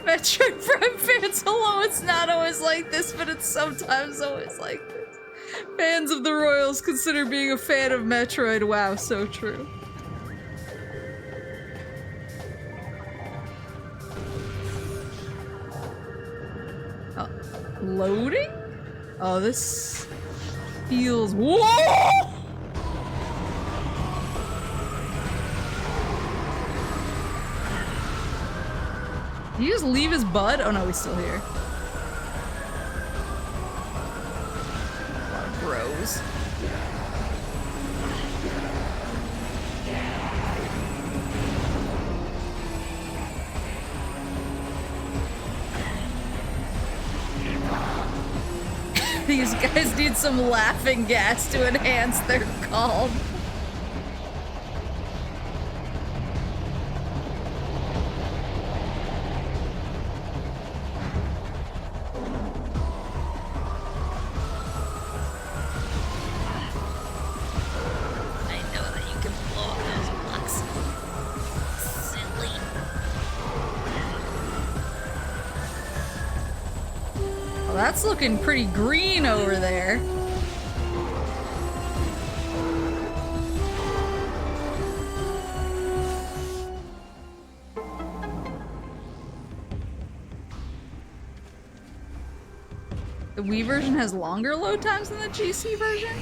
Metroid Prime fans, hello, it's not always like this, but it's sometimes always like this. Fans of the Royals consider being a fan of Metroid. Wow, so true. Oh, loading? Oh, this feels... Whoa! Did he just leave his bud? Oh no, he's still here. A lot of bros. These guys need some laughing gas to enhance their calm. That's looking pretty green over there. The Wii version has longer load times than the GC version?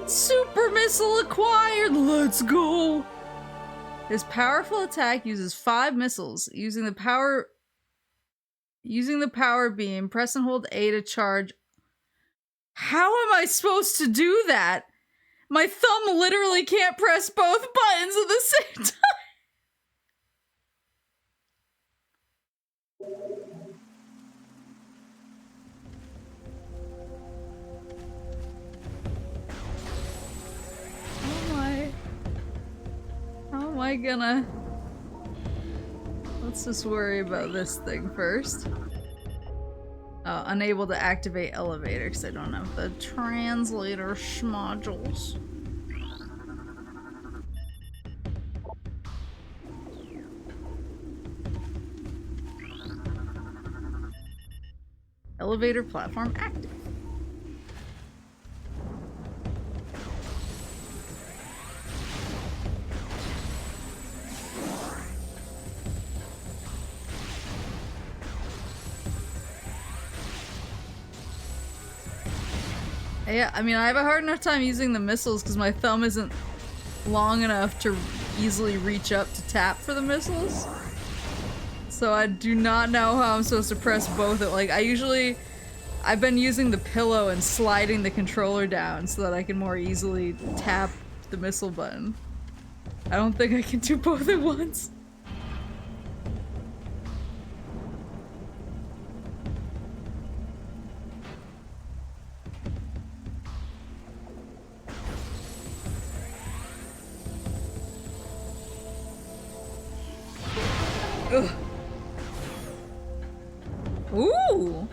Super missile acquired! Let's go! This powerful attack uses 5 missiles. Using the power beam, press and hold A to charge. How am I supposed to do that? My thumb literally can't press both buttons at the same time. How am I gonna... Let's just worry about this thing first. Unable to activate elevator because I don't have the translator schmodules. Elevator platform active. Yeah, I mean, I have a hard enough time using the missiles because my thumb isn't long enough to easily reach up to tap for the missiles. So I do not know how I'm supposed to press both. I've been using the pillow and sliding the controller down so that I can more easily tap the missile button. I don't think I can do both at once. Ugh. Ooh.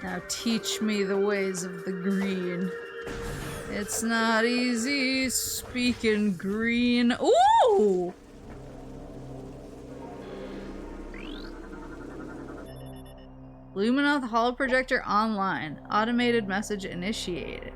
Now teach me the ways of the green. It's not easy speaking green. Ooh! Luminoth holoprojector online. Automated message initiated.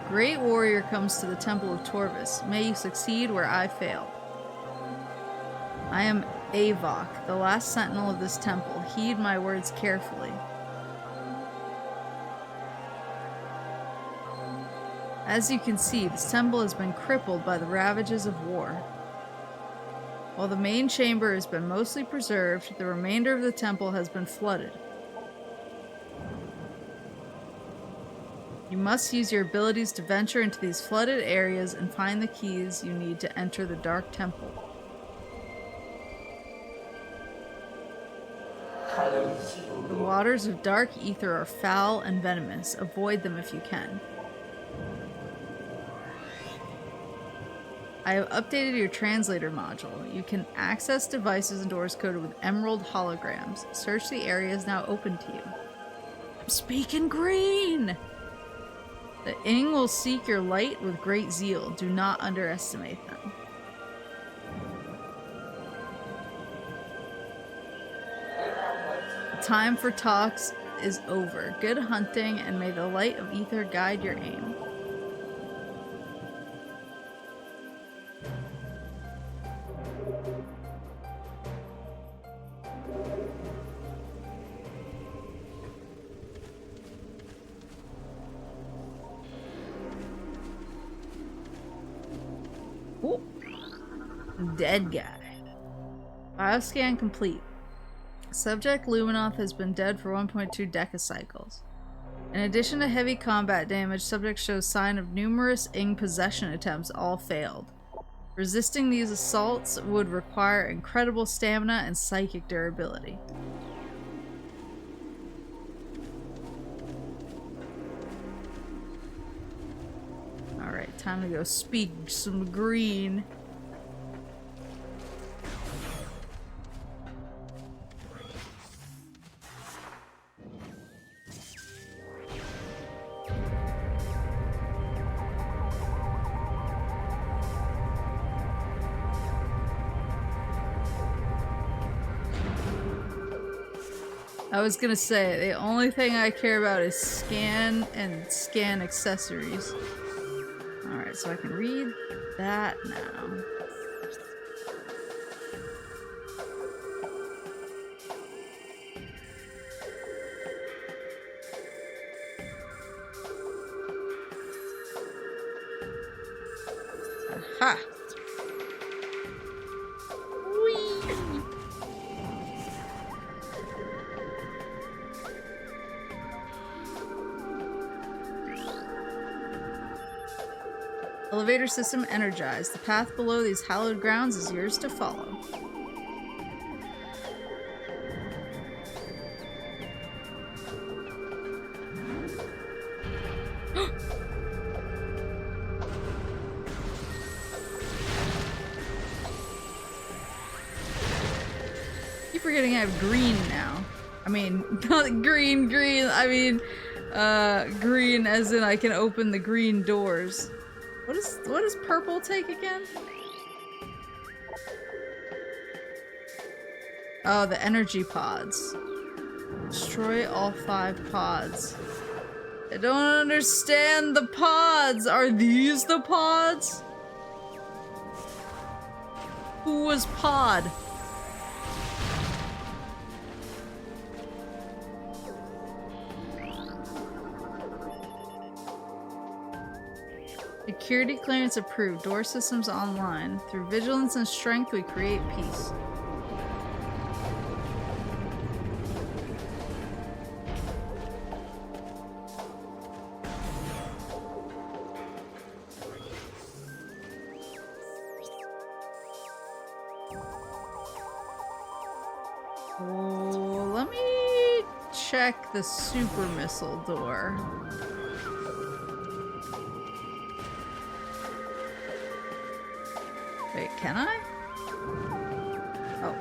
Great warrior comes to the temple of Torvis. May you succeed where I failed. I am Avok, the last sentinel of this temple. Heed my words carefully. As you can see, this temple has been crippled by the ravages of war. While the main chamber has been mostly preserved, the remainder of the temple has been flooded. You must use your abilities to venture into these flooded areas and find the keys you need to enter the Dark Temple. The waters of dark ether are foul and venomous. Avoid them if you can. I have updated your translator module. You can access devices and doors coded with emerald holograms. Search the areas now open to you. I'm speaking green! The Ing will seek your light with great zeal. Do not underestimate them. The time for talks is over. Good hunting, and may the light of ether guide your aim. Ooh. Dead guy. Bioscan complete. Subject Luminoth has been dead for 1.2 decacycles. In addition to heavy combat damage, subject shows sign of numerous Ing possession attempts, all failed. Resisting these assaults would require incredible stamina and psychic durability. Alright, time to go speak some green. I was gonna say, the only thing I care about is scan and scan accessories. Alright, so I can read that now. Aha! Elevator system energized. The path below these hallowed grounds is yours to follow. Keep forgetting I have green now. I mean, not green, I mean, green as in I can open the green doors. What does purple take again? Oh, the energy pods. Destroy all 5 pods. I don't understand the pods. Are these the pods? Who was pod? Security clearance approved. Door systems online. Through vigilance and strength, we create peace. Oh, let me check the super missile door. Wait, can I? Oh.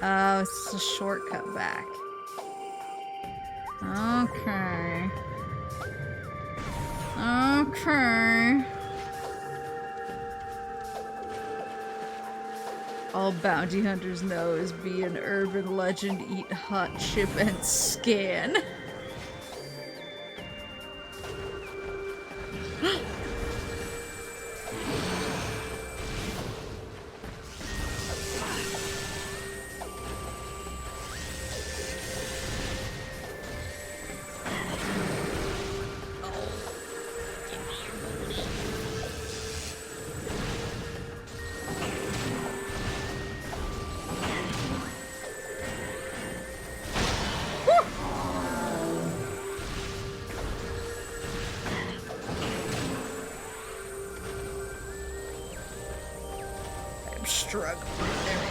Oh, it's just a shortcut back. Okay. Okay. All bounty hunters know is be an urban legend, eat hot chip, and scan. I'm struggling. There we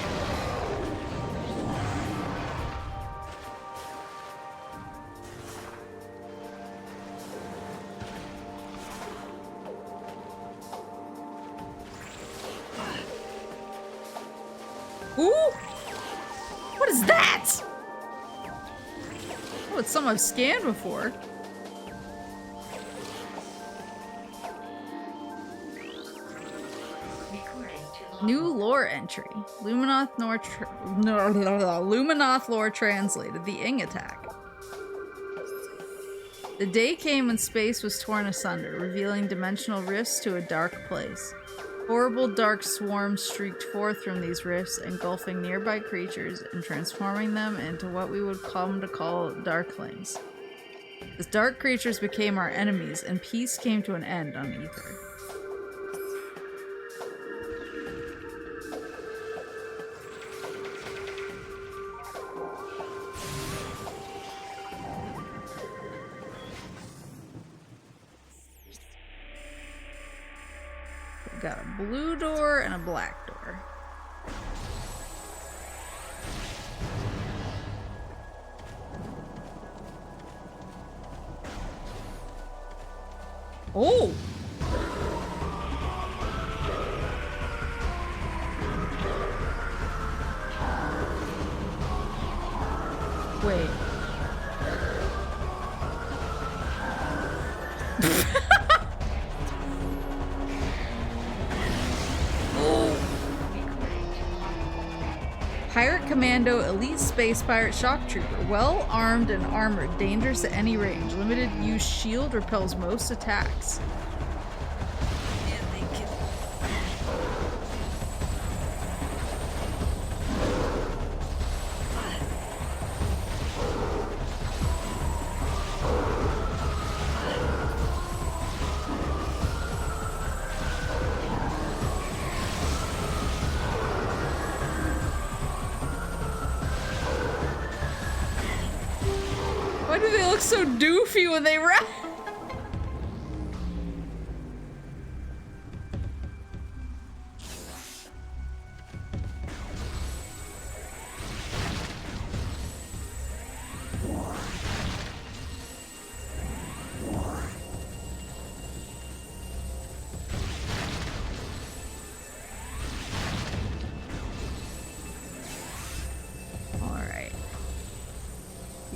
go. Ooh! What is that? Oh, it's something I've scanned before. New lore entry. Luminoth lore translated. The Ing attack. The day came when space was torn asunder, revealing dimensional rifts to a dark place. Horrible dark swarms streaked forth from these rifts, engulfing nearby creatures and transforming them into what we would come to call darklings. As dark creatures became our enemies, and peace came to an end on Ether. Got a blue door and a black door. Oh! Wait. Pirate Commando, Elite Space Pirate Shock Trooper. Well armed and armored, dangerous at any range. Limited use shield repels most attacks. And they can... Why do they look so doofy when they rap?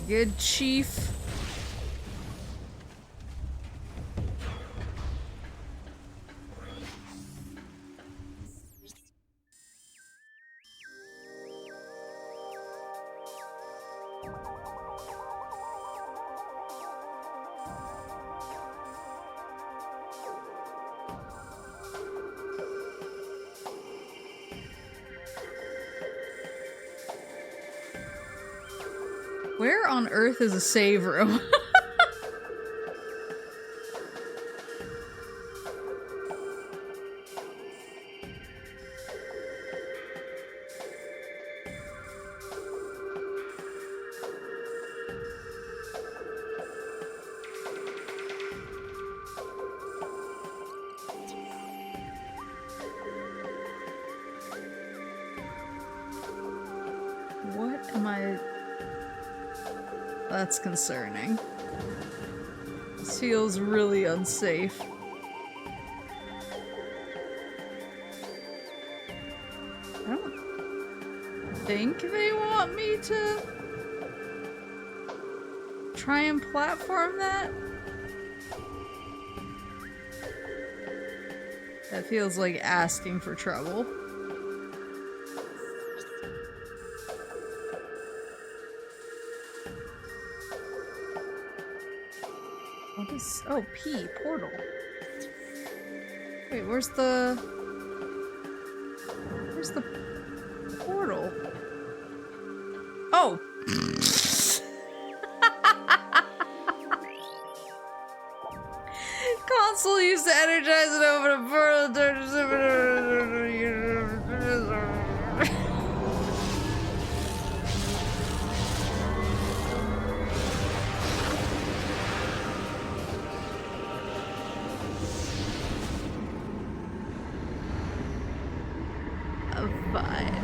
Good chief. Where on earth is a save room? What am I... That's concerning. This feels really unsafe. I don't think they want me to try and platform that. That feels like asking for trouble. Oh, P, portal. Wait, where's the portal? Oh! Console used to energize and open a portal. Fine.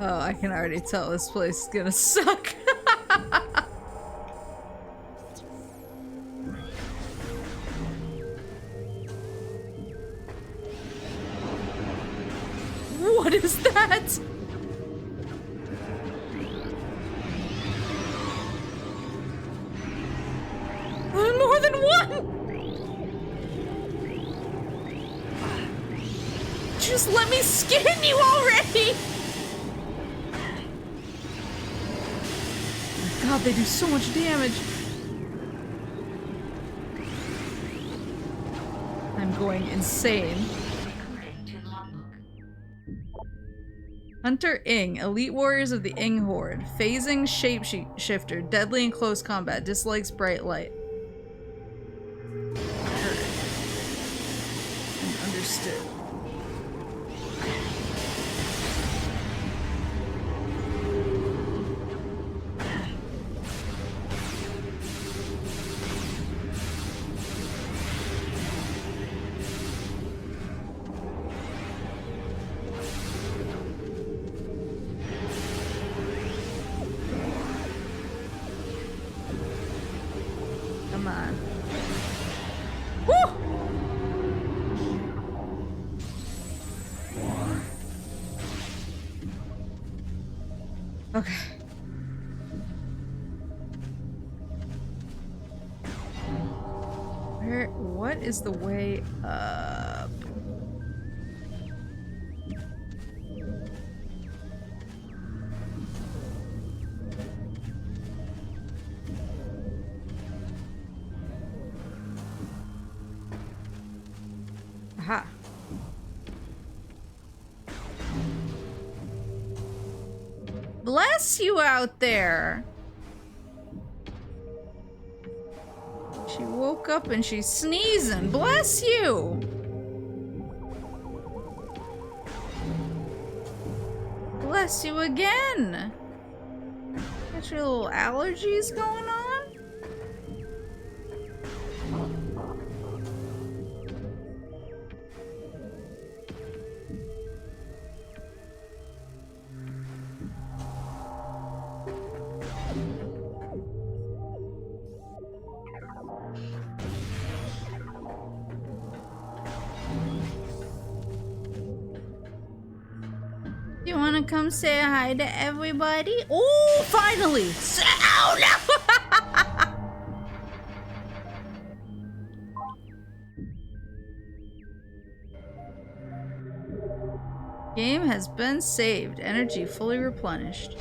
Oh, I can already tell this place is gonna suck. What is that? More than one! Just let me skin you already! God, they do so much damage. I'm going insane. According to logbook. Hunter Ing, elite warriors of the Ing Horde. Phasing shapeshifter, deadly in close combat, dislikes bright light. Heard. And understood. Come on. Woo! Okay. What is the way up? Aha. Bless you out there. She woke up and she's sneezing. Bless you. Bless you again. Got your little allergies going on? You wanna come say hi to everybody? Oh, finally! Oh no! Game has been saved. Energy fully replenished.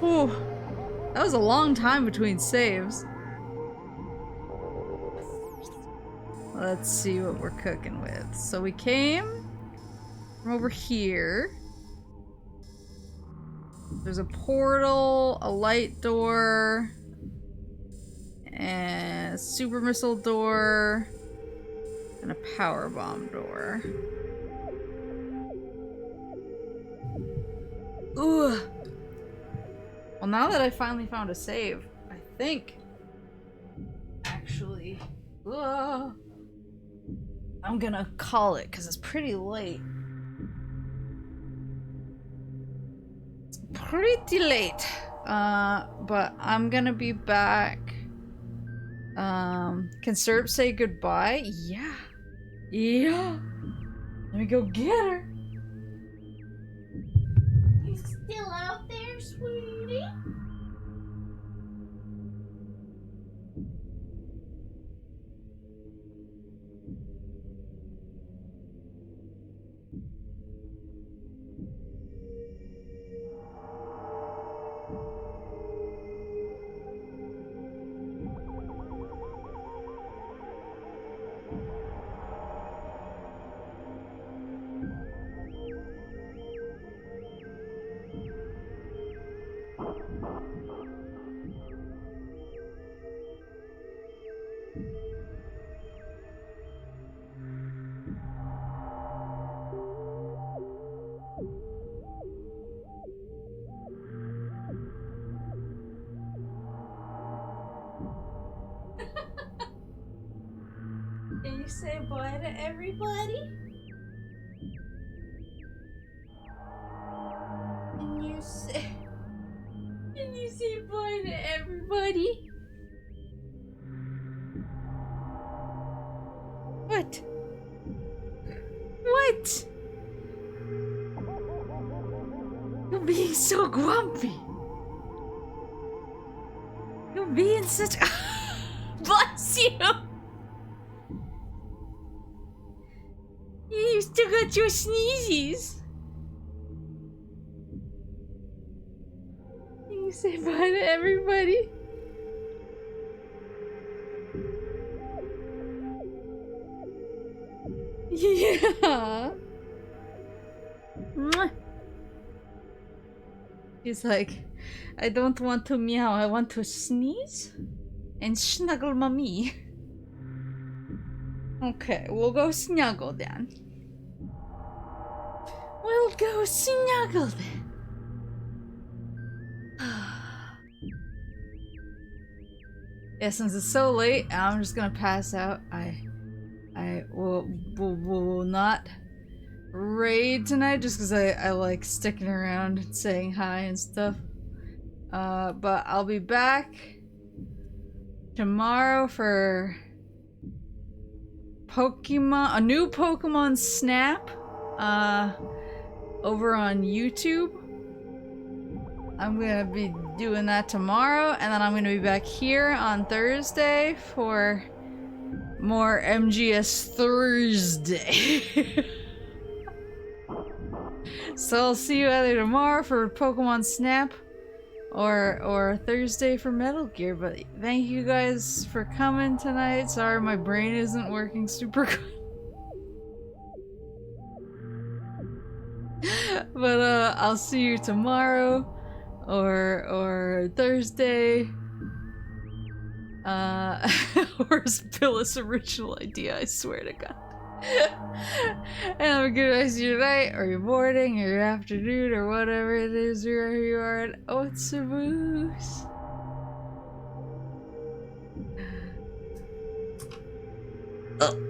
Whew. That was a long time between saves. Let's see what we're cooking with. So we came from over here. There's a portal, a light door, and a super missile door, and a power bomb door. Ooh. Well, now that I finally found a save, I think actually, I'm gonna call it because it's pretty late. Pretty late. But I'm gonna be back. Can Serp say goodbye? Yeah. Yeah. Let me go get her. You still out there, sweetie? say bye to everybody? Can you say bye to everybody? What? What? You're being so grumpy. You're being such. Bless you! You still got your sneezes. Can you say bye to everybody? Yeah. Mwah. He's like, I don't want to meow, I want to sneeze and snuggle mommy. Okay, we'll go snuggle then. We'll go snuggle then. Yeah, since it's so late, I'm just gonna pass out. I will not raid tonight just because I like sticking around and saying hi and stuff. But I'll be back tomorrow for a new Pokemon Snap, over on YouTube. I'm gonna be doing that tomorrow, and then I'm gonna be back here on Thursday for more MGS Thursday. So I'll see you either tomorrow for Pokemon Snap or Thursday for Metal Gear. But thank you guys for coming tonight. Sorry my brain isn't working super good. But I'll see you tomorrow or Thursday. Or Phyllis' original idea, I swear to God. And have a good rest of your night, or your morning, or your afternoon, or whatever it is wherever you are at Otsaboos. Oh.